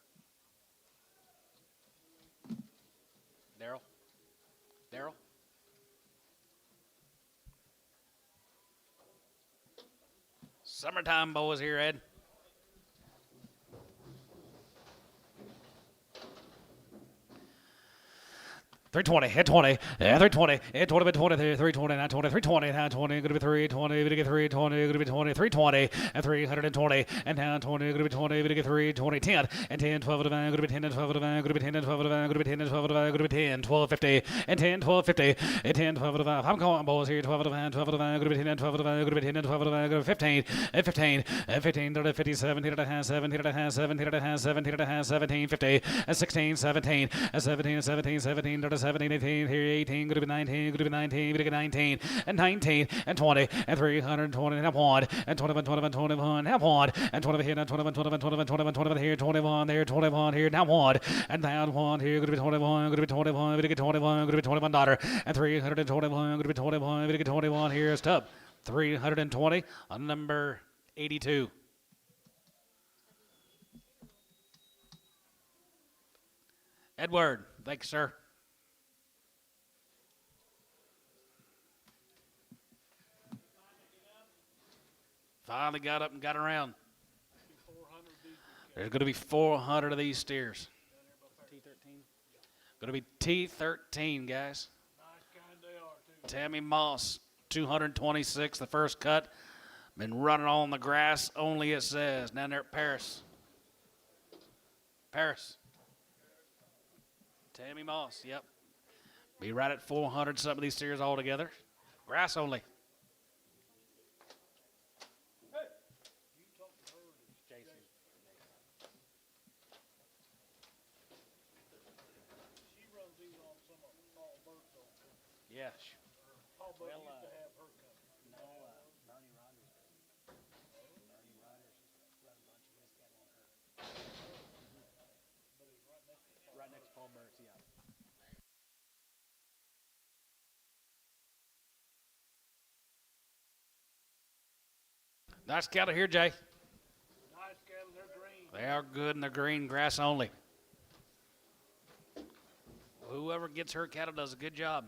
Daryl. Summertime boys here, Ed. 320, hit 20, and 320, hit 20, 20, 320, 920, 320, 920, going to be 320, going to get 320, going to be 20, 320, and 320, and 920, going to be 20, going to get 320, 10, and 10, 12 to 9, going to be 10, and 12 to 9, going to be 10, and 12 to 9, going to be 10, and 12 to 9, going to be 10, 12, 50, and 10, 12, 50, and 10, 12 to 5. I'm calling boys here, 12 to 9, 12 to 9, going to be 10, and 12 to 9, going to be 10, and 12 to 9, going to be 15, and 15, and 15, to 50, 17 and a half, 17 and a half, 17 and a half, 17 and a half, 17, 50, and 16, 17, and 17, 17, 17, to 17, 18, here 18, going to be 19, going to be 19, going to get 19, and 19, and 20, and 320, and 1, and 21, 21, 21, and 1, and 21 here, and 21, 21, 21, 21, 21 here, 21 there, 21 here, now 1, and down 1 here, going to be 21, going to be 21, going to get 21, going to be 21 daughter, and 321, going to be 21, going to get 21 here is Tub, 320 on number 82. Edward, thank you, sir. Finally got up and got around. There's going to be 400 of these steers. Going to be T13, guys. Tammy Moss, 226, the first cut. Been running on the grass only, it says, down there at Paris. Tammy Moss, yep. Be right at 400 some of these steers all together. Grass only. Yeah. Right next to Paul Burks, yeah. Nice cattle here, Jay. Nice cattle, they're green. They are good and they're green, grass only. Whoever gets her cattle does a good job.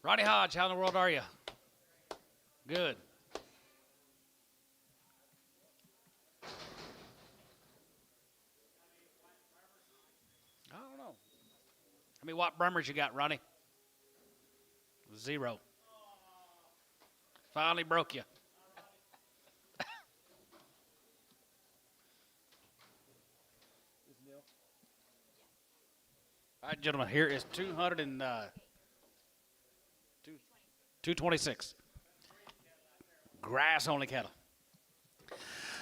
Ronnie Hodge, how in the world are you? Good. I don't know. How many watt brummers you got, Ronnie? 0. Finally broke you. All right, gentlemen, here is 226. Grass only cattle.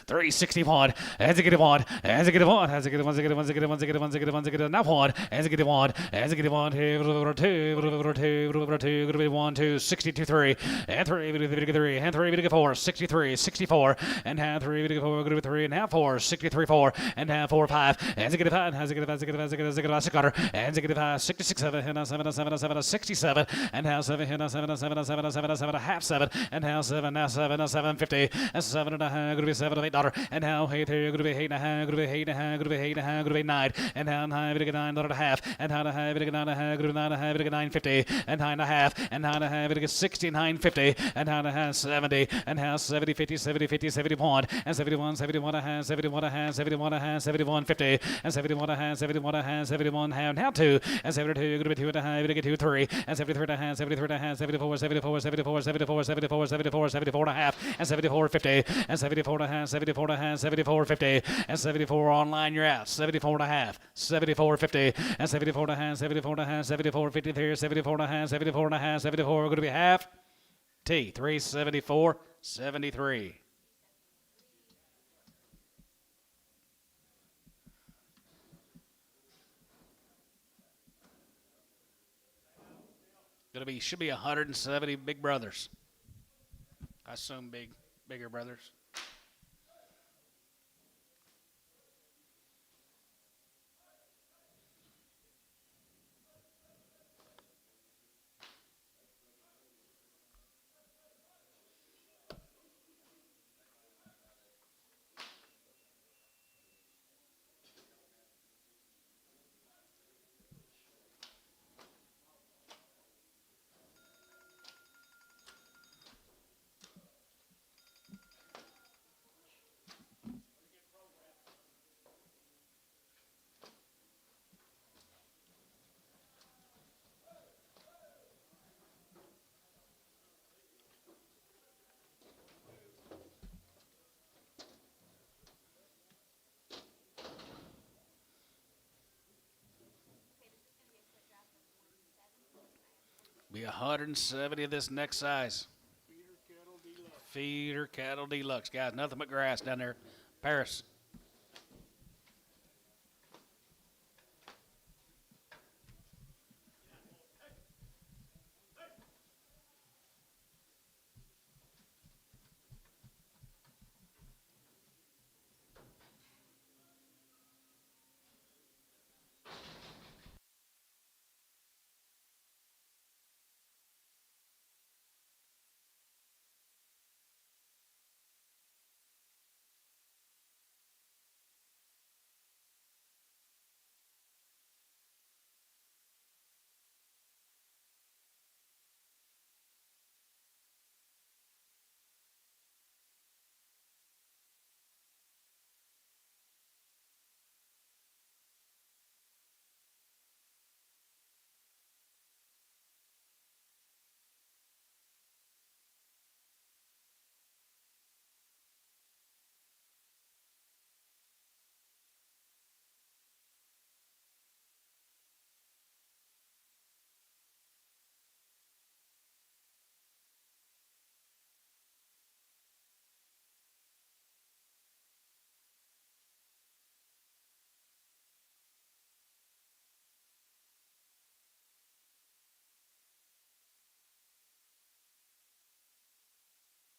361, as a good one, as a good one, as a good one, as a good one, as a good one, as a good one, as a good one, as a good one, now one, as a good one, as a good one, over two, gonna be 1, 2, 62, 3, and 3, three, and 3, 4, 63, 64, and half 3, 4, gonna be 3, and half 4, 63, 4, and half 4, 5, as a good 5, as a good 5, as a good 5, as a good 5, as a good 5, as a good 5, 66, 7, and 7, 7, 7, 67, and half 7, and 7, 7, 7, 7, 7, half 7, and half 7, now 7, 7, 50, and 7 and a half, gonna be 7 of 8 dollar, and how 8 here, gonna be 8 and a half, gonna be 8 and a half, gonna be 8 and a half, gonna be 9, and how 9, gonna get 9 and a half, and how 9, gonna get 9 and a half, gonna be 9 and a half, gonna get 950, and 9 and a half, and 9 and a half, gonna get 6950, and how 70, and how 70, 50, 70, 50, 71, and 71, 71 and a half, 71 and a half, 71 and a half, 71, 50, and 71 and a half, 71 and a half, 71 and a half, and how 2, and 72, gonna be 2 and a half, gonna get 2, 3, and 73 and a half, 73 and a half, 74, 74, 74, 74, 74, 74, 74 and a half, and 74, 50, and 74 and a half, 74 and a half, 74, 50, and 74 online, you're out, 74 and a half, 74, 50, and 74 and a half, 74 and a half, 74, 53, 74 and a half, 74 and a half, 74, going to be half, T, 374, 73. Should be 170 big brothers. I assume bigger brothers. Be 170 of this next size. Feeder cattle deluxe. Guys, nothing but grass down there. Paris.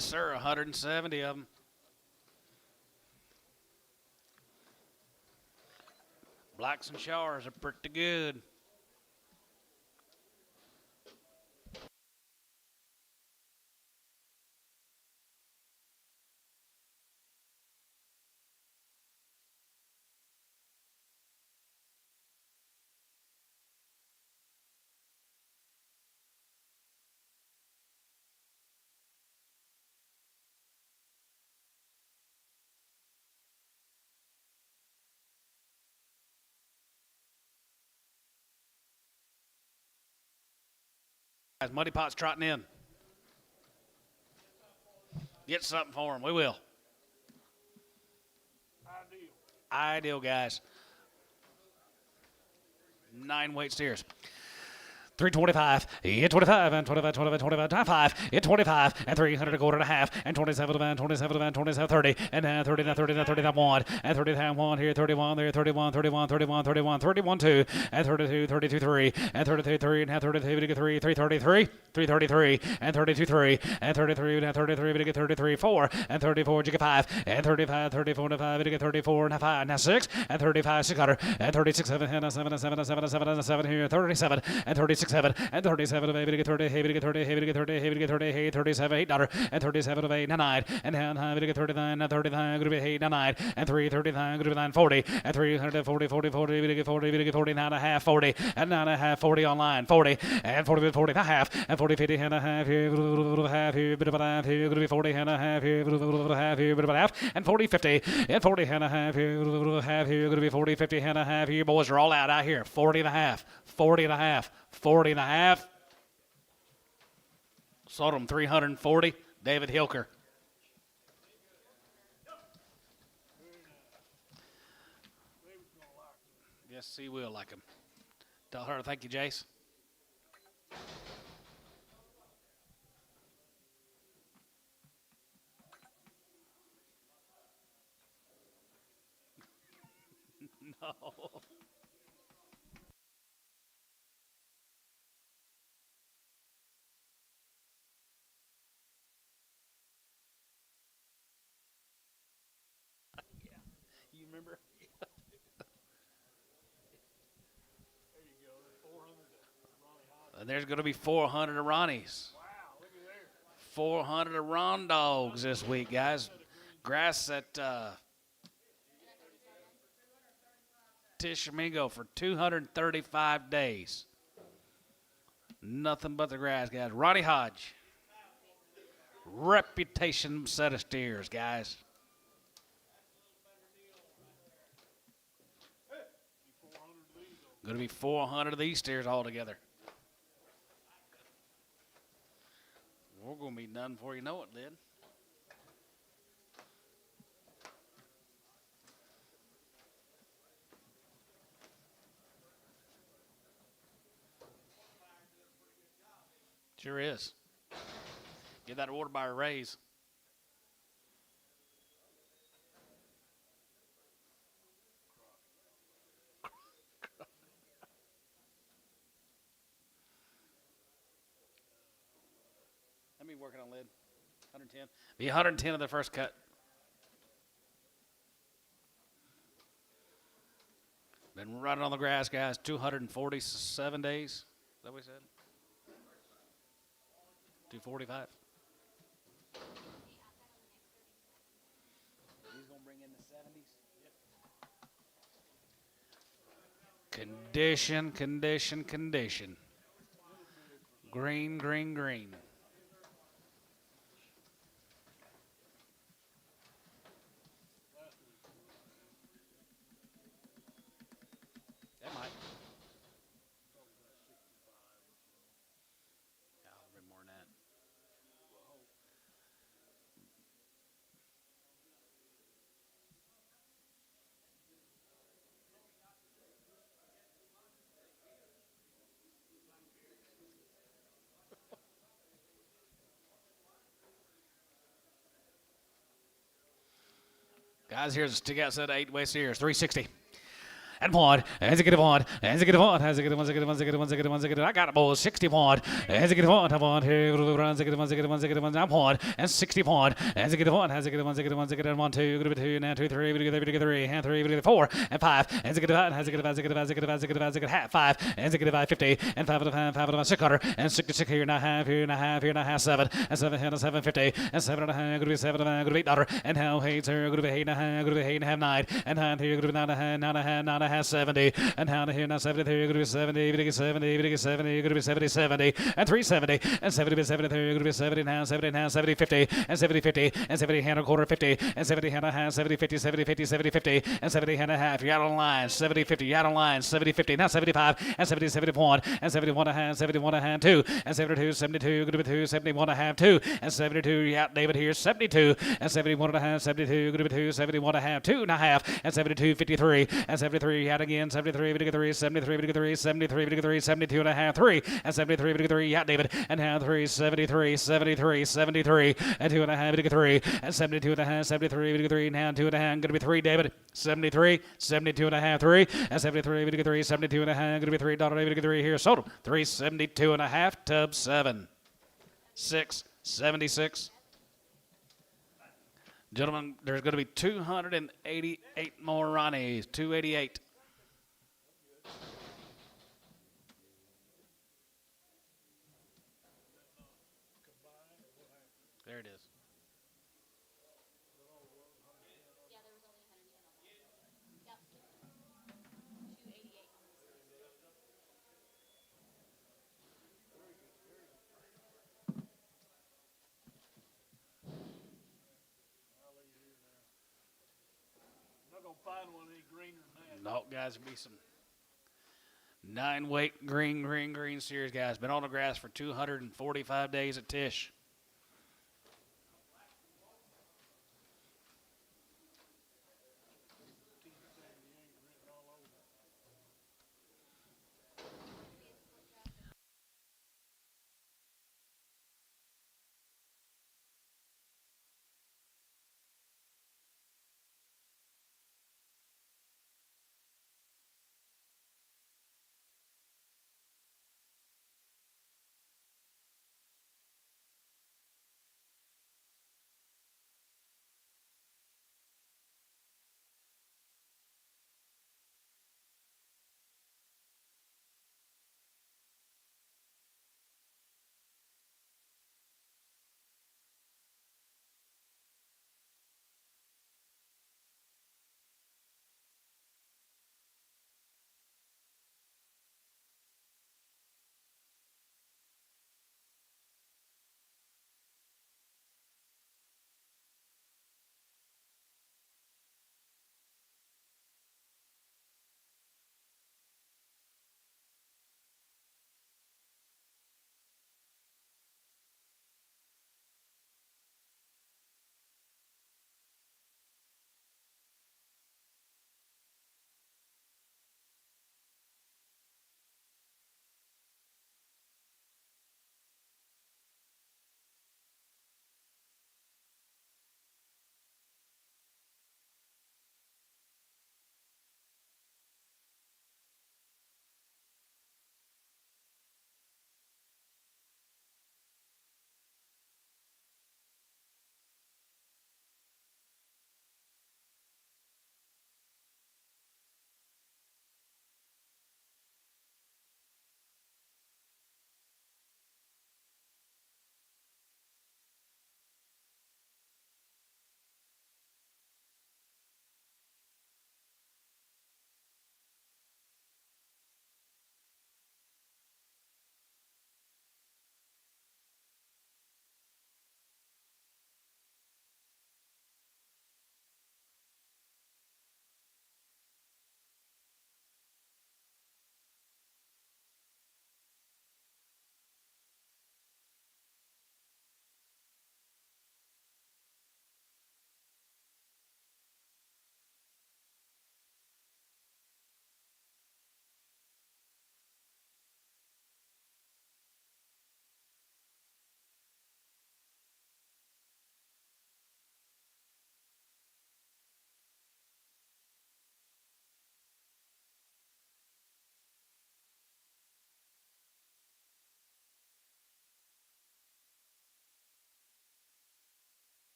Sir, 170 of them. Blacks and showers are pretty good. Guys, Muddy Pot's trotting in. Get something for him. We will. Ideal, guys. 9 weight steers. 325, hit 25, and 25, 25, 25, 25, hit 25, and 300 a quarter and a half, and 27 and 27 and 27, 30, and 30, 30, 30, 1, and 30, 1 here, 31, there, 31, 31, 31, 31, 31, 2, and 32, 32, 3, and 33, 3, and 32, 3, 333, 333, and 32, 3, and 33, and 33, 33, 4, and 34, 5, and 35, 34, 5, 34, and 5, and 6, and 35, 600, and 36, 7, and 7, and 7, and 7, and 7, and 7 here, 37, and 36, 7, and 37 of 8, get 30, hey, get 30, hey, get 30, hey, get 30, hey, 37, $8, and 37 of 8, 9, and 9, get 39, 39, group 8, 9, and 3, 39, group 9, 40, and 340, 40, 40, get 40, get 40, 9 and a half, 40, and 9 and a half, 40 online, 40, and 40, 40 and a half, and 40, 50 and a half, here, half, here, bit of a half, here, going to be 40 and a half, here, half, here, bit of a half, and 40, 50, and 40 and a half, here, half, here, going to be 40, 50 and a half, here, boys are all out here, 40 and a half, 40 and a half, 40 and a half. Sold him 340. David Hilker. Yes, he will like him. Tell her thank you, Jace. No. You remember? And there's going to be 400 of Ronnie's. Wow, look at there. 400 of Ron Dogs this week, guys. Grass at Tishomingo for 235 days. Nothing but the grass, guys. Ronnie Hodge. Reputation set of steers, guys. Going to be 400 of these steers altogether. We're going to be done before you know it, Lyd. Sure is. Get that order by a raise. Let me working on Lyd. 110. Be 110 of the first cut. Been running on the grass, guys. 247 days. Is that what we said? 245. He's going to bring in the 70s. Condition, condition, condition. Green, green, green. That might. Yeah, a little bit more than that. Guys, here's a stick outside 8 West Sears, 360. And one, as a get one, as a get one, as a get one, as a get one, as a get one, as a get one, as a get one. I got it, boys. 61, as a get one, I'm on here, runs, a get one, as a get one, as a get one, I'm one, and 61, as a get one, as a get one, as a get one, as a get one, 2, good 2, now 2, 3, we get 3, and 3, we get 4, and 5, as a get one, as a get one, as a get one, as a get one, as a get one, as a get half, 5, as a get 5, 50, and 5 of 5, 5 of 600, and 66 here, and a half, here, and a half, here, and a half, 7, and 7, and 7, 50, and 7 and a half, good 7 and a half, good $8, and how 8, sir, good 8 and a half, good 8 and a half, 9, and 9 here, good 9 and a half, 9 and a half, 9 and a a half, 70, and down to here now 73, you're going to be 70, you're going to be 70, you're going to be 70, you're going to be 70, 70, and 370, and 70 to 73, you're going to be 70 now, 70 now, 70, 50, and 70, 50, and 70 hand a quarter, 50, and 70 hand a half, 70, 50, 70, 50, 70, 50, and 70 hand a half, you're out on line, 70, 50, you're out on line, 70, 50, now 75, and 70, 71, and 71 a half, 71 a half, 2, and 72, 72, you're going to be 2, 71 a half, 2, and 72, you're out, David here, 72, and 71 and a half, 72, you're going to be 2, 71 and a half, 2 and a half, and 72, 53, and 73, you're out again, 73, 53, 73, 53, 73, 53, 72 and a half, 3, and 73, 53, yeah, David, and now 3, 73, 73, 73, and 2 and a half, 3, and 72 and a half, 73, 53, now 2 and a half, going to be 3, David, 73, 72 and a half, 3, and 73, 53, 72 and a half, going to be $3, 3 here, sold 372 and a half, tub 7, 6, 76. Gentlemen, there's going to be 288 more Ronnies, 288. There it is. Yeah, there was only 110 on that. Yep. 288 on this. I'm not gonna find one any greener than that. No, guys, will be some 9-weight green series, guys. Been on the grass for 245 days at Tisch.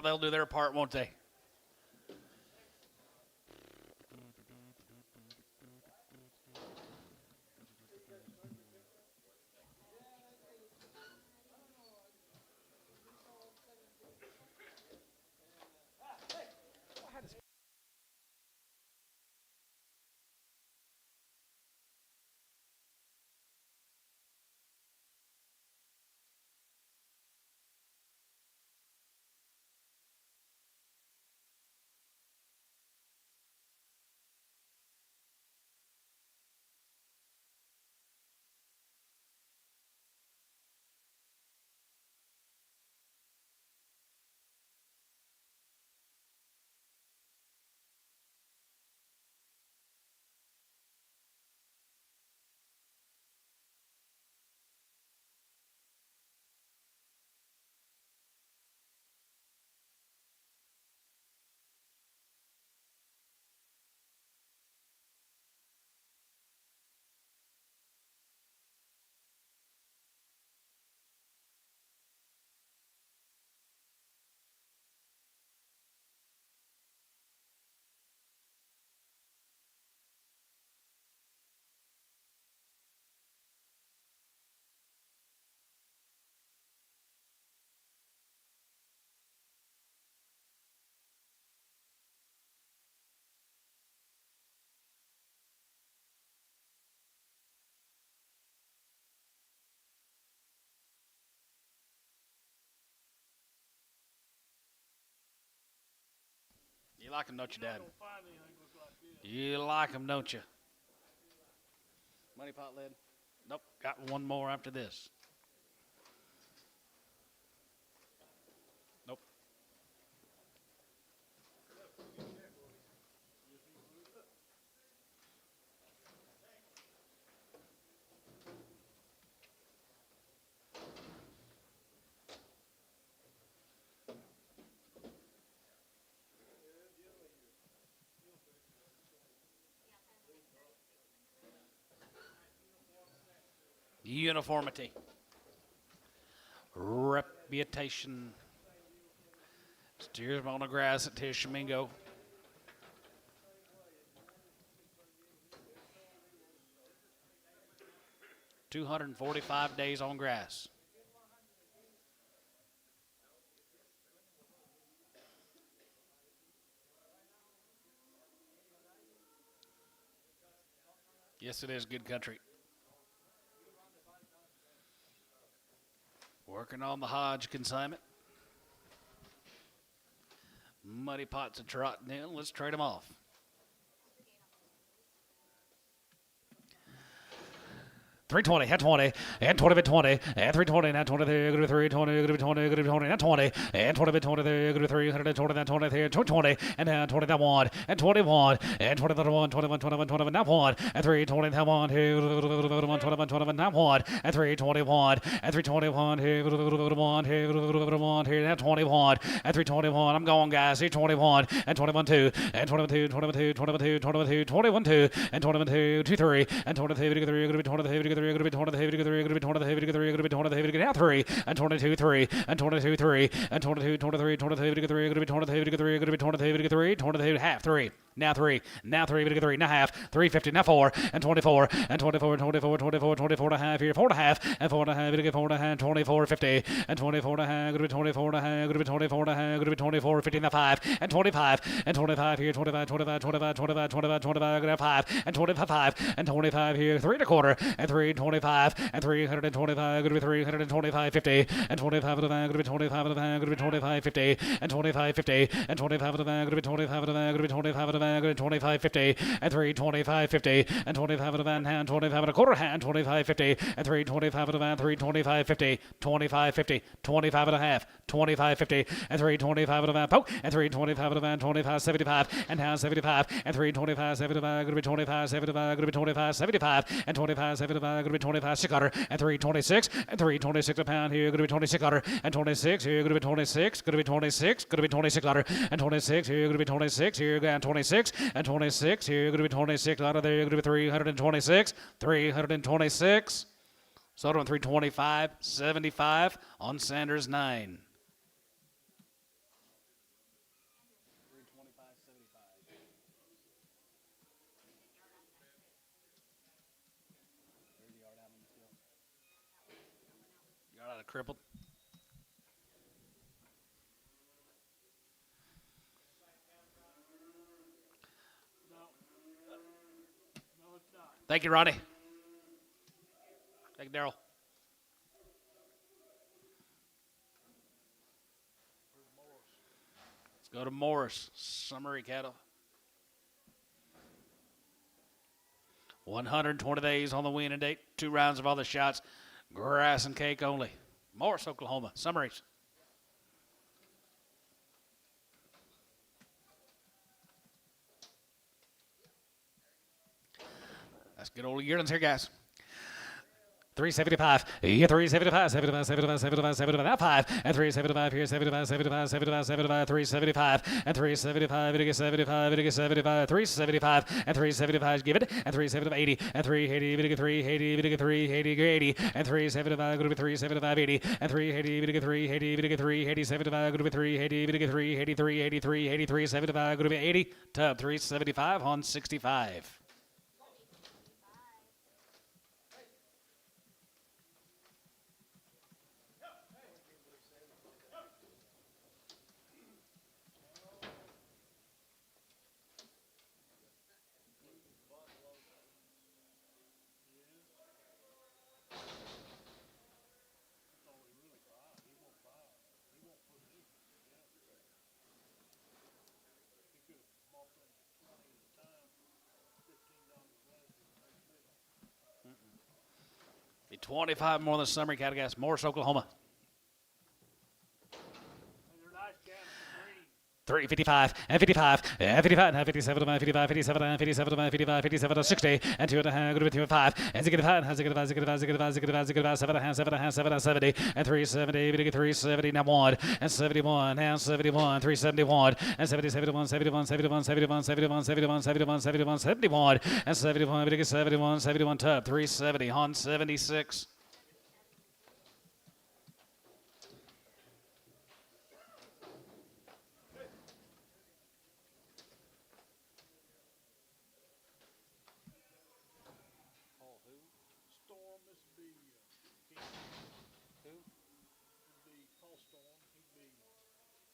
They'll do their part, won't they? You like them, don't you, Dad? Don't find anything look like this. You like them, don't you? Money pot lid? Nope, got one more after this. Nope. Uniformity. Reputation. Steers on the grass at Tishomingo. $245 days on grass. Yes, it is good country. Working on the Hodge consignment. Muddy pots are trotting in. Let's trade them off. 320, at 20, and 20 bit 20, and 320, and 20, good to 320, good to 20, good to 20, and 20, and 20 bit 20, good to 320, and 20, 20, and now 20, that one, and 21, and 20, that one, 21, 21, 21, that one, and 320, that one, 21, 21, that one, and 321, and 321, 1, here, that 21, and 321, I'm going, guys, here, 21, and 21, 2, and 22, 22, 22, 22, 21, 2, and 21, 2, 2, 3, and 22, 3, good to be 20, going to be 20 the heavy, going to be 20 the heavy, going to be 20 the heavy, now 3 and 22 3 and 22 3 and 22 23 20 the heavy, 3 going to be 20 the heavy, 3 going to be 20 the heavy, 3 20 the heavy, half 3 now 3 now 3 3 now half 350 now 4 and 24 and 24 24 24 24 and a half here 4 and a half and 4 and a half, 4 and a half 24 50 and 24 and a half, going to be 24 and a half, going to be 24 and a half, going to be 24 50 now 5 and 25 and 25 here 25 25 25 25 25 25 going to 5 and 25 and 25 here 3 and a quarter and 3 25 and 325 going to be 325 50 and 25 of the van going to be 25 of the van going to be 25 50 and 25 50 and 25 of the van going to be 25 of the van going to be 25 of the van going to be 25 50 and 325 50 and 25 of the van hand 25 and a quarter hand 25 50 and 325 of the van 325 50 25 50 25 and a half 25 50 and 325 of the van poke and 325 of the van 25 75 and hand 75 and 325 75 going to be 25 75 going to be 25 75 and 25 75 going to be 25 600 and 326 and 326 a pound here going to be 2600 and 26 here going to be 26 going to be 26 going to be 2600 and 26 here going to be 26 here going 26 and 26 here going to be 26 out of there going to be 326 326 sold on 325 75 on Sanders 9. Got it crippled. No, it's not. Thank you, Ronnie. Thank you, Daryl. Let's go to Morris. Summary cattle. 120 days on the winning date. 2 rounds of all the shots. Grass and cake only. Morris, Oklahoma. Summaries. That's good old yearlings here, guys. 375, yeah, 375, 75, 75, 75, 75, that 5, and 375 here, 75, 75, 75, 75, 375, and 375, it gets 75, it gets 75, 375, and 375, give it, and 375, 80, and 380, it gets 380, it gets 380, 80, and 375, go to 375, 80, and 380, it gets 380, it gets 380, 75, go to 380, it gets 380, 380, 380, 375, go to 80, tub 375 on 65. Be 25 more than the summary cattle, guys. Morris, Oklahoma. They're nice cattle. Green. 355 and 55 and 55 and 57 and 55 57 and 57 and 55 57 and 60 and 2 and a half, good with 2 and 5 and 65 and 65 65 65 65 65 7 and a half 7 and a half 7 and 70 and 370 we get 370 now 1 and 71 now 71 371 and 70 71 71 71 71 71 71 71 71 71 and 71 we get 71 71 tub 370 on 76. Storm, this would be King. Who? Would be Paul Storm. He'd be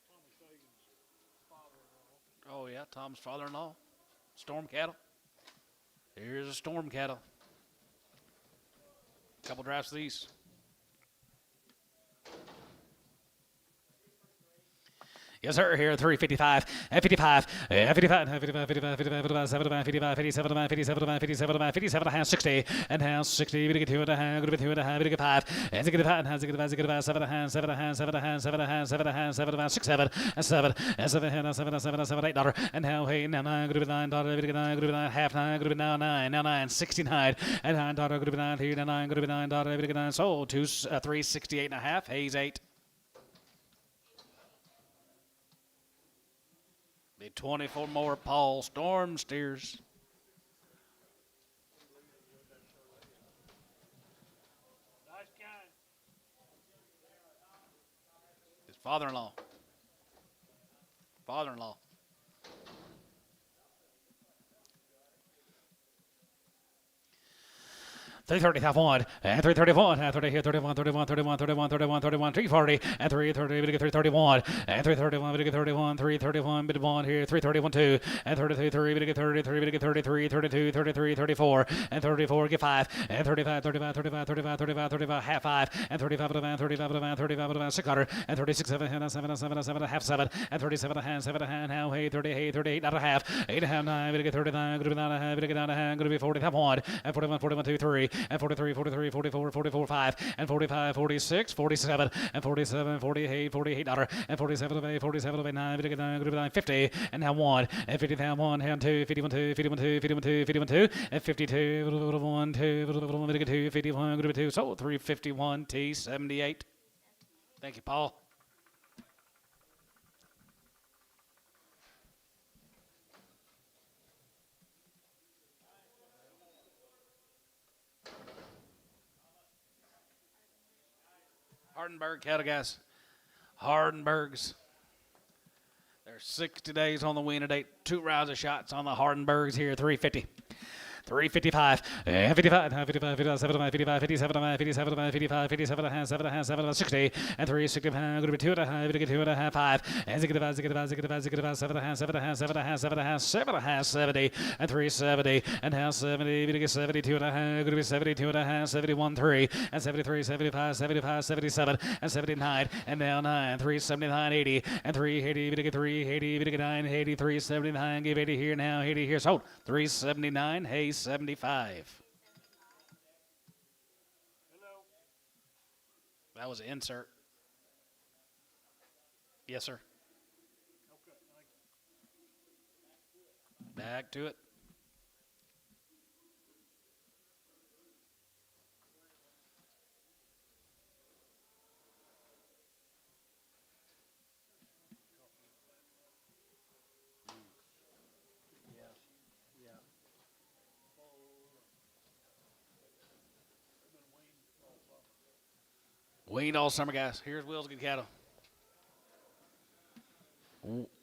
Tommy Fagan's father-in-law. Oh, yeah. Tom's father-in-law. Storm cattle. Here's a storm cattle. Couple drafts of these. Yes, sir. Here, 355 and 55 and 55 and 55 55 55 55 75 55 57 57 57 57 and 60 and now 60 we get 2 and a half, good with 2 and a half, we get 5 and 65 and 65 65 7 and a half 7 and a half 7 and a half 7 and a half 7 and a half 7 and a half 6 7 and 7 and 7 and 7 and 7 and 7 $8 and now hey now 9 good with 9 dollar we get 9 good with 9 half 9 good with now 9 69 and 9 dollar good with 9 here now 9 good with 9 dollar we get 9 sold 368 and a half Hayes 8. Be 24 more Paul Storm steers. Nice kind. His father-in-law. Father-in-law. 330 half 1 and 331 half 30 here 31 31 31 31 31 31 340 and 330 we get 331 and 331 we get 31 331 bit 1 here 331 2 and 33 3 we get 33 we get 33 32 33 34 and 34 get 5 and 35 35 35 35 35 35 half 5 and 35 of man 35 of man 35 of man 600 and 36 7 and 7 7 7 half 7 and 37 and 7 and now hey 38 38 not a half 8 and a half 9 we get 39 going to be 9 and a half we get 9 and a half going to be 40 half 1 and 41 41 2 3 and 43 43 44 44 5 and 45 46 47 and 47 48 48 dollar and 47 of 8 47 of 8 9 we get 9 going to be 9 50 and now 1 and 50 down 1 and 2 51 2 51 2 51 2 51 2 and 52 1 2 we get 2 51 going to be 2 so 351 T 78. Thank you, Paul. Hardenberg cattle, guys. Hardenbergs. There's 60 days on the winning date. 2 rounds of shots on the Hardenbergs here, 350. 355, 55, 55, 57, 55, 57, 57, 55, 57, 7, 60, and 365, going to be 2.5, going to get 2.5, 5, and 65, 70, and 370, and now 70, going to get 72.5, going to be 72.5, 71, 3, and 73, 75, 75, 77, and 79, and now 9, 379, 80, and 380, going to get 380, going to get 9, 80, 379, give 80 here now, 80 here, sold, 379, hey, 75. That was an insert. Yes, sir. Back to it. Weaned all summer, guys. Here's Will's good cattle.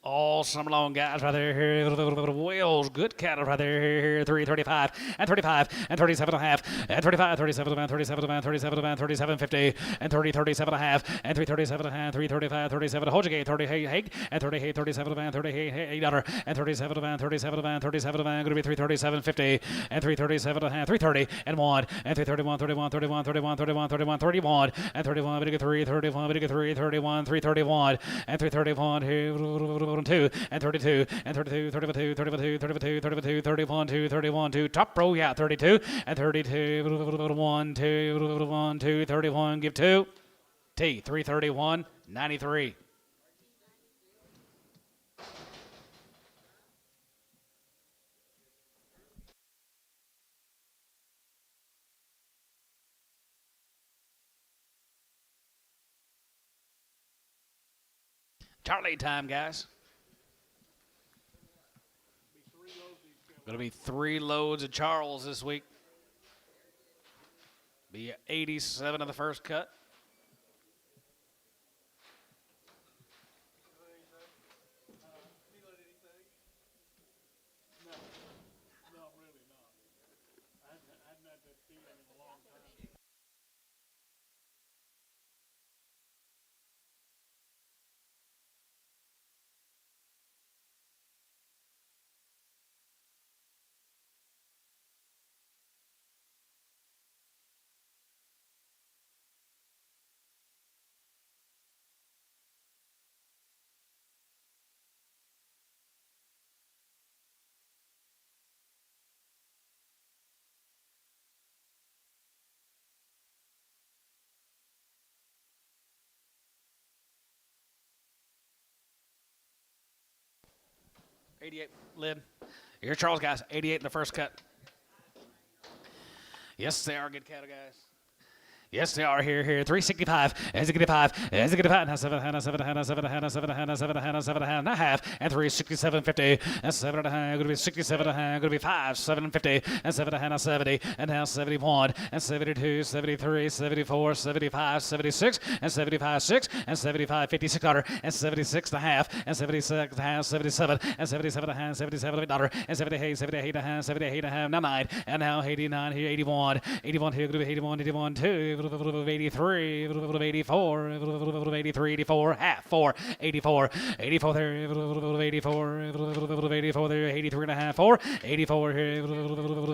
All summer long, guys, right there. Here, Will's good cattle right there. Here, 335 and 35 and 37 and a half and 35, 37 and 37 and 37 and 37, 50 and 30, 37 and a half and 337 and 335, 37. Hold your gate, 30 hey and 38, 37 and 38 $8 and 37 and 37 and 37 and going to be 337, 50 and 337 and 330 and 1 and 331, 31, 31, 31, 31, 31, 31 and 31, but you get 3, 31, but you get 3, 31, 331 and 331 here. 2 and 32 and 32, 32, 32, 32, 32, 31, 2, 31, 2, top row, yeah, 32 and 32, 1, 2, 1, 2, 31, give 2, T, 331, 93. Charlie time, guys. Going to be 3 loads of Charles this week. Be 87 of the first cut. No, really not. I hadn't had that feeling in a long time. $88 lid. Here, Charles, guys. 88 in the first cut. Yes, they are good cattle, guys. Yes, they are here. 365, and 65, and 65, and 7, and 7, and 7, and 7, and 7, and 7 and a half, and 367, 50, and 7 and a half, going to be 67 and a half, going to be 5, 7 and 50, and 7 and a half, 70, and now 71, and 72, 73, 74, 75, 76, and 75, 6, and 75, $56, and 76 and a half, and 76 and a half, 77, and 77 and a half, $77, and 78, 78 and a half, 78 and a half, now 9, and now 89 here, 81, 81 here, going to be 81, 81, 2, 83, 84, 83, 84, half, 4, 84, 84 there, 84, 84 there, 83 and a half, 4, 84 here,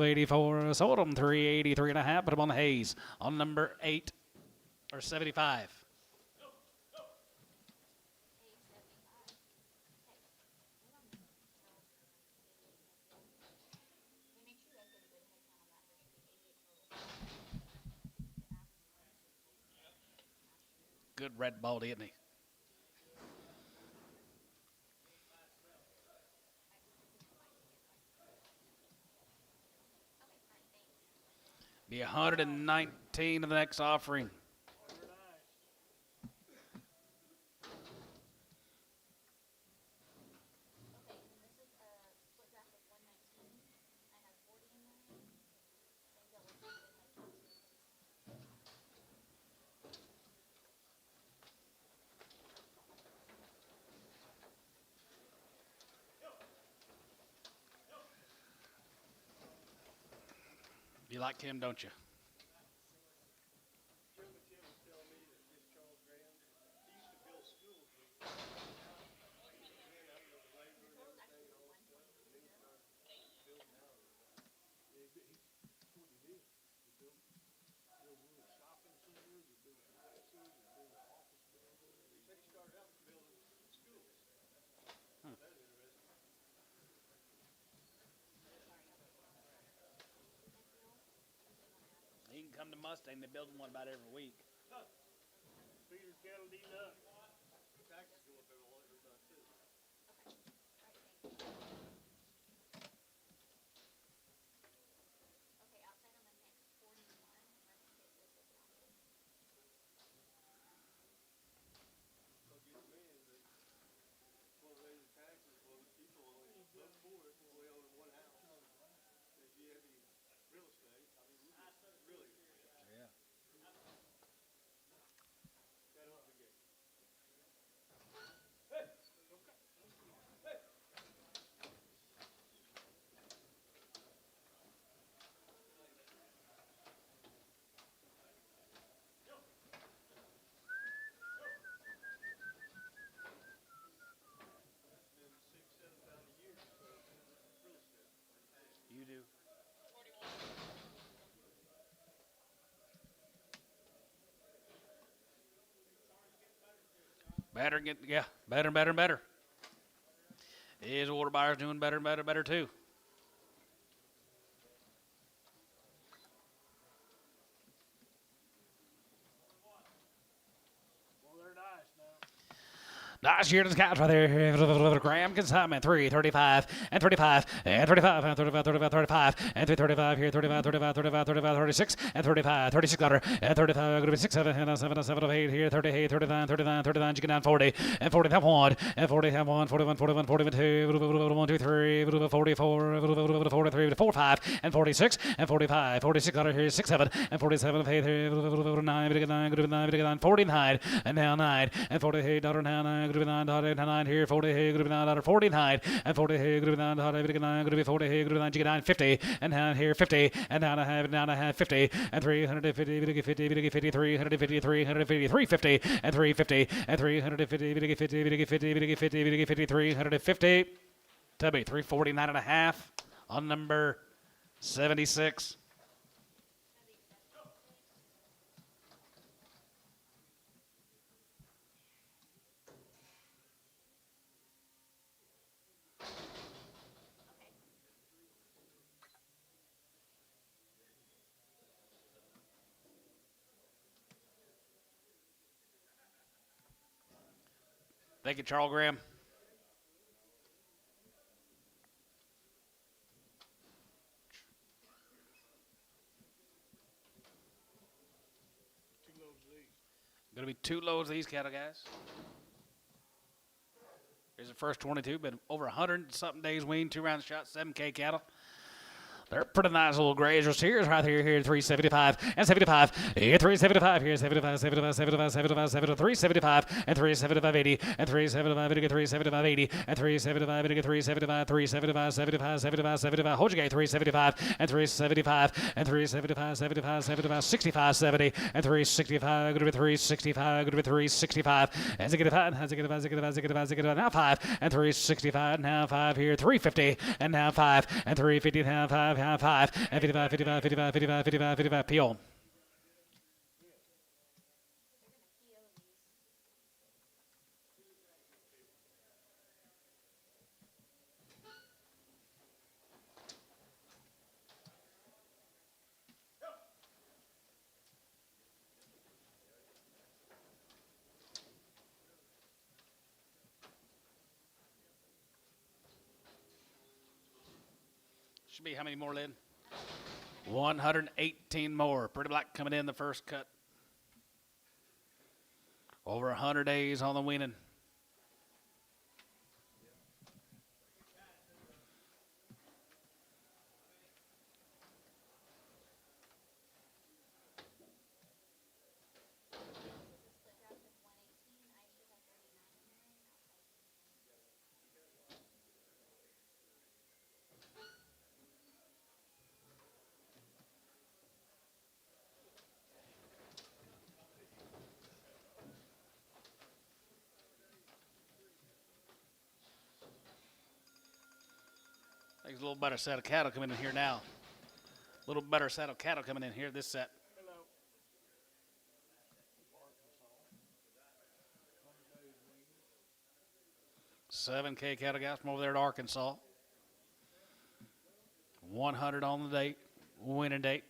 84, sold them 383 and a half, put them on the haze on number 8 or 75. Good red baldy, isn't he? Be 119 of the next offering. You like Tim, don't you? Tim was telling me that this Charles Graham, he used to build schools with and then after the labor and everything and all that stuff, and then he started building houses. Yeah, that's what he did. He built little shopping centers, he built houses, he built office buildings. He said he started out building schools. That's interesting. He can come to Mustang. They're building one about every week. Feeders cattle eat up. Taxes go up every month too. Okay, outside on the next 41, let's get this adopted. What gets me is that won't raise the taxes, well, the people only vote for it when we own one house. If you have any real estate, I mean, really, Yeah. that ought to get. That's been 6,000-7,000 a year for real estate. You do. Better and better and better. His order buyer's doing better and better and better too. Well, they're nice now. Nice year to the couch right there. Graham consignment 335 and 35 and 35 and 35, 35, 35 and 335 here 35, 35, 35, 35, 36 and 35, 36 dollar and 35. Going to be 6, 7, and 7, 7 of 8 here 38, 39, 39, 39. You get down 40 and 40 have 1 and 40 have 1, 41, 41, 41, 2, 1, 2, 3, 44, 43, 45 and 46 and 45, 46 dollar here 6, 7 and 47 of 8 here 9, 49 and now 9 and 48 dollar now 9. Group 9 here, 40 here, group 9 49 and 40 here, group 9 group 40 here, group 9 9 50 and down here 50 and down I have 50 and 350 50 350 350 and 350 and 350 50 350 Tubby 349 and a half on number 76. Thank you, Charles Graham. Two loads of these. Going to be 2 loads of these cattle, guys. Here's the first 22. Been over 100 something days weaned, 2 rounds shot, 7K cattle. They're pretty nice little grazers. Here's right here, 375 and 75. Here, 375. Here, 75, 75, 75, 75, 75, 375 and 375, 80 and 375, 375, 80 and 375, 375, 375, 75, 75, 75. Hold your gate, 375 and 375 and 375, 75, 75, 65, 70 and 365. Good to be 365. Good to be 365. And Ziggy now 5 and 365. Now 5 here, 350 and now 5 and 350 now 5. 5 and 55, 55, 55, 55, 55, 55. Peel. Should be how many more, Lynn? 118 more. Pretty Black coming in the first cut. Over 100 days on the weaning. There's a little better set of cattle coming in here now. A little better set of cattle coming in here this set. Hello. 7K cattle guys from over there at Arkansas. 100 on the date, winning date.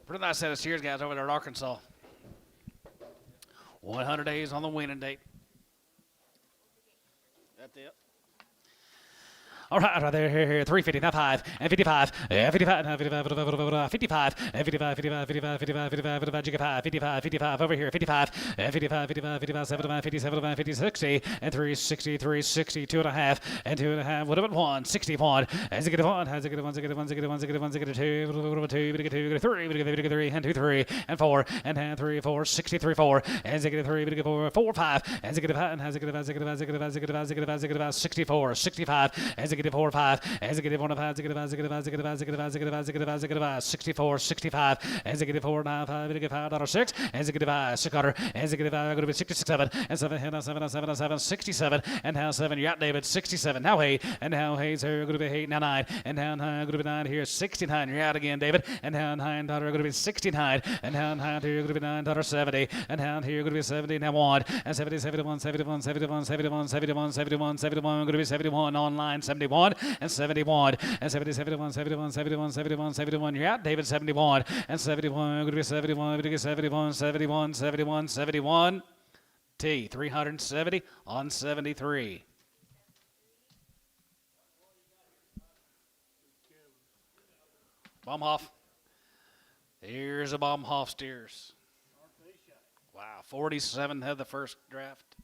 Pretty nice set of steers, guys, over there at Arkansas. 100 days on the winning date. That's it. All right there, here, 350, now 5, and 55, and 55, now 55, 55, and 55, 55, 55, 55, 55, 55, 55, 55, over here, 55, and 55, 55, 55, 75, 50, 75, 50, 60, and 360, 360, 2.5, and 2.5, what about 1, 61, and 1, has a good 1, 2, 2, 3, and 2, 3, and 4, and 3, 4, 63, 4, and 3, 4, 4, 5, and 5, and has a good 64, 65, and 4, 5, as 1, 5, 64, 65, as 4, 9, 5, $5, 6, as 6 quarter, as 5, go to 67, and 7, 7, 67, and now 7, you're out, David, 67, now 8, and now 8, so you're going to be 8, now 9, and now 9, going to be 9 here, 69, you're out again, David, and now 9, going to be 69, and now 9, here, going to be 9, 70, and now here, going to be 70, now 1, and 70, 71, 71, 71, 71, 71, 71, 71, going to be 71, online, 71, and 71, and 70, 71, 71, 71, 71, 71, you're out, David, 71, and 71, going to be 71, going to be 71, 71, 71, 71, T, 370 on 73. Baumhoff. Here's a Baumhoff steers. Wow, 47 had the first draft.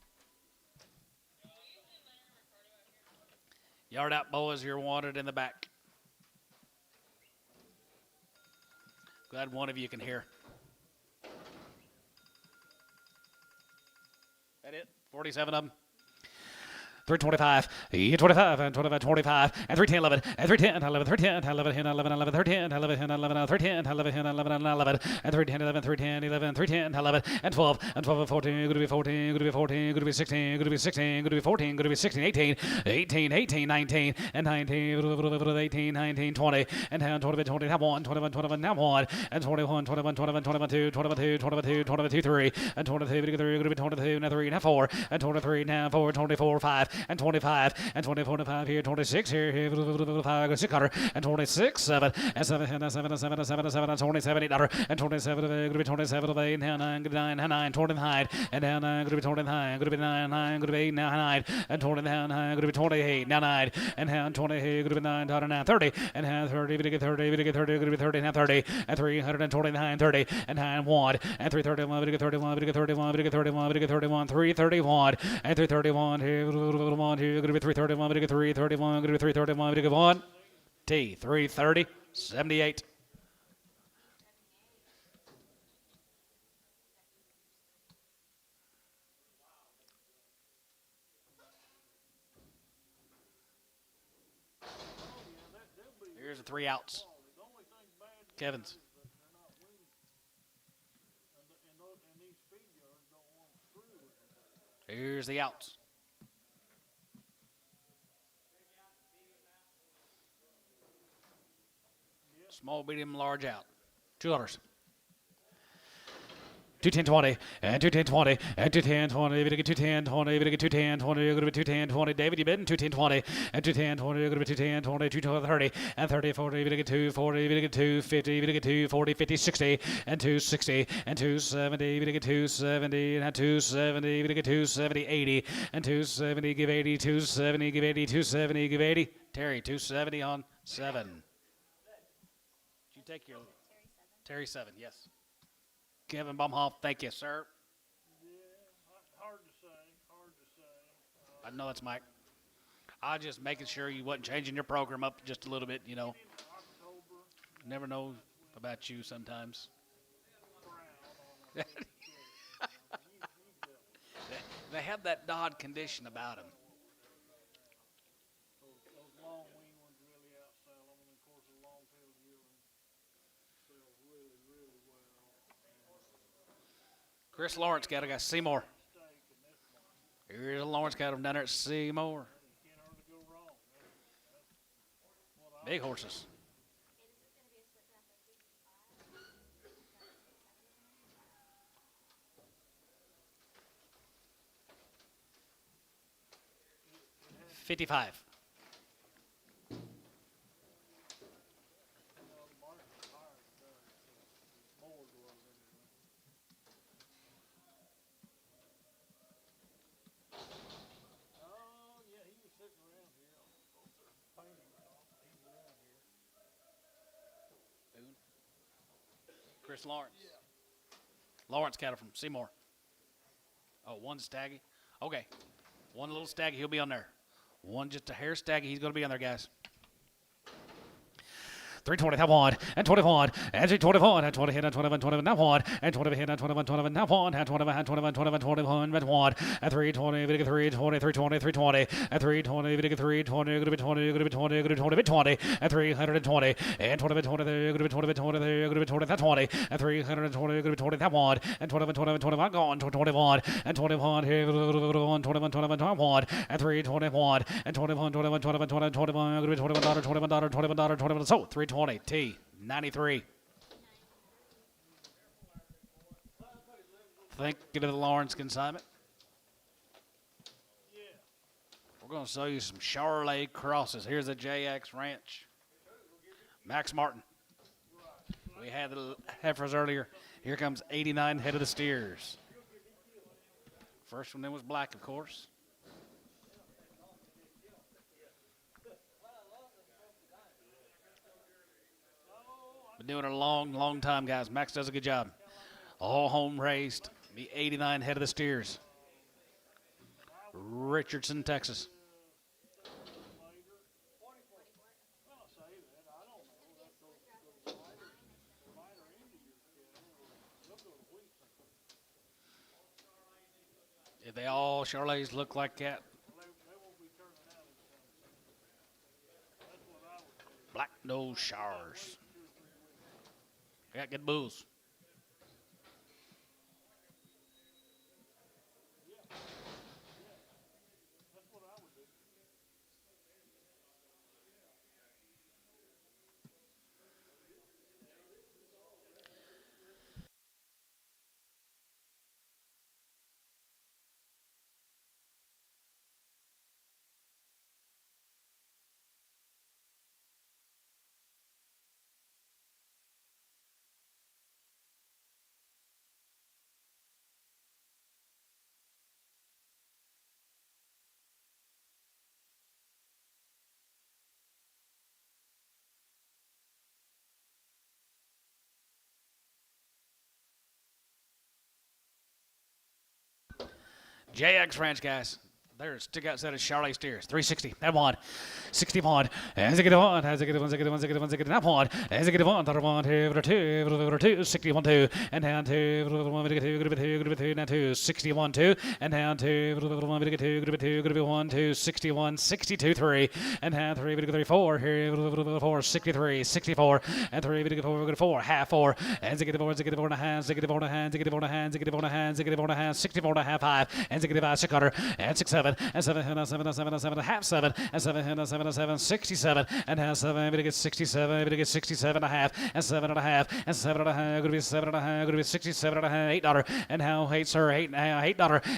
Yard out, boys. You're wanted in the back. Glad one of you can hear. That it? 47 of them. 325, 25, and 25, 25, and 310, 11, and 310, 11, 310, 11, 11, 11, 13, 11, 11, 13, 11, 11, 11, and 310, 11, 310, 11, 310, 11, and 12, and 12, and 14, going to be 14, going to be 14, going to be 16, going to be 16, going to be 14, going to be 16, 18, 18, 18, 19, and 19, 18, 19, 20, and now 20, 20, now 1, 21, 21, now 1, and 21, 21, 21, 22, 22, 22, 22, 3, and 23, going to be 22, now 3, now 4, and 23, now 4, 24, 5, and 25, and 24, 25 here, 26 here, 5, 6 quarter, and 26, 7, and 7, and 7, and 7, and 7, and 7, and 27, $8, and 27, going to be 27, 8, now 9, 9, 9, 29, and now 9, going to be 29, going to be 9, 9, going to be 8, now 9, and 29, going to be 28, now 9, and now 20, going to be 9, now 30, and now 30, going to get 30, going to get 30, going to be 30, now 30, and 329, 30, and 9, 1, and 331, going to get 31, going to get 31, going to get 31, going to get 31, 331, and 331, here, 1, here, going to be 331, going to get 331, going to be 331, going to get 1, T, 330, 78. Here's the 3 outs. Kevin's. Here's the outs. Small, medium, large out. $2. 210, 20, and 210, 20, and 210, 20, you're going to get 210, 20, you're going to get 210, 20, you're going to be 210, 20, David, you bidding 210, 20, and 210, 20, you're going to be 210, 20, 212, 30, and 30, 40, you're going to get 240, you're going to get 250, you're going to get 240, 50, 60, and 260, and 270, you're going to get 270, and 270, you're going to get 270, 80, and 270, give 80, 270, give 80, 270, give 80, Terry, 270 on 7. Did you take your Terry 7? Yes. Kevin Baumhoff, thank you, sir. Yeah, hard to say. I know that's Mike. I was just making sure you wasn't changing your program up just a little bit, you know. October, Never know about you sometimes. brown on They have that Dodd condition about them. those long wing ones really outsell them, and of course the long tailed yearling sells really, really well. Chris Lawrence got a guy, Seymour. Steak and this one, Here's a Lawrence cat down there at Seymour. you can't hardly go wrong. That's what I Big horses. $55. know the market's higher today, so more to us anyway. Oh, yeah, he was sitting around here. Painting off. He's around here. Chris Lawrence. Lawrence cattle from Seymour. Oh, one staggy. Okay. One little staggy, he'll be on there. One just a hair staggy, he's going to be on there, guys. 320, that one, and 21, and 21, and 20 hit, and 21, 21, that one, and 20 hit, and 21, 21, that one, and 21, and 21, 21, 21, that one, and 320, video 320, 320, 320, and 320, video 320, good to be 20, good to be 20, good to be 20, 20, and 320, and 20, 20, good to be 20, 20, good to be 20, that 20, and 320, good to be 20, that one, and 21, 21, 21, gone, 21, and 21, here, 21, 21, 21, and 321, and 21, 21, 21, 21, good to be 21, $21, $21, so 320. T, 93. Thank you to the Lawrence consignment. We're going to show you some Charolais crosses. Here's a JX Ranch. Max Martin. We had the heifers earlier. Here comes 89 head of the steers. First one in was black, of course. Been doing it a long, long time, guys. Max does a good job. All home raised. The 89 head of the steers. Richardson, Texas. If they all Charolais look like that. Black nose showers. I got good bulls. JX Ranch, guys. There's stick outside of Charolais steers. 360. That one. 61. As I get on, as I get on, as I get on, as I get on, as I get on, that one. As I get on, that one, over two, 61, 2, and down to 1, good 2, now 2, 61, 2, and down to 1, good 2, good 1, 2, 61, 62, 3, and down 3, good 4, here, 4, 63, 64, and 3, good 4, half 4, as I get 4, as I get 4 and a half, as I get 4 and a half, as I get 4 and a half, as I get 4 and a half, as I get 4 and a half, 64 and a half, 5, and as I get 5, 6 and 6, 7, and 7, and 7, and 7, and 7, and half 7, and 7, and 7, and 7, 67, and half 7, going to get 67, going to get 67 and a half, and 7 and a half, and 7 and a half, going to be 7 and a half, going to be 67 and a half, $8, and how 8, sir, $8,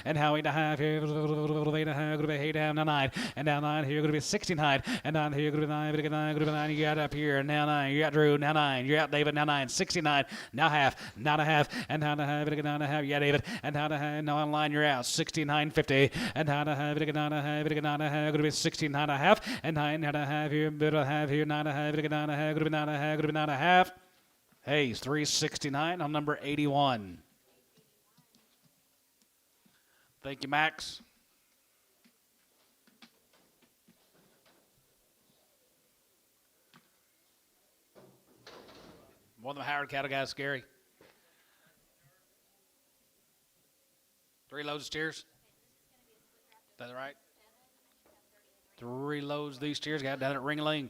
and how 8 and a half, here, 8 and a half, going to be 8 down, now 9, and down 9, here, going to be 69, and down here, going to be 9, going to get 9, going to be 9, you got up here, now 9, you got Drew, now 9, you're out David, now 9, 69, now half, now and a half, and down a half, going to get 9 and a half, you got David, and down a half, now online, you're out, 69, 50, and down a a half, it a 9.5, it a 9.5, gonna be 16.5, and 9.5 here, middle half here, 9.5, it a 9.5, gonna be 9.5, gonna be 9.5. Hayes, 369 on number 81. Thank you, Max. More than the Howard cattle guys, scary. 3 loads of steers. Is that right? 3 loads of these steers got down at Ringling.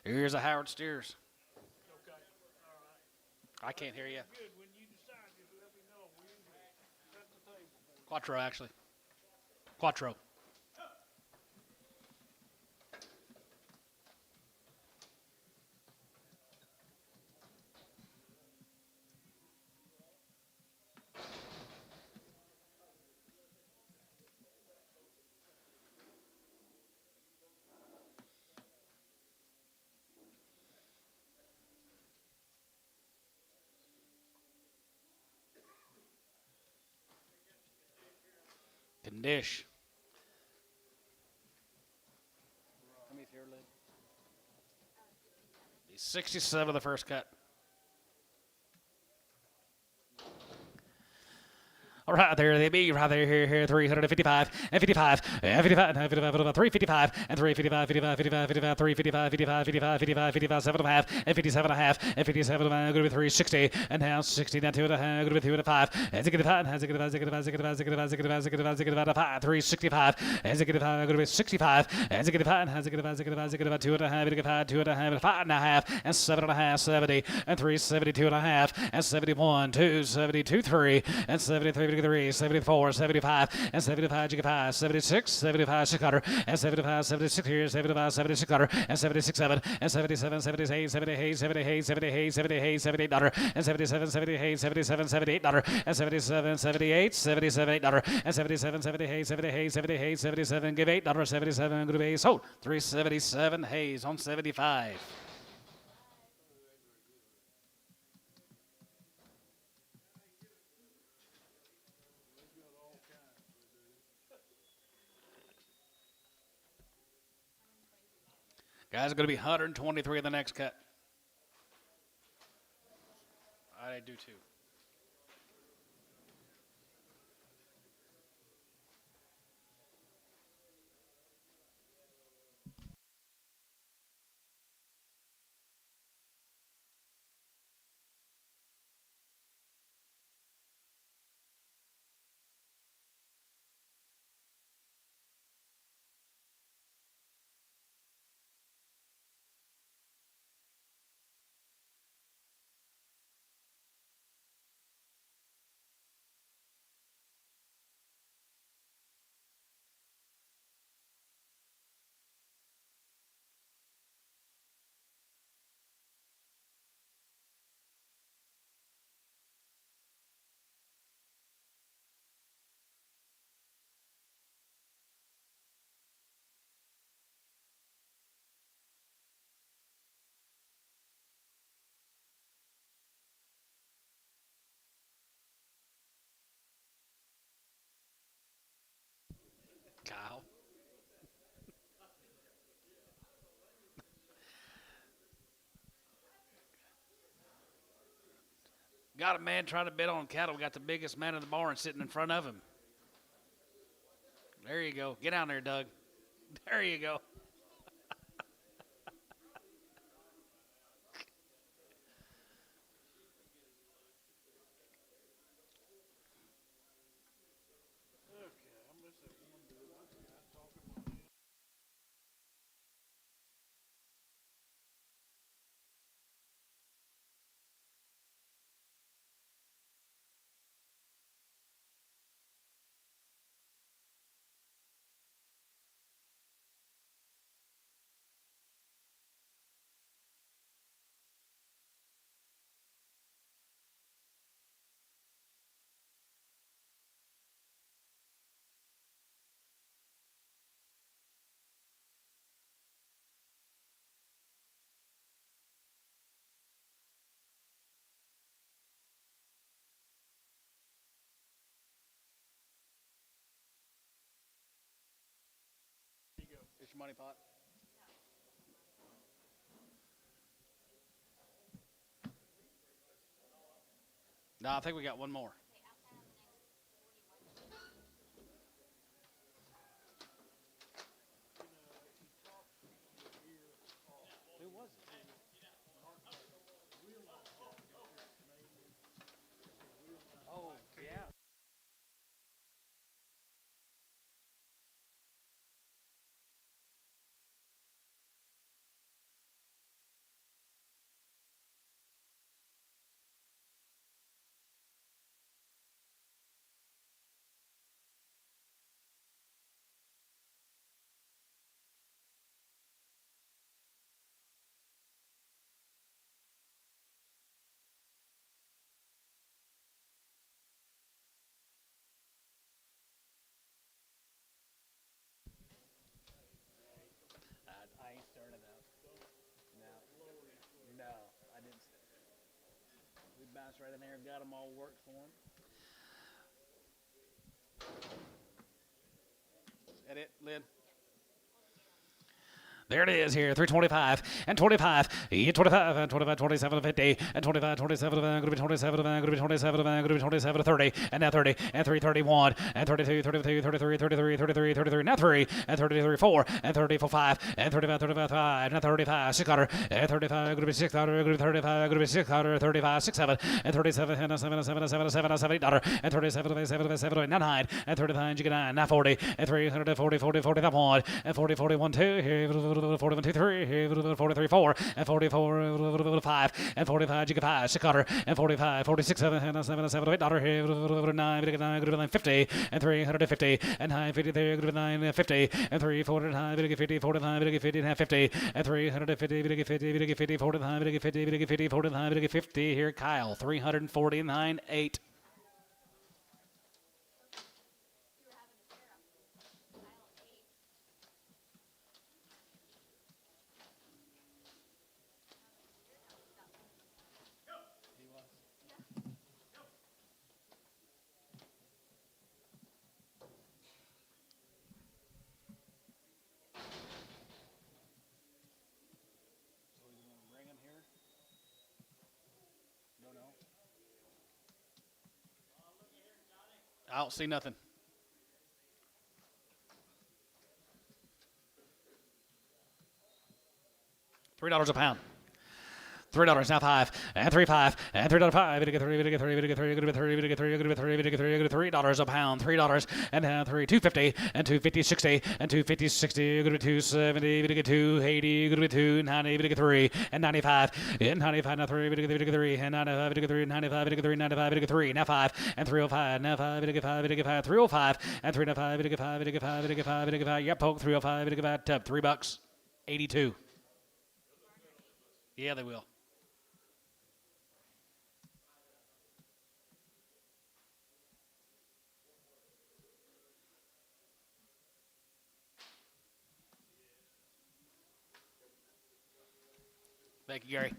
Here's the Howard steers. Okay, all right. I can't hear you. Good, when you decide, just let me know. We can set the table for you. Quattro, actually. Quattro. Condish. 67 of the first cut. All right, there they be, right there, here, 355, and 55, and 55, and 55, 355, and 355, 55, 55, 55, 355, 55, 55, 55, 55, 7.5, and 57 and a half, and 57 and a half, going to be 360, and now 60, down 2 and a half, going to be 2 and a 5, and 65, and 65, 65, 65, 65, 65, 65, 65, 365, and 65, going to be 65, and 65, and 65, 65, 65, 2 and a half, 2 and a half, and 5 and a half, and 7 and a half, 70, and 372 and a half, and 71, 2, 72, 3, and 73, 74, 75, and 75, 76, 75, 600, and 75, 76 here, 75, 7600, and 76, 7, and 77, 78, 78, 78, 78, 78, 78 dollar, and 77, 78, 77, 78 dollar, and 77, 78, 77, 8 dollar, and 77, 78, 78, 78, 77, give $8, 77, good to be sold, 377 Hayes on 75. Guys, are going to be 123 in the next cut. I do too. Kyle. Got a man trying to bet on cattle. Got the biggest man in the barn sitting in front of him. There you go. Get down there, Doug. There you go. money pot? No, I think we got one more. Who was it? Oh, yeah. I ain't started out. No, I didn't. We bounced right in there and got them all worked for them. Is that it, Lynn? There it is here, 325 and 25, 25 and 25, 27 50 and 25, 27, going to be 27, going to be 27, going to be 27 30 and now 30 and 331 and 32, 32, 33, 33, 33, 33, now 3 and 33 4 and 34 5 and 35, 35 5 now 35 600 and 35 going to be 600, going to be 35 going to be 600, 35 6 7 and 37 and 7 7 7 7 7 $8 and 37 7 7 now 9 and 39 you get 9 now 40 and 340 40 45 1 and 40 41 2 here 41 2 3 43 4 and 44 5 and 45 you get 5 600 and 45 46 7 and 7 7 $8 here 9 9 50 and 350 and 950 there 9 50 and 3 400 50 45 50 and 50 and 350 50 50 45 50 50 45 50 here Kyle 349 8. Bring him here. No. I don't see nothing. $3 a pound. $3 now 5 and 3 5 and $3 5 to get 3 to get 3 to get 3 to get 3 to get 3 to get 3 to get 3 to get $3 a pound $3 and now 3 250 and 250 60 and 250 60 going to be 270 to get 280 going to be 290 to get 3 and 95 and 95 now 3 to get 3 and 95 to get 3 95 to get 3 95 to get 3 now 5 and 305 now 5 to get 5 to get 5 305 and 395 to get 5 to get 5 to get 5 to get 5 yep poke 305 to get 5 tub $3 82. Yeah, they will. Thank you, Gary.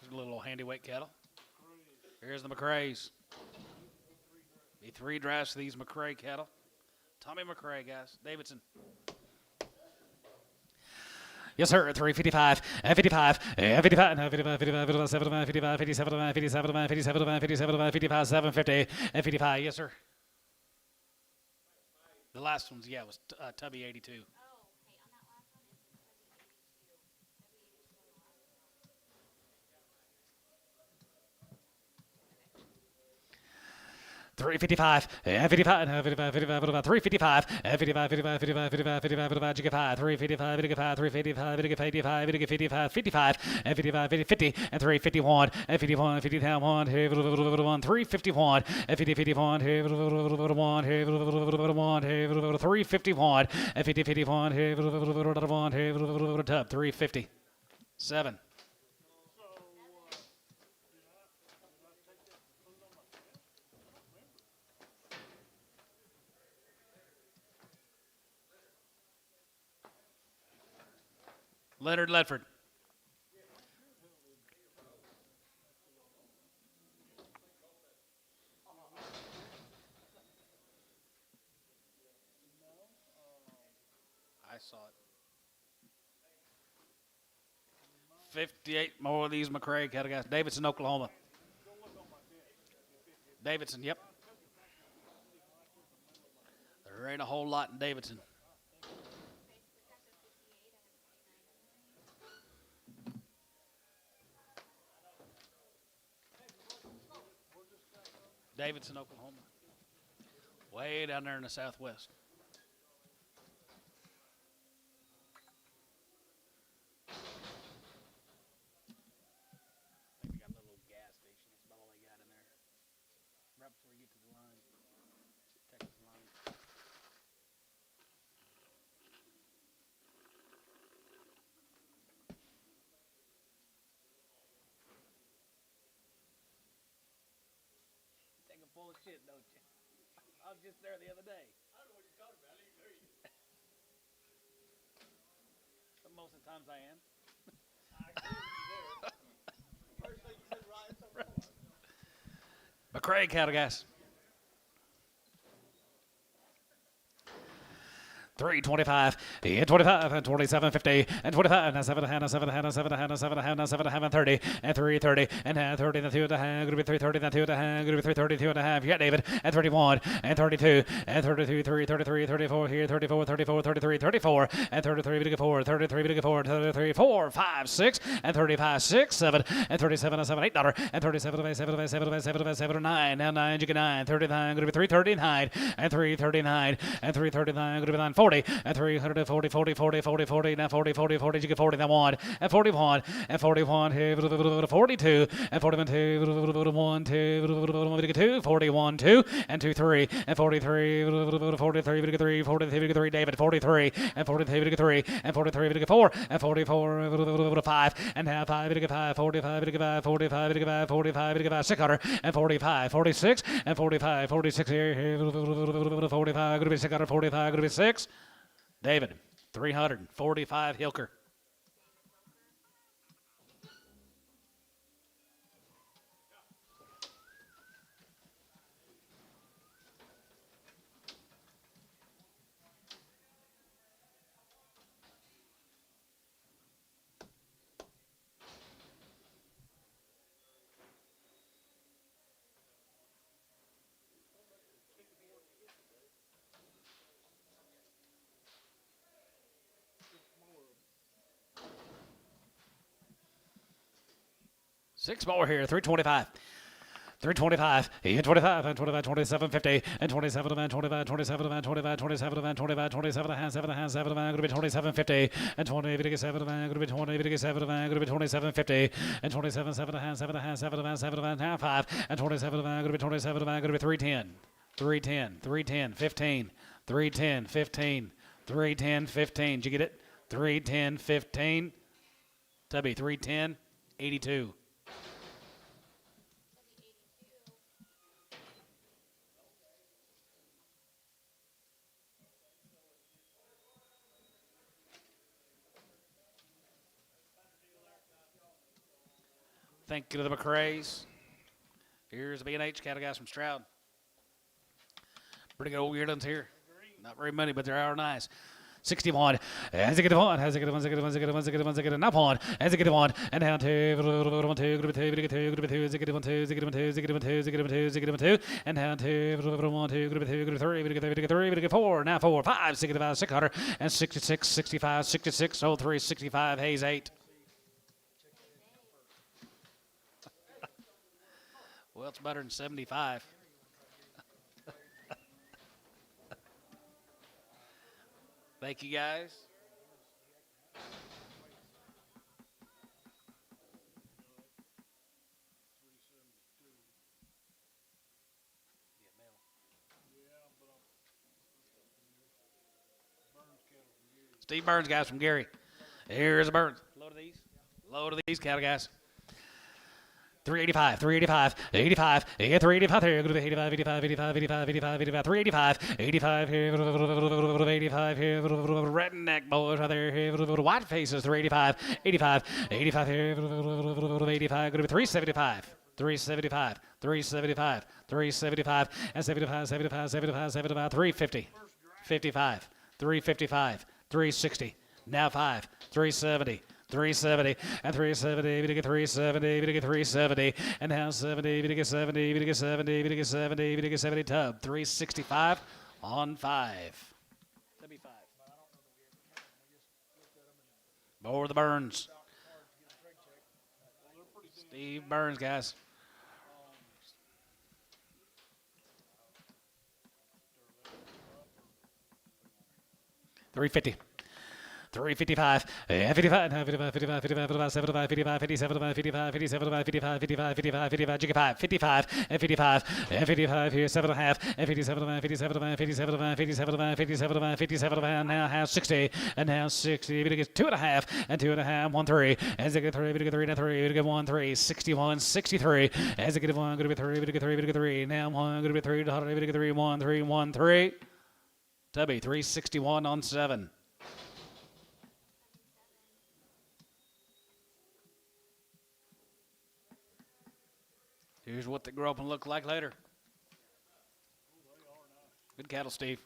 Here's a little handy weight cattle. Here's the McRae's. Be 3 drafts of these McRae cattle. Tommy McRae, guys. Davidson. Yes, sir. 355 and 55 and 55 and 55, 55, 57, 55, 57, 57, 57, 57, 55, 750 and 55. Yes, sir. The last one's, yeah, was Tubby 82. Oh, okay, on that last one, it's $355 and 55 and 55, 55, about 355 and 55, 55, 55, 55, 55, about you get 5, 355, you get 5, 355, you get 55, you get 55, 55 and 55, 50 and 351 and 51, 50 down 1, 351 and 50, 51, 1, 351 and 50, 51, 1, tub 350. 7. Leonard Ledford. 58 more of these McCrae cattle guys. Davidson, Oklahoma. Davidson, yep. There ain't a whole lot in Davidson. Davidson, Oklahoma. Way down there in the southwest. I think they got a little gas station. That's about all they got in there. Right before you get to the line. Texas line. You think I'm full of shit, don't you? I was just there the other day. I don't know what you're talking about. I didn't hear you. But most of the times I am. I agree with you there. First thing you said, right, it's over. McCrae cattle guys. 325, and 25, and 27.50, and 25, and 7 and 7 and 7 and 7 and 7 and 30, and 330, and 30, and 2 and a half, going to be 330, and 2 and a half, going to be 330, 2 and a half. Yeah, David, and 31, and 32, and 33, 3, 33, 34 here, 34, 34, 33, 34, and 33, big 4, 33, big 4, 33, 4, 5, 6, and 35, 6, 7, and 37, and 7, $8, and 37, 7, 7, 7, 7, 9, now 9, you get 9, 39, going to be 339, and 339, and 339, going to be 940, and 340, 40, 40, 40, 40, now 40, 40, 40, you get 40, now 1, and 41, and 41, 42, and 41, 2, 1, 2, 2, 41, 2, and 2, 3, and 43, 43, 3, 43, 3, David, 43, and 43, 3, and 43, 4, and 44, 5, and now 5, 5, 45, 5, 45, 5, 45, 5, 600, and 45, 46, and 45, 46 here, 45, going to be 600, 45, going to be 6. David, 345 Hilker. Six more here, 325. 325, and 25, and 25, 27, 50, and 27, and 25, 27, and 25, 27, and 25, 27, and 7, and 7, and going to be 27, 50, and 20, 7, and going to be 20, 7, and going to be 27, 50, and 27, 7, and 7, and 7, and 7, and 5, and 27, and going to be 27, and going to be 310, 310, 310, 15, 310, 15, 310, 15. Did you get it? 310, 15. Tubby, 310, 82. Thank you to the McCraes. Here's the B&H cattle guys from Stroud. Pretty good old yearlings here. Not very many, but they are nice. 61. As it get one, as it get one, as it get one, as it get one, as it get one, as it get an up on, as it get one, and down 2, 1, 2, group 2, group 2, group 2, as it get 1, 2, as it get 1, 2, as it get 1, 2, as it get 1, 2, as it get 1, 2, and down 2, 1, 2, group 2, group 3, group 3, group 3, group 4, now 4, 5, 65, 600, and 66, 65, 66, 03, 65, Hayes 8. Well, it's better than 75. Thank you, guys. Steve Burns, guys, from Gary. Here's a Burns. Load of these. Load of these cattle, guys. 385, 385, 85, 385, 85, 85, 85, 85, 85, 85, 385, 85 here, 85 here, redneck boys right there, white faces, 385, 85, 85 here, 85, going to be 375. 375, 375, 375, and 75, 75, 75, 75, 350, 55, 355, 360, now 5, 370, 370 and 370, to get 370, to get 370, and now 70, to get 70, to get 70, to get 70, to get 70, tub 365 on 5. W5. Over the Burns. Steve Burns, guys. $350. 355, 55, 55, 55, 55, 75, 55, 57, 55, 57, 55, 55, 55, 55, 55, 55, and 55 here, 7.5, and 57, 57, 57, 57, 57, 57, and now has 60, and now 60, we get 2.5, and 2.5, 1, 3, as they get 3, we get 3, and 3, we get 1, 3, 61, 63, as they get 1, going to be 3, we get 3, we get 3, now 1, going to be 3, we get 3, 1, 3, 1, 3, Tubby, 361 on 7. Here's what they grow up and look like later. Good cattle, Steve.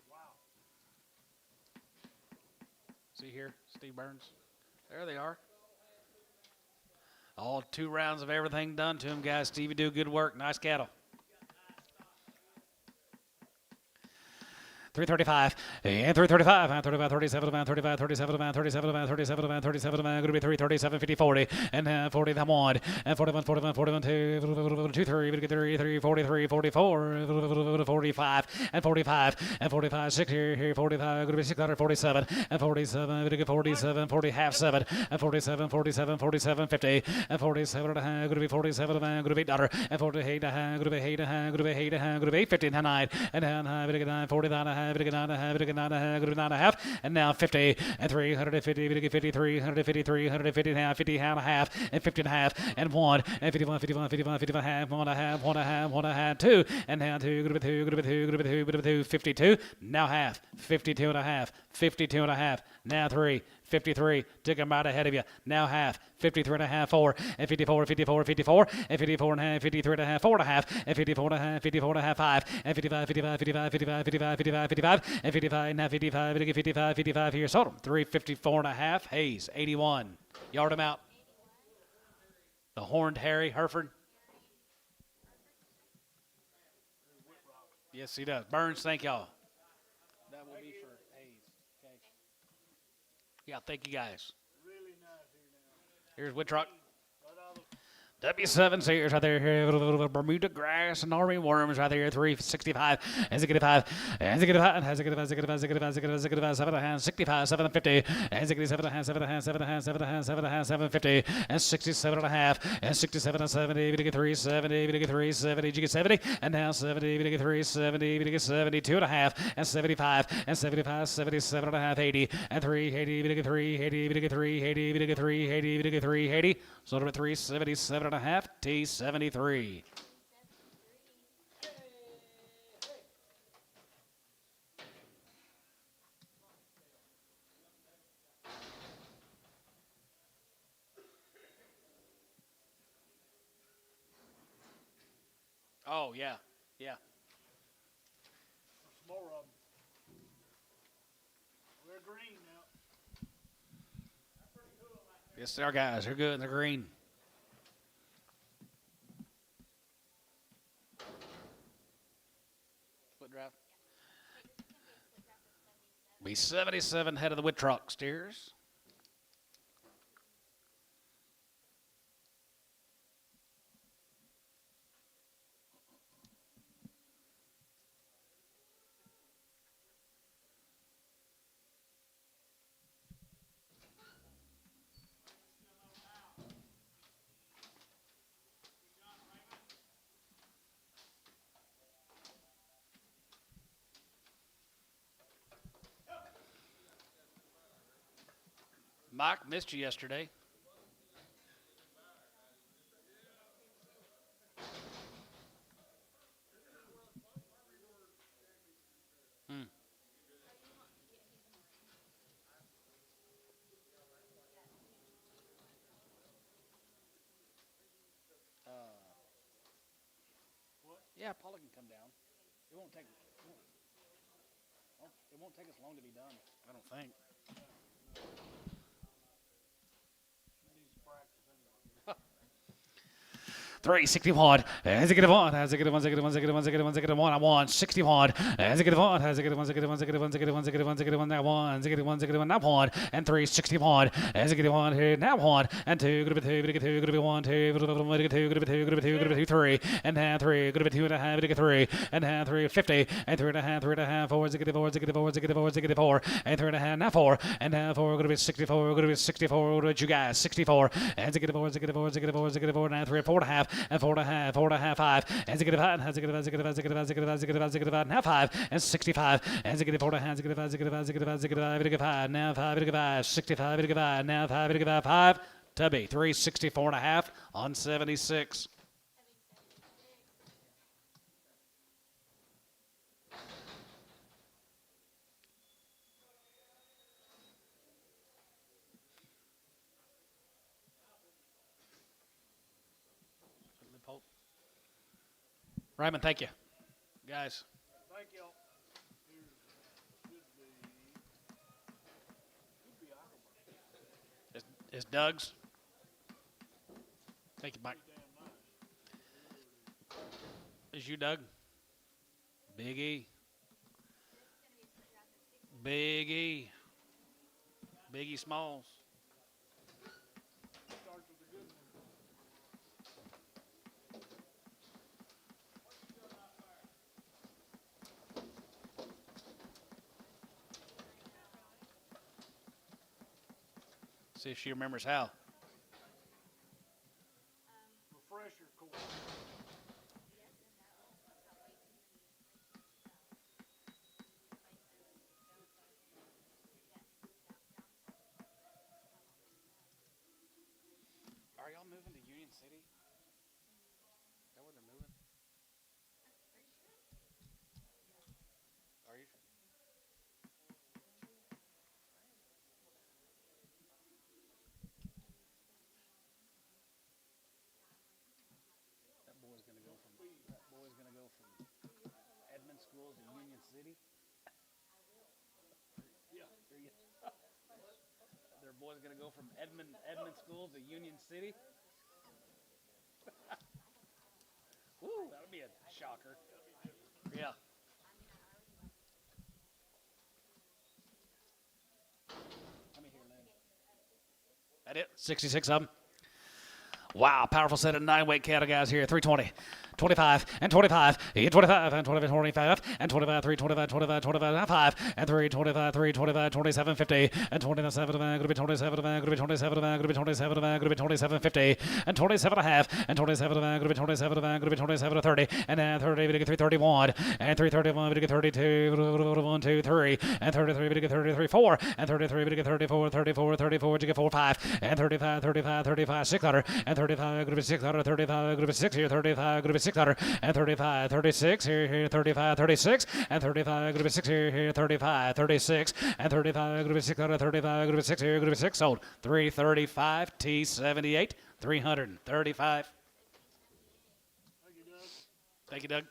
See here, Steve Burns. There they are. All 2 rounds of everything done to them, guys. Stevie do good work. Nice cattle. 335, and 335, and 35, 37, and 35, 37, and 37, and 37, and 37, and going to be 337, 50, 40, and 40, 1, and 41, 41, 41, 2, 2, 3, we get 3, 3, 43, 44, 45, and 45, and 45, 6 here, 45, going to be 647, and 47, we get 47, 40, half 7, and 47, 47, 47, 50, and 47, going to be 47, going to be dollar, and 48, going to be 8, going to be 8, going to be 50, and 9, and 9, we get 9, 49, and now 50 and 350, 53, 153, 150 and a half, 50 and a half, and 50 and a half, and 1, and 51, 51, 51, 50 and a half, 1 and a half, 1 and a half, 1 and a half, 2, and now 2, going to be 2, going to be 2, going to be 2, going to be 2, 52, now half, 52 and a half, 52 and a half, now 3, 53, took him right ahead of you, now half, 53 and a half, 4, and 54, 54, 54, and 54 and a half, 53 and a half, 4 and a half, and 54 and a half, 54 and a half, 5, and 55, 55, 55, 55, 55, 55, 55, and 55, now 55, 55, 55 here, sold him, 354 and a half, Hayes, 81, yard him out. The Horned Harry, Hereford. Yes, he does. Burns, thank y'all. That will be for Hayes. Okay. Yeah, thank you guys. Really nice here now. Here's Whitrock. Right out of the W7 Sears right there, here, Bermuda grass and army worms right there, 365, and 65, and 65, and 65, 65, 65, 65, 7 65, 750, and 67, 7 750, and 67 and a half, and 67 and 70, we get 370, we get 370, you get 70, and now 70, we get 370, we get 72 and a half, and 75, and 75, 77 and a half, 80, and 380, we get 380, we get 380, we get 380, we get 380, so we're at 377 and a half, T73. Oh, yeah, yeah. Some more of them. They're green now. Yes, they are, guys. They're good. They're green. Foot drive. Be 77 head of the Whitrock steers. Mike missed you yesterday. Yeah, Paula can come down. It won't take. It won't take us long to be done. I don't think. 361. As it get one, as it get one, as it get one, as it get one, as it get one, as it get one. I won 61. As it get one, as it get one, as it get one, as it get one, as it get one, as it get one, as it get one. Now one, as it get one, as it get one. Now one and 361. As it get one here. Now one and two. Gonna be two. Gonna get two. Gonna be one. Two. Gonna get two. Gonna be two. Gonna be two. Gonna be two. Three and half. Three. Gonna be two and a half. Gonna get three and half. 3 50 and three and a half. 3 and a half. Four. As it get four. As it get four. As it get four. As it get four and three and a half. Now four and half. Four. Gonna be 64. Gonna be 64. What you guys? 64. As it get four. As it get four. As it get four. As it get four. Now three. 4 and a half and 4 and a half. 4 and a half. 5. As it get five. As it get as it get as it get as it get as it get as it get now 5 and 65. As it get 4 and a half. As it get as it get as it get as it get as it get 5. Now 5. It get 5. 65. It get 5. Now 5. It get 5. Tubby 364 and a half on 76. Raymond, thank you. Guys. Thank y'all. Here's, should be October. Is Doug's? Thank you, Mike. Damn nice. Is you, Doug? Big E. Big E. Big E Smalls. Starts with a good one. See if she remembers how. Refresher course. Are y'all moving to Union City? Is that where they're moving? Are you? That boy's gonna go from Edmond Schools to Union City. Yeah. Their boy's gonna go from Edmond Schools to Union City. Woo, that would be a shocker. Yeah. Let me hear Lynn. That it? 66 of them. Wow, powerful set of 9-weight cattle guys here. 320. 25 and 25, 25 and 25, 25 and 25, 3, 25, 25, 25, 5 and 3, 25, 3, 25, 27, 50 and 27, going to be 27, going to be 27, going to be 27, going to be 27, 50 and 27 and a half and 27, going to be 27, going to be 27, 30 and 30, we get 331 and 331, we get 32, 1, 2, 3 and 33, we get 33, 4 and 33, we get 34, 34, 34, you get 4, 5 and 35, 35, 35, 600 and 35, going to be 600, 35, going to be 6 here, 35, going to be 600 and 35, 36 here, 35, 36 and 35, going to be 6 here, 35, 36 and 35, going to be 600, 35, going to be 6 here, going to be 6 sold, 335 T78, 335. Thank you, Doug. Thank you, Doug.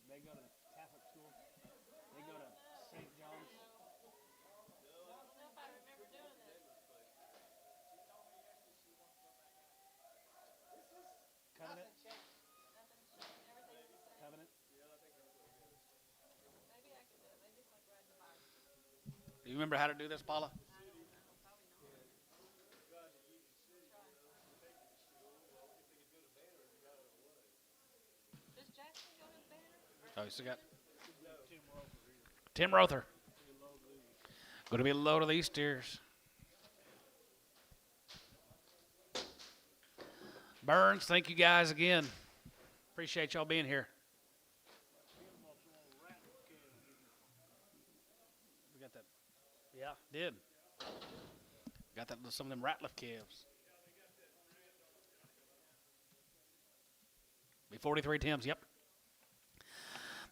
They go to the Catholic school. They go to St. John's. Covenant. Covenant. Do you remember how to do this, Paula? Oh, you still got Tim Rother. Going to be a load of these steers. Burns, thank you guys again. Appreciate y'all being here. We got that. Yeah, did. Got that some of them Ratliff calves. Be 43 Tims, yep.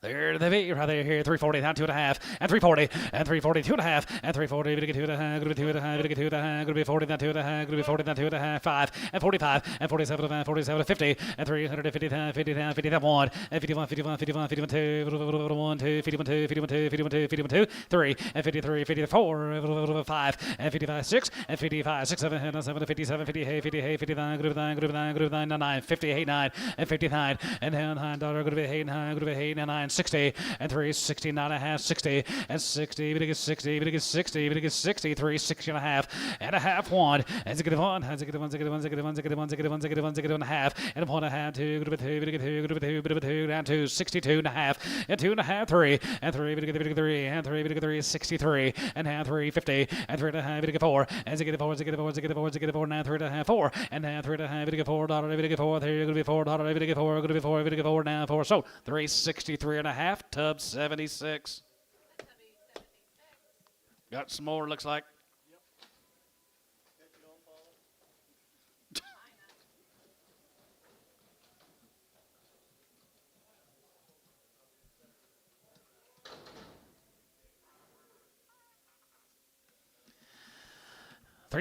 There the beat right there here. 340 down 2.5 and 340 and 340 2.5 and 340 gonna get 2.5 gonna be 2.5 gonna get 2.5 gonna be 40 down 2.5 gonna be 40 down 2.5 5 and 45 and 47 and 47 50 and 350 down 50 down 50 down 1 and 51 51 51 51 2 1 2 51 2 51 2 51 2 51 2 3 and 53 54 5 and 55 6 and 55 6 7 7 57 58 58 59 group 9 group 9 group 9 9 58 9 and 59 and down $9 group 8 9 group 8 9 60 and 3 69 and a half 60 and 60 but it gets 60 but it gets 60 but it gets 60 3 60 and a half 1 and get 1 has get 1 get 1 get 1 get 1 get 1 get 1 get 1 and a half and 1 and a half 2 group 2 but it get 2 group 2 but 2 down to 62 and a half and 2 and a half 3 and 3 but it get 3 and 3 but it get 3 is 63 and half 3 50 and 3 and a half but it get 4 and get 4 get 4 get 4 get 4 now 3 and a half 4 and now 3 and a half but it get $4 but it get 4 there going to be $4 but it get 4 going to be 4 but it get 4 now 4 so 363 and a half tub 76. Got some more, looks like.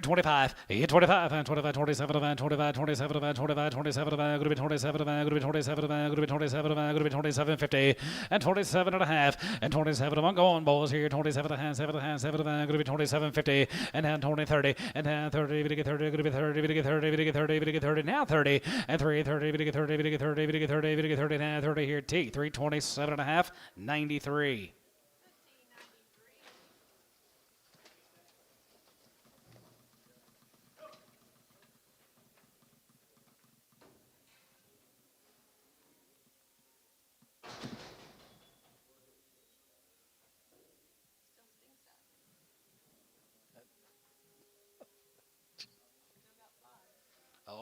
$325, $25, and 25, 27, and 25, 27, and 25, 27, and gonna be 27, and gonna be 27, and gonna be 27, and gonna be 27, 50, and 27 and a half, and 27 I'm going balls here, 27 and a half, 7 and a half, 7 and gonna be 27, 50, and then 20, 30, and then 30, we get 30, gonna be 30, we get 30, we get 30, we get 30, now 30, and 3, 30, we get 30, we get 30, we get 30, we get 30, now 30 here, T, 327 and a half, 93.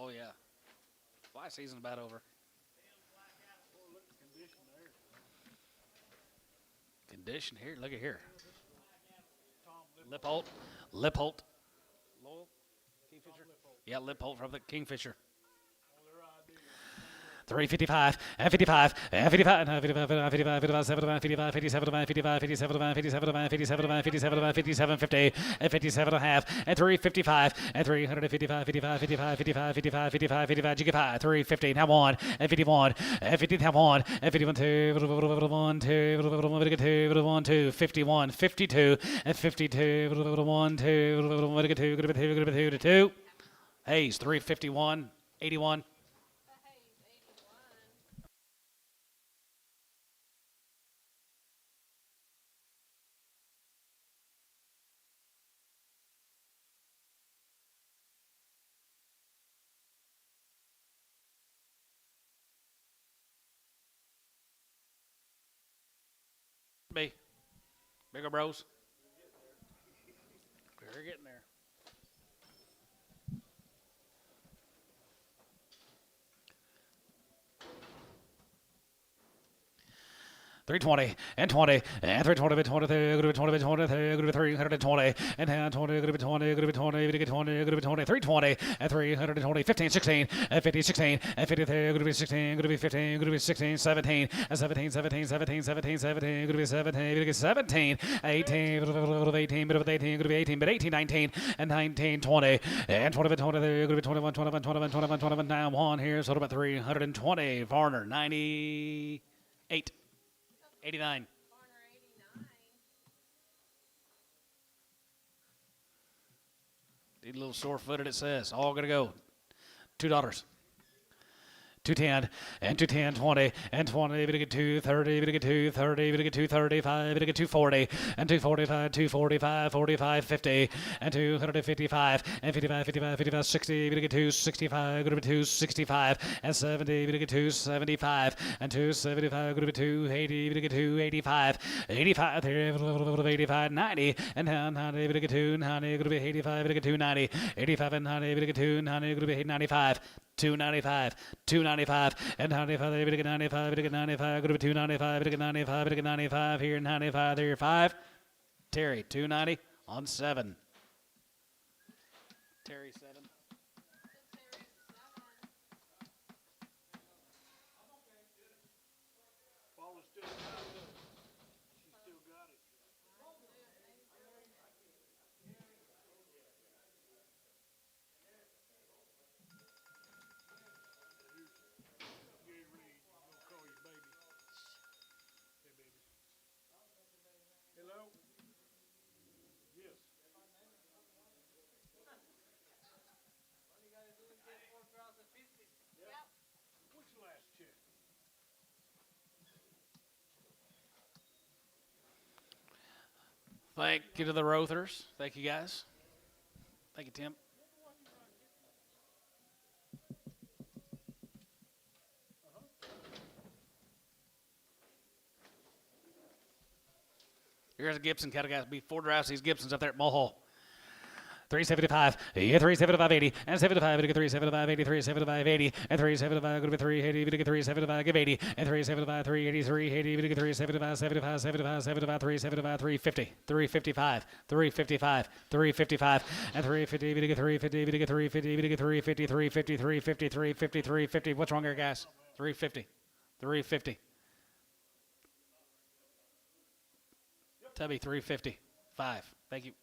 Oh, yeah. Fly season's about over. Condition here. Look at here. Lipholt. Lipholt. Loyal? Kingfisher? Yeah, Lipholt from the Kingfisher. 355 and 55 and 55 and 55 and 55 55 75 55 57 55 57 57 57 57 57 50 and 57 and a half and 355 and 355 55 55 55 55 55 55 you get 5 350 now 1 and 51 and 50 now 1 and 51 2 1 2 1 2 51 52 and 52 1 2 2 2 Hayes 351 81 me. Bigger bros. We're getting there. $320 and 20 and 320 20 20 20 20 320 and 20 20 20 20 20 320 and 320 15 16 and 50 16 and 50 16 15 16 17 and 17 17 17 17 17 17 17 18 18 but 18 18 but 18 19 and 19 20 and 20 20 21 21 21 21 21 now 1 here so about 320 Varner 98 89. Need a little sore-footed, it says. All going to go. $2. 210 and 210 20 and 20 we get 230 we get 230 we get 235 we get 240 and 245 245 45 50 and 255 and 55 55 55 60 we get 265 go to 265 and 70 we get 275 and 275 go to 280 we get 285 85 85 90 and 90 we get 290 go to 85 we get 290 85 and 90 we get 290 go to 95 295, 295, and 95, we get 95, we get 95, go to 295, we get 95, we get 95, here 95, there 5. Terry, 290 on 7. Terry, 7. Ball is still Thank you to the Rothers. Thank you, guys. Thank you, Tim. Here's a Gibson cattle guys. Be 4 drives. These Gibsons up there at Mulhall. 375, yeah, 375.80, and 75, we get 375.80, 375.80, and 375, go to 380, we get 375, give 80, and 375, 383, 80, we get 375, 75, 75, 75, 375, 350, 355, 355, 355, and 350, we get 350, we get 350, we get 350, 350, 350, 350, 350. What's wrong here, guys? 350, 350. Tubby, 355. Thank you.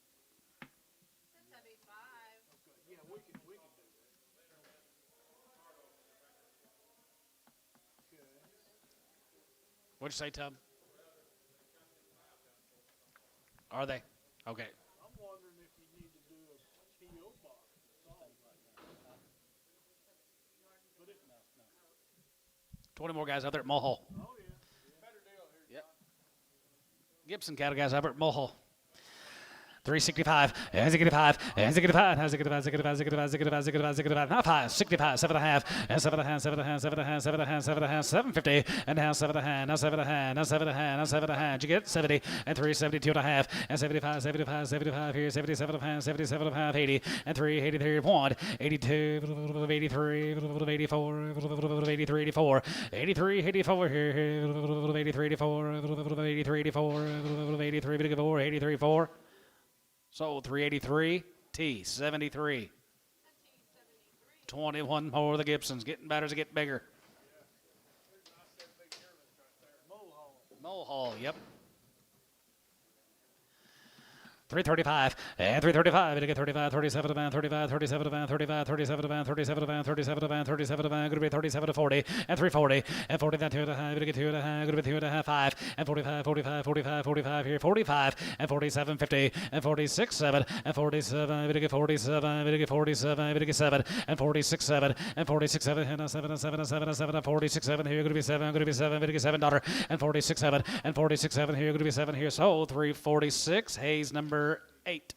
That'd be 5. Yeah, we can do that. What'd you say, Tub? Are they? Okay. I'm wondering if you need to do a P.O. box. Put it, no. 20 more guys out there at Mulhall. Oh, yeah. Better deal here. Yep. Gibson cattle guys out there at Mulhall. 365, and 65, and 65, and 65, 65, 65, 65, 65, 65, now 5, 65, 7.5, and 7.5, 7.5, 7.5, 7.5, 7.5, 750, and now 7.5, now 7.5, now 7.5, now 7.5. Did you get 70, and 372.5, and 75, 75, 75 here, 77.5, 77.5, 80, and 383, 1, 82, 83, 84, 83, 84, 83, 84 here, 83, 84, 83, 84, 83, 84, 83, 4. Sold 383, T 73. 21 more of the Gibsons. Getting better as they get bigger. Mulhall, yep. 335, and 335, we get 35, 37 to 35, 37 to 35, 37 to 37 to 37 to 37 to going to be 37 to 40, and 340, and 40 that 2.5, we get 2.5, going to be 2.5, 5, and 45, 45, 45, 45 here, 45, and 47, 50, and 46, 7, and 47, we get 47, we get 47, we get 7, and 46, 7, and 46, 7, and 7, and 7, and 7, and 7, and 46, 7 here, going to be 7, going to be 7, we get $7, and 46, 7, and 46, 7 here, going to be 7 here, so 346, Hayes number 8.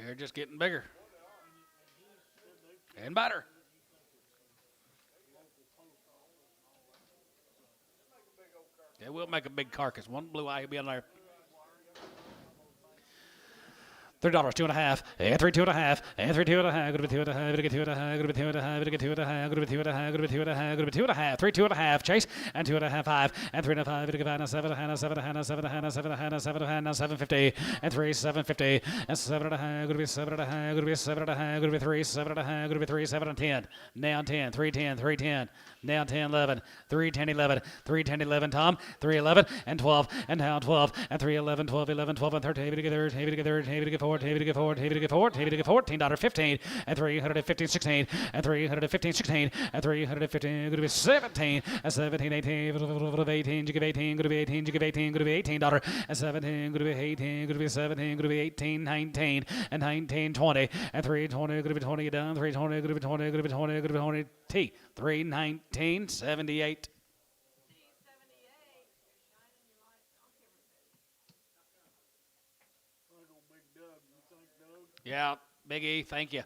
They're just getting bigger and better. Yeah, we'll make a big carcass. One blue eye will be on there. $3, 2.5, and 3, 2.5, and 3, 2.5, go to 2.5, go to 2.5, go to 2.5, go to 2.5, go to 2.5, go to 2.5, go to 2.5, 3, 2.5, chase, and 2.5, 5, and 3.5, go to 5, 7, 7, 7, 7, 7, 750, and 3, 750, and 7.5, go to 7.5, go to 7.5, go to 3, 7.5, go to 3, 7, and 10, now 10, 3, 10, 3, 10, now 10, 11, 3, 10, 11, 3, 10, 11, Tom, 3, 11, and 12, and now 12, and 3, 11, 12, 11, 12, and 13, David to get third, David to get third, David to get fourth, David to get fourth, David to get fourth, David to get $14, 15, and 315, 16, and 315, 16, and 315, going to be 17, and 17, 18, 18, you give 18, going to be 18, you give 18, going to be $18, and 17, going to be 18, going to be 17, going to be 18, 19, and 19, 20, and 320, going to be 20, down, 320, going to be 20, going to be 20, going to be 20, T, 319, 78. Yeah, Big E, thank you.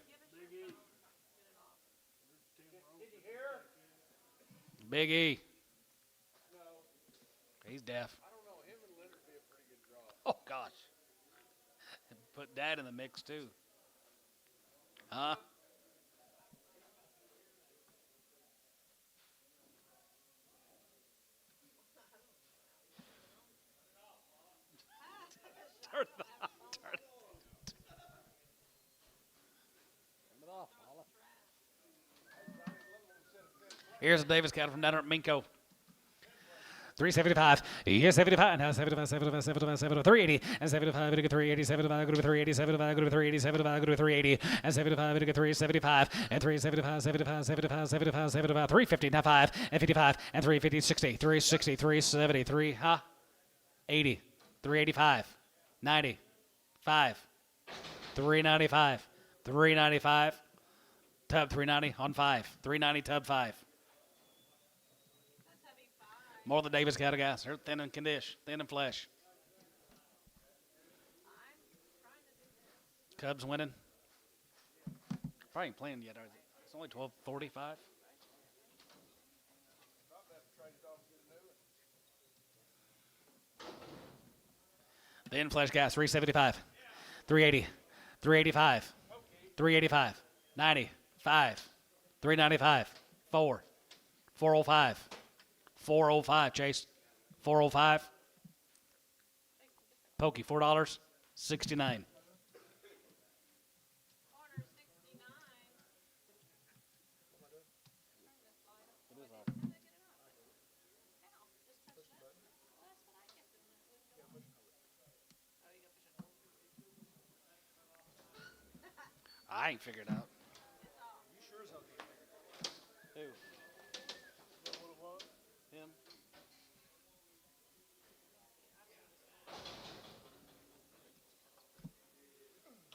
Big E. He's deaf. I don't know. Him and Leonard would be a pretty good draw. Oh, gosh. Put Dad in the mix, too. Huh? Turn it off. Turn it off, Paula. Here's a Davis cattle from down there at Minko. 375, yes, 75, now 75, 75, 75, 75, 380, and 75, we get 380, 75, go to 380, 75, go to 380, 75, go to 380, and 75, we get 375, and 375, 75, 75, 75, 75, 350, now 5, and 55, and 350, 60, 360, 370, 3, huh? 80, 385, 90, 5, 395, 395, tub 390 on 5, 390 tub 5. More than Davis cattle guys. They're thin and condition, thin and flesh. Cubs winning. Probably ain't playing yet, are they? It's only 12:45. Thin flesh guys, 375, 380, 385, 385, 90, 5, 395, 4, 405, 405, Chase. 405. Pokey, $4, 69. I ain't figured out. You sure as hell can't. Who? Know what it was? Him?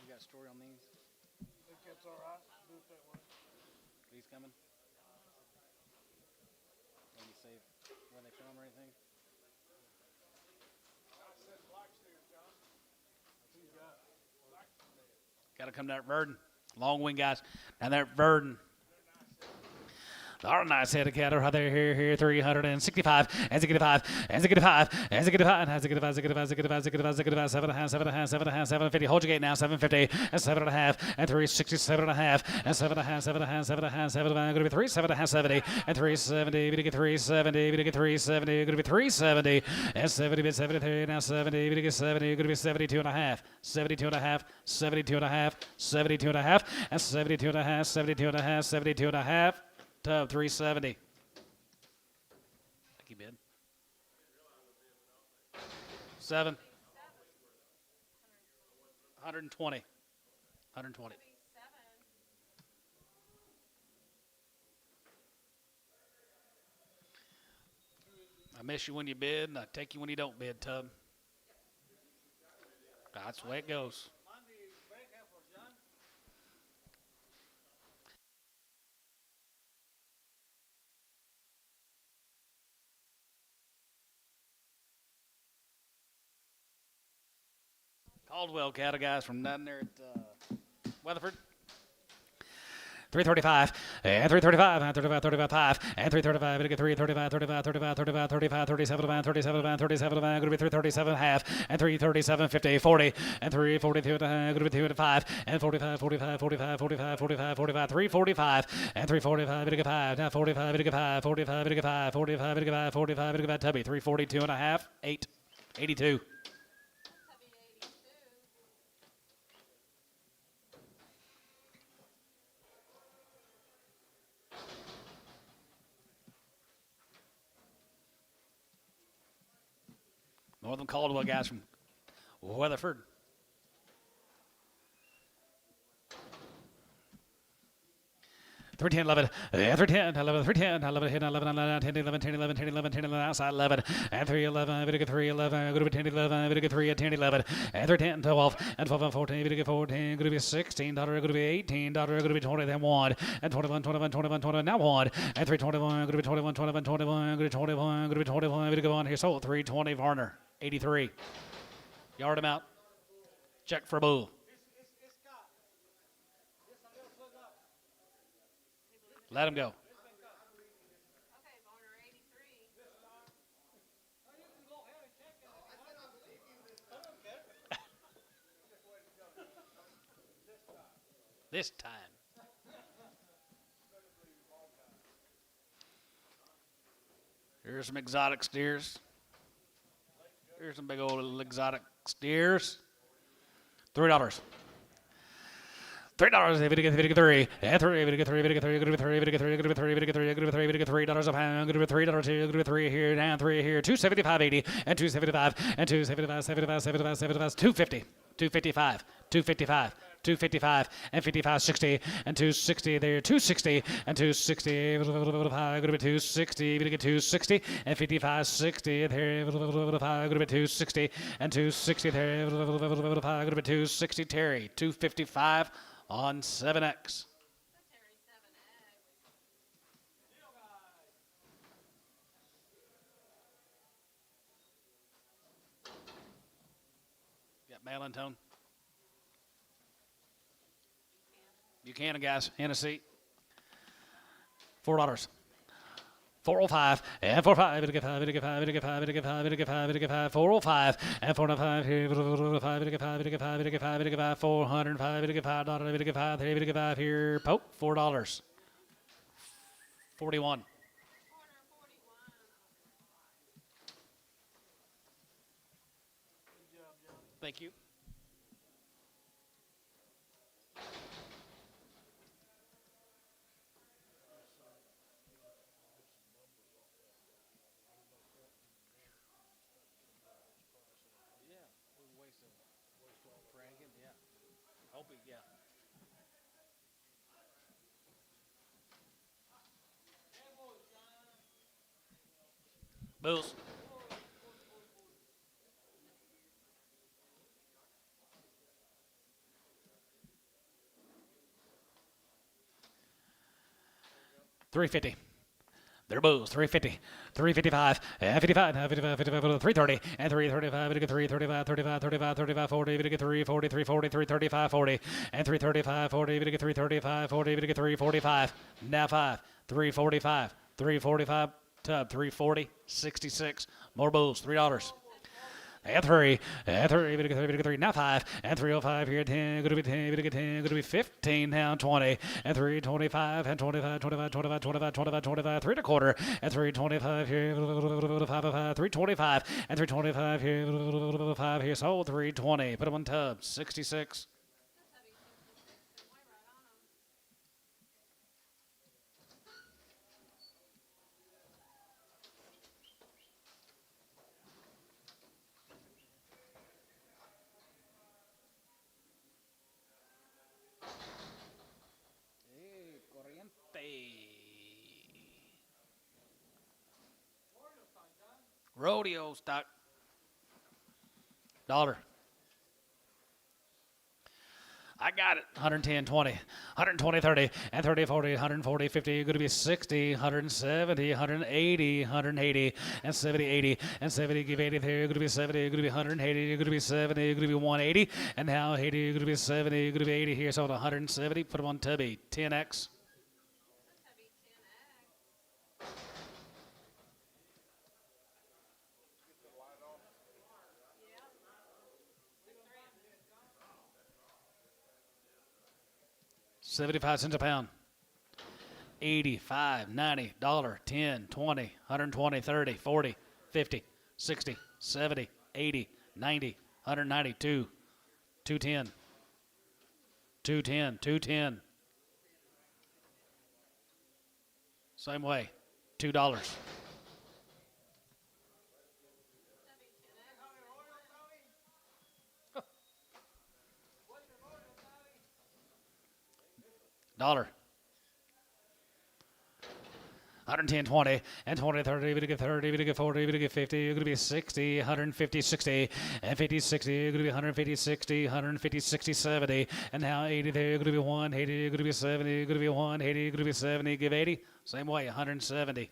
You got a story on these? Think that's all right? Do it that way. These coming? Can you say where they from or anything? Got to come down at Verdon. Long wing guys. Down there at Verdon. All right, nice head of cattle right there, here, 365, and 65, and 65, and 65, and 65, 65, 65, 65, 65, 7.5, 7.5, 7.5, 750. Hold your gate now, 750, and 7.5, and 360, 7.5, and 7.5, 7.5, 7.5, 7.5, going to be 3, 7.5, 70, and 370, we to get 370, we to get 370, going to be 370, and 70, bit 73, now 70, we to get 70, going to be 72 and a half, 72 and a half, 72 and a half, 72 and a half, and 72 and a half, 72 and a half, 72 and a half. Tub 370. I think he bid. 7. 120. 120. I miss you when you bid, and I take you when you don't bid, Tub. That's the way it goes. Caldwell cattle guys from down there at Weatherford. 335, and 335, and 35, 35, 5, and 335, and 335, 35, 35, 35, 35, 37, 37, 37, going to be 337 half, and 337, 50, 40, and 342 and a half, going to be 2 and 5, and 45, 45, 45, 45, 45, 45, 345, and 345, and 5, now 45, and 5, 45, and 5, 45, and 5, 45, and 5, Tubby, 342 and a half, 8, 82. Northern Caldwell guys from Weatherford. Three 10 11, 310 11 310 11 10 11 11 10 11 10 11 10 11 10 11 outside 11 and 3 11 video 3 11 go to 10 11 video 3 at 10 11 and 3 10 12 and 12 and 14 video 14 go to be 16 dollar go to be 18 dollar go to be 20 then 1 and 21 21 21 21 now 1 and 321 go to be 21 21 21 go to 21 go to be 21 video go on here sold 320 Varner 83 yard him out check for bull. Let him go. Okay, Varner, 83. This time. Here's some exotic steers. Here's some big old exotic steers. $3. $3 if you get three, and three, if you get three, if you get three, if you get three, if you get three, if you get three, if you get three, if you get three, if you get $3 a pound, if you get $3, two, if you get three here, down three here, 275.80, and 275, and 275, 75, 75, 75, 250, 255, 255, 255 and 55.60 and 260 there, 260 and 260, going to be 260, going to get 260 and 55.60 there, going to be 260 and 260 there, going to be 260 Terry, 255 on 7X. Terry 7X. Got mail-in tone. Buchanan, guys, in a seat. $4. 405 and 45, it'll get 5, it'll get 5, it'll get 5, it'll get 5, it'll get 5, it'll get 5, 405 and 405 here, 5, it'll get 5, it'll get 5, it'll get 5, it'll get 5, 405, it'll get $5, it'll get 5, it'll get 5 here, Pope, $4. 41. 441. Thank you. Bulls. $350. They're Bulls. 350, 355, and 55, 55, 55, 330, and 335, it'll get 335, 35, 35, 35, 40, it'll get 340, 340, 335, 40, and 335, 40, it'll get 335, 40, it'll get 345. Now 5, 345, 345, tub, 340, 66. More Bulls, $3. And 3, and 3, it'll get 3, now 5, and 305 here, 10, going to be 10, it'll get 10, going to be 15, now 20, and 325, and 25, 25, 25, 25, 25, 25, 3 1/4, and 325 here, 5, 325, and 325 here, 5 here, sold 320, put them on tub, 66. Rodeo stock. $1. I got it. 110, 20, 120, 30, and 30, 40, 140, 50. Going to be 60, 170, 180, 180, and 70, 80, and 70. Give 80 there. Going to be 70. Going to be 180. Going to be 70. Going to be 180, and now 80. Going to be 70. Going to be 80 here. So 170. Put them on Tubby. 10X. $0.75 a pound. 85, 90, $1, 10, 20, 120, 30, 40, 50, 60, 70, 80, 90, 192, 210, 210, 210. Same way, $2. $1. 110, 20, and 20, 30, we get 30, we get 40, we get 50, you're going to be 60, 150, 60, and 50, 60, you're going to be 150, 60, 150, 60, 70, and now 80 there, you're going to be 180, you're going to be 70, you're going to be 180, you're going to be 70, give 80, same way, 170.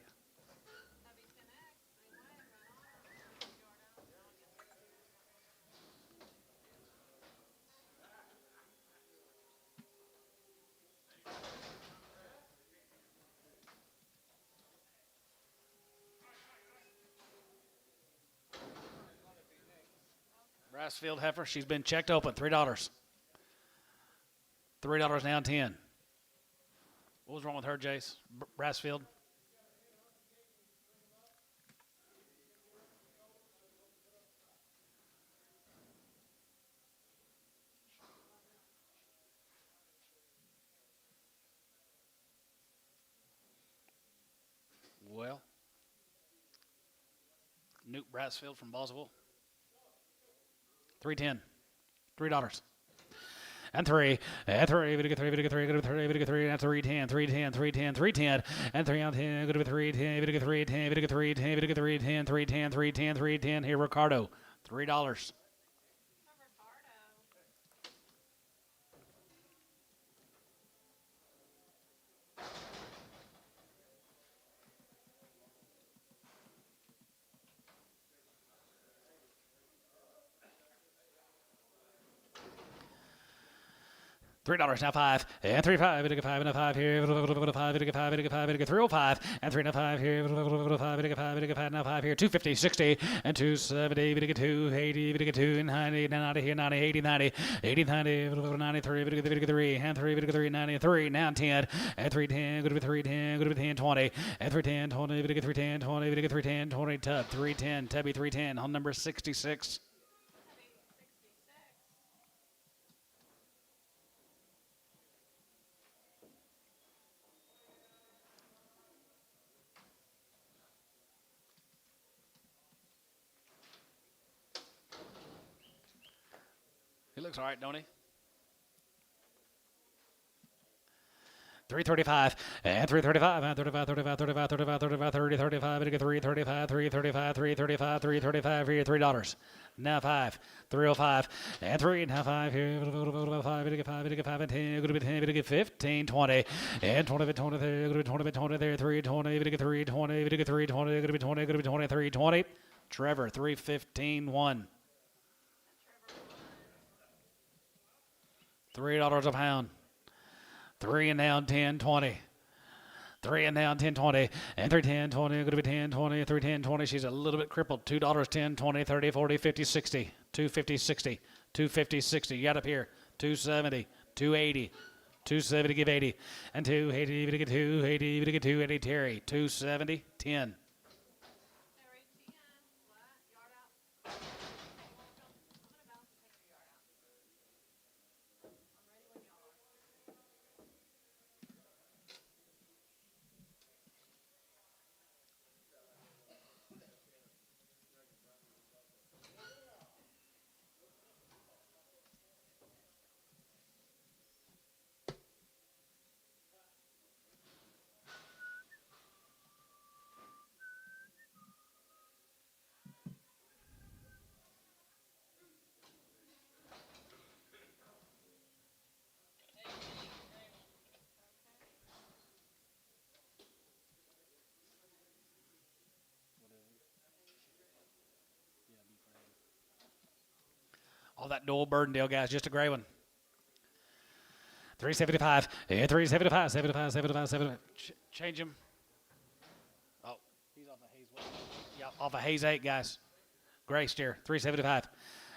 Brassfield heifer, she's been checked open, $3. $3 now 10. What was wrong with her, Jace? Brassfield? Well, Newt Brassfield from Boswell. 310, $3. and 3, and 3, good to 3, good to 3, good to 3, good to 3, and 310, 310, 310, 310, and 3 on 10, good to 310, good to 310, good to 310, good to 310, 310, 310, 310. Here, Ricardo, $3. $3 now 5 and 3 5 5 and a 5 here 5 5 5 305 and 3 and a 5 here 5 5 now 5 here 250 60 and 270 280 2 90 90 here 90 80 90 80 90 93 3 and 3 93 now 10 and 310 good to 310 good to 10 20 and 310 20 310 20 310 20 tub 310 Tubby 310 on number 66. He looks all right, don't he? 335 and 335 and 35 35 35 35 35 30 35 335 335 335 335 here $3 now 5 305 and 3 now 5 here 5 5 and 10 good to be 10 good to get 15 20 and 20 20 there good to be 20 20 there 320 good to get 320 good to get 320 good to be 20 good to be 20 320 Trevor 315 1 $3 a pound. 3 and down 10 20. 3 and down 10 20. And 3 10 20. Going to be 10 20. 3 10 20. She's a little bit crippled. $2 10 20 30 40 50 60. 250 60. 250 60. You got up here. 270. 280. 270 give 80. And 280 to get 280 to get 280 Terry. 270 10. All that Noel Burdendale, guys, just a gray one. 375, and 375, 75, 75, 75. Change him. Oh, he's off of Hayes 1. Yeah, off of Hayes 8, guys. Gray steer, 375.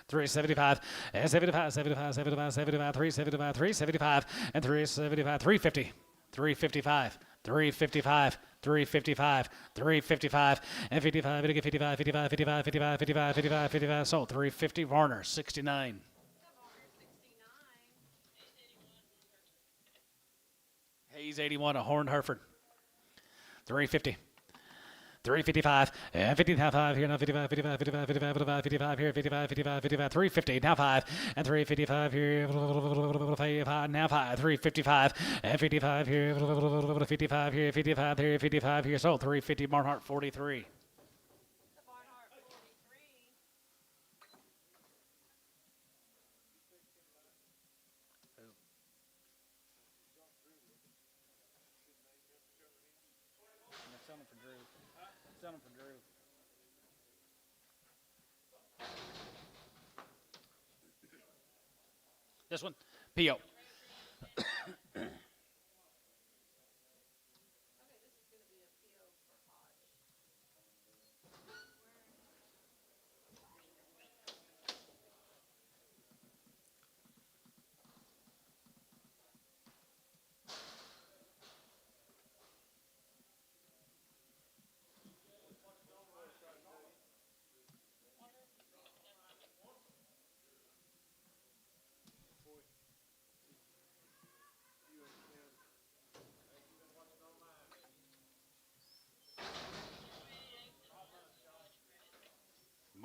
375, and 75, 75, 75, 75, 375, 375, and 375, 350, 355, 355, 355, 355, and 55, 55, 55, 55, 55, 55, 55, 55, sold. 350, Varner, 69. Hayes, 81, a Horned Hereford. 350. 355 and 55 here now 55 55 55 55 55 55 here 55 55 55 350 now 5 and 355 here 5 now 5 355 and 55 here 55 here 55 here 55 here sold 350 Barnhart 43. This one, P.O.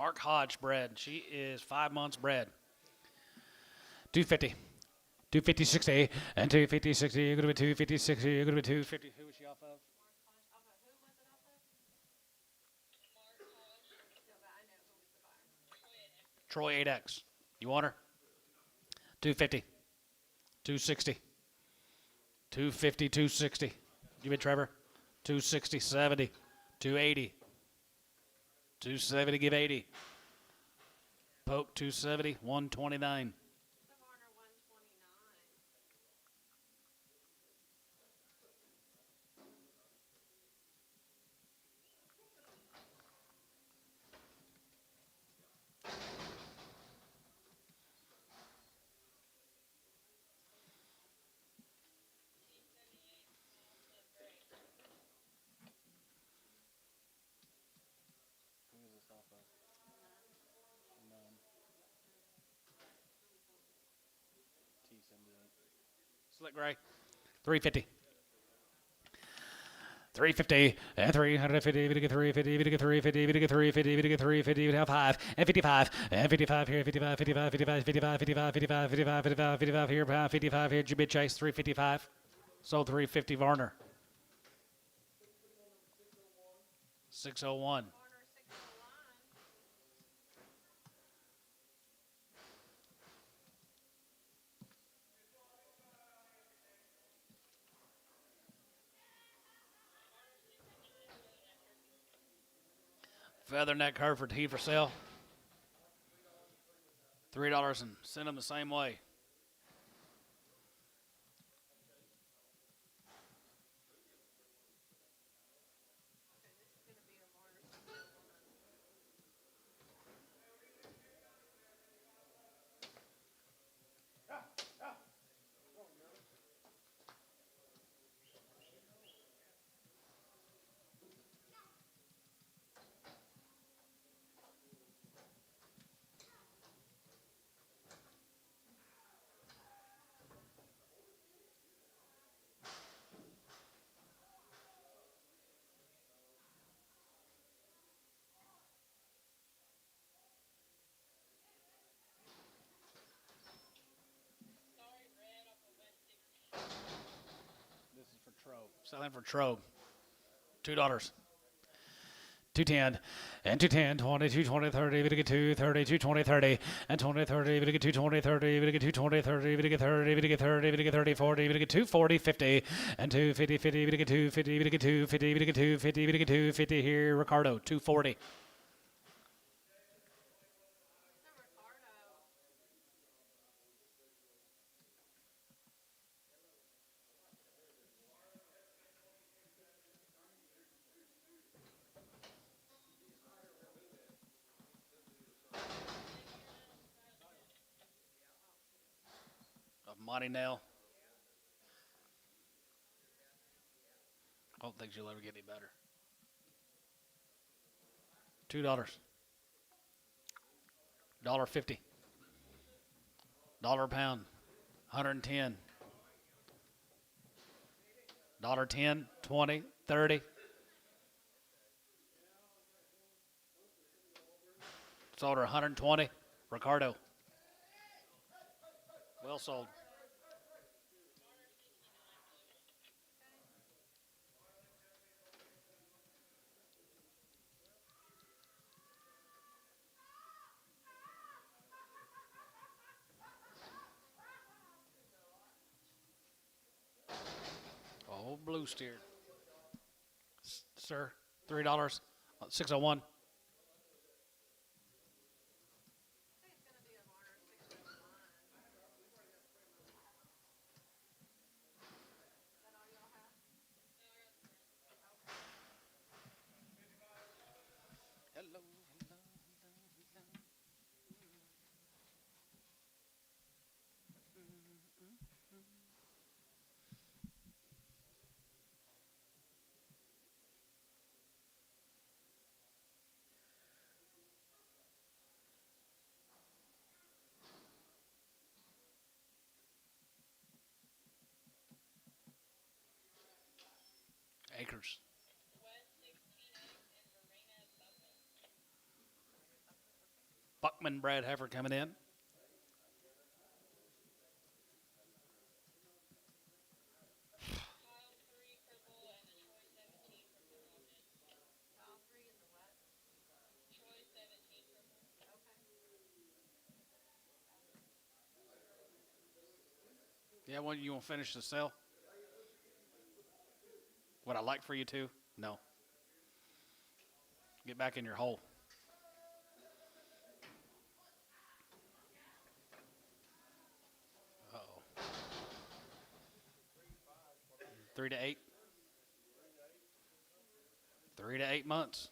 Mark Hodge bred. She is 5 months bred. 250. 250, 60, and 250, 60. You're going to be 250, 60. You're going to be 250. Who was she off of? Troy 8X. You want her? 250. 260. 250, 260. You bid, Trevor? 260, 70. 280. 270, give 80. Poke 270, 129. Slick Gray. 350. 350 and 350, we get 350, we get 350, we get 350, we get 350, we have 5 and 55 and 55 here, 55, 55, 55, 55, 55, 55, 55, 55, 55 here, 55 here, Jibid Chase, 355. Sold 350 Varner. 601. Featherneck Hereford, he for sale. $3 and send them the same way. This is for Trobe. Selling for Trobe. $2. 210 and 210, 20, 220, 30, we get 230, 220, 30, and 20, 30, we get 220, 30, we get 220, 30, we get 30, we get 30, we get 30, 40, we get 240, 50, and 250, 50, we get 250, we get 250, we get 250, we get 250 here, Ricardo, 240. Of Monty Nail. I don't think she'll ever get any better. $2. $1.50. $1 a pound. 110. $1.10, 20, 30. Sold her 120. Ricardo. Well sold. Oh, blue steer. Sir, $3. 601. Acres. Buckman Brad Heifer coming in. Yeah, well, you want to finish the sale? Would I like for you to? No. Get back in your hole. Uh-oh. 3 to 8. 3 to 8 months.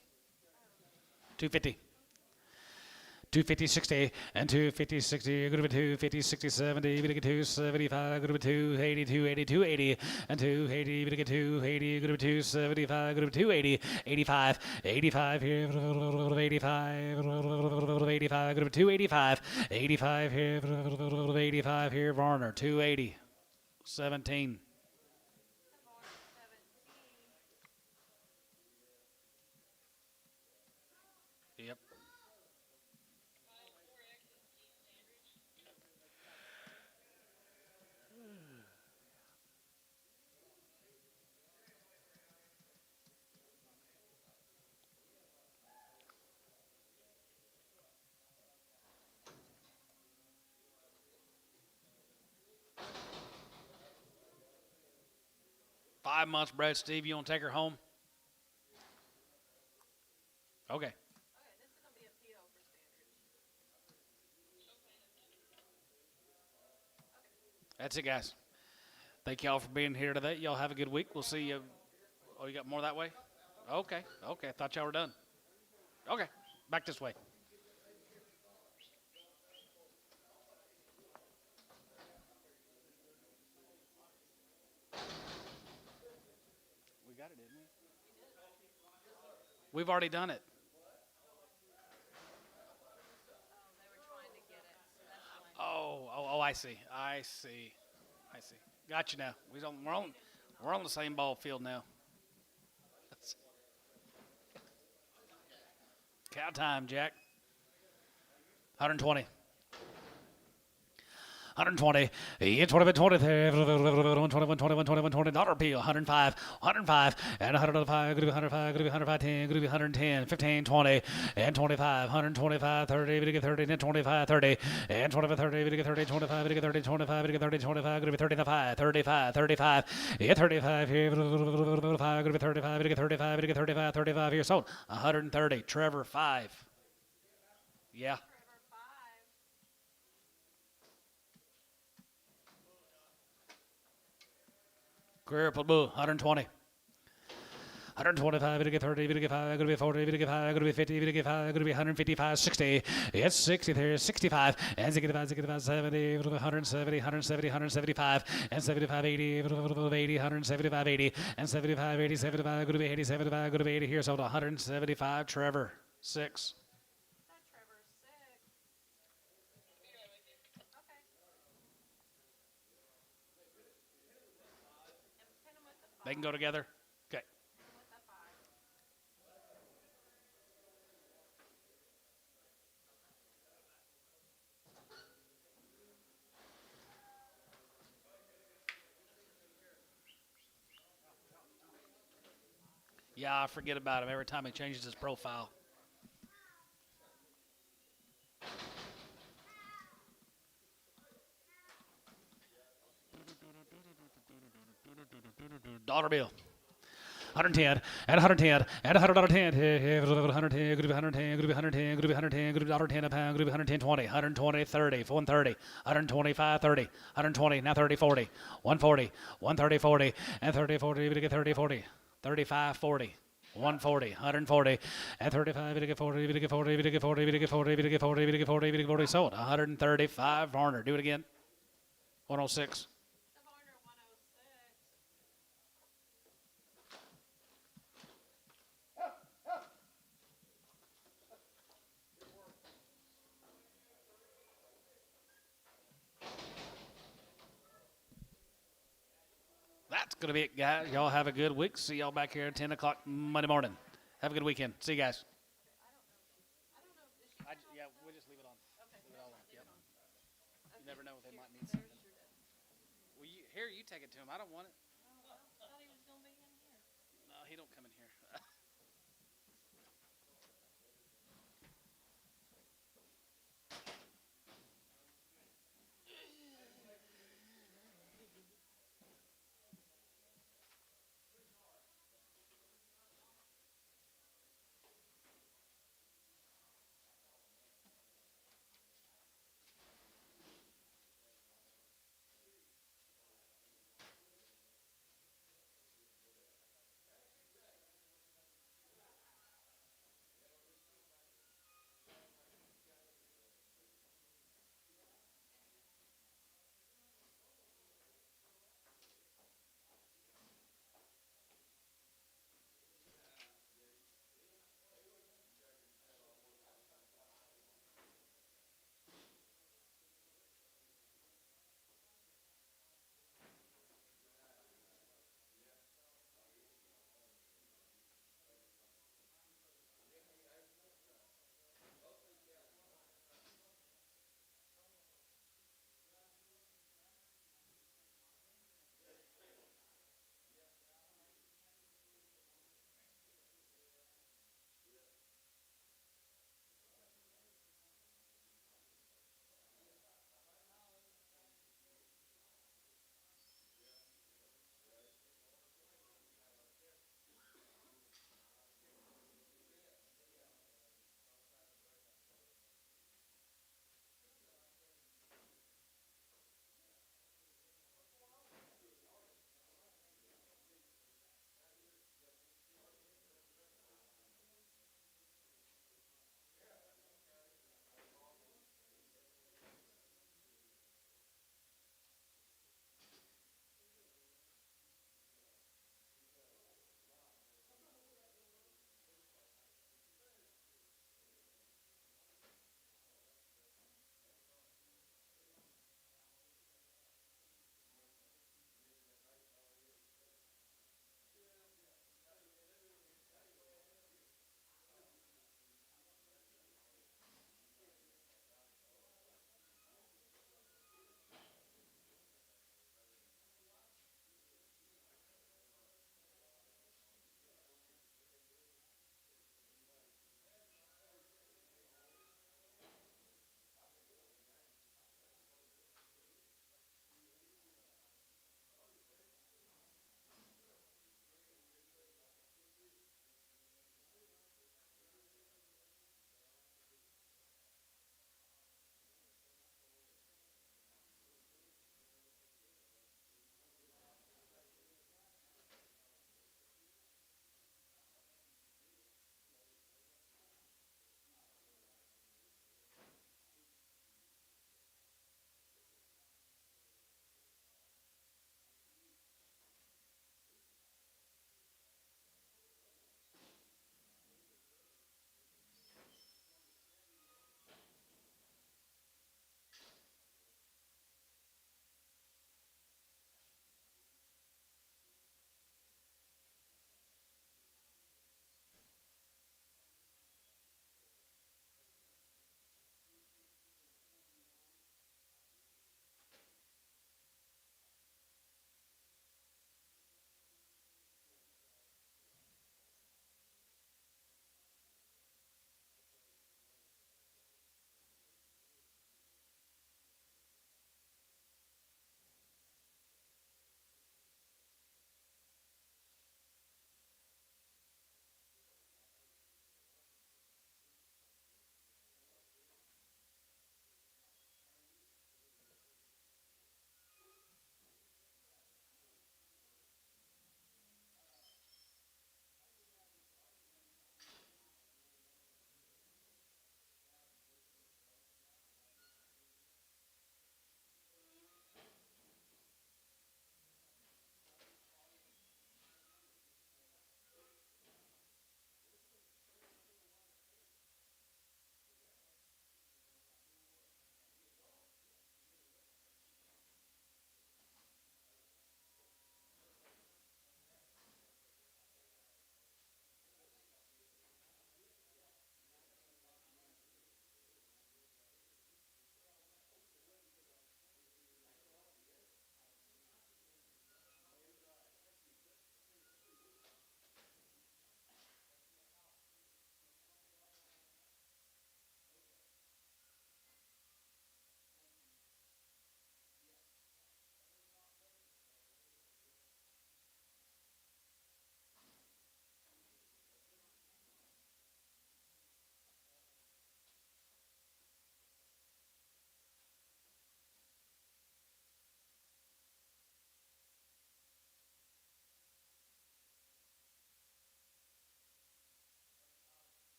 250. 250, 60, and 250, 60, good to 250, 60, 70, we get 275, good to 280, 280, 280, and 280, we get 280, good to 275, good to 280, 85, 85 here, 85, 85, good to 285, 85 here, 85 here, Varner, 280, 17. Yep. Five months, Brad. Steve, you want to take her home? Okay. Okay, this is gonna be a PO for standards. That's it, guys. Thank y'all for being here today. Y'all have a good week. We'll see you. Oh, you got more that way? Okay. Okay. I thought y'all were done. Okay. Back this way. We got it, didn't we? We've already done it. Oh, they were trying to get it, so that's why. Oh, I see. I see. Got you now. We're on the same ball field now. Cow time, Jack. 120. 120, yeah, 20, 20, 120, 120, dollar bill, 105, 105, and 105, gonna be 105, gonna be 105, 10, gonna be 110, 15, 20, and 25, 125, 30, we get 30, and 25, 30, and 25, 30, we get 30, 25, we get 30, 25, we get 30, 25, gonna be 35, 35, 35, yeah, 35 here, 5, gonna be 35, we get 35, we get 35, 35 here, sold, 130, Trevor, 5. Yeah. Trevor, 5. Career Bull, 120. 125, it'll get 30, it'll get 5, it'll be 40, it'll get 5, it'll be 50, it'll get 5, it'll be 155, 60. It's 60 there, 65, and 65, 65, 70, 170, 170, 175, and 75, 80, 80, 175, 80, and 75, 80, 75, going to be 80, 75, going to be 80 here, so 175, Trevor, 6. That Trevor, 6. Okay. And pin 'em with the 5. They can go together? Okay. Pin 'em with the 5. Yeah, I forget about him every time he changes his profile. Dollar bill. 110 and 110 and 110 110 could be 110 could be 110 could be 110 could be $110 a pound could be 110 20 120 30 130 125 30 120 now 30 40 140 130 40 and 30 40 we get 30 40 35 40 140 140 and 35 we get 40 we get 40 we get 40 we get 40 we get 40 we get 40 we get 40 sold 135 Varner do it again 106 The Varner, 106. That's going to be it, guys. Y'all have a good week. See y'all back here at 10 o'clock Monday morning. Have a good weekend. See you guys. I don't know if this. Yeah, we'll just leave it on. Okay. Leave it all on. Yep. Okay. You never know if they might need There's something. your desk. Well, here, you take it to them. I don't want it.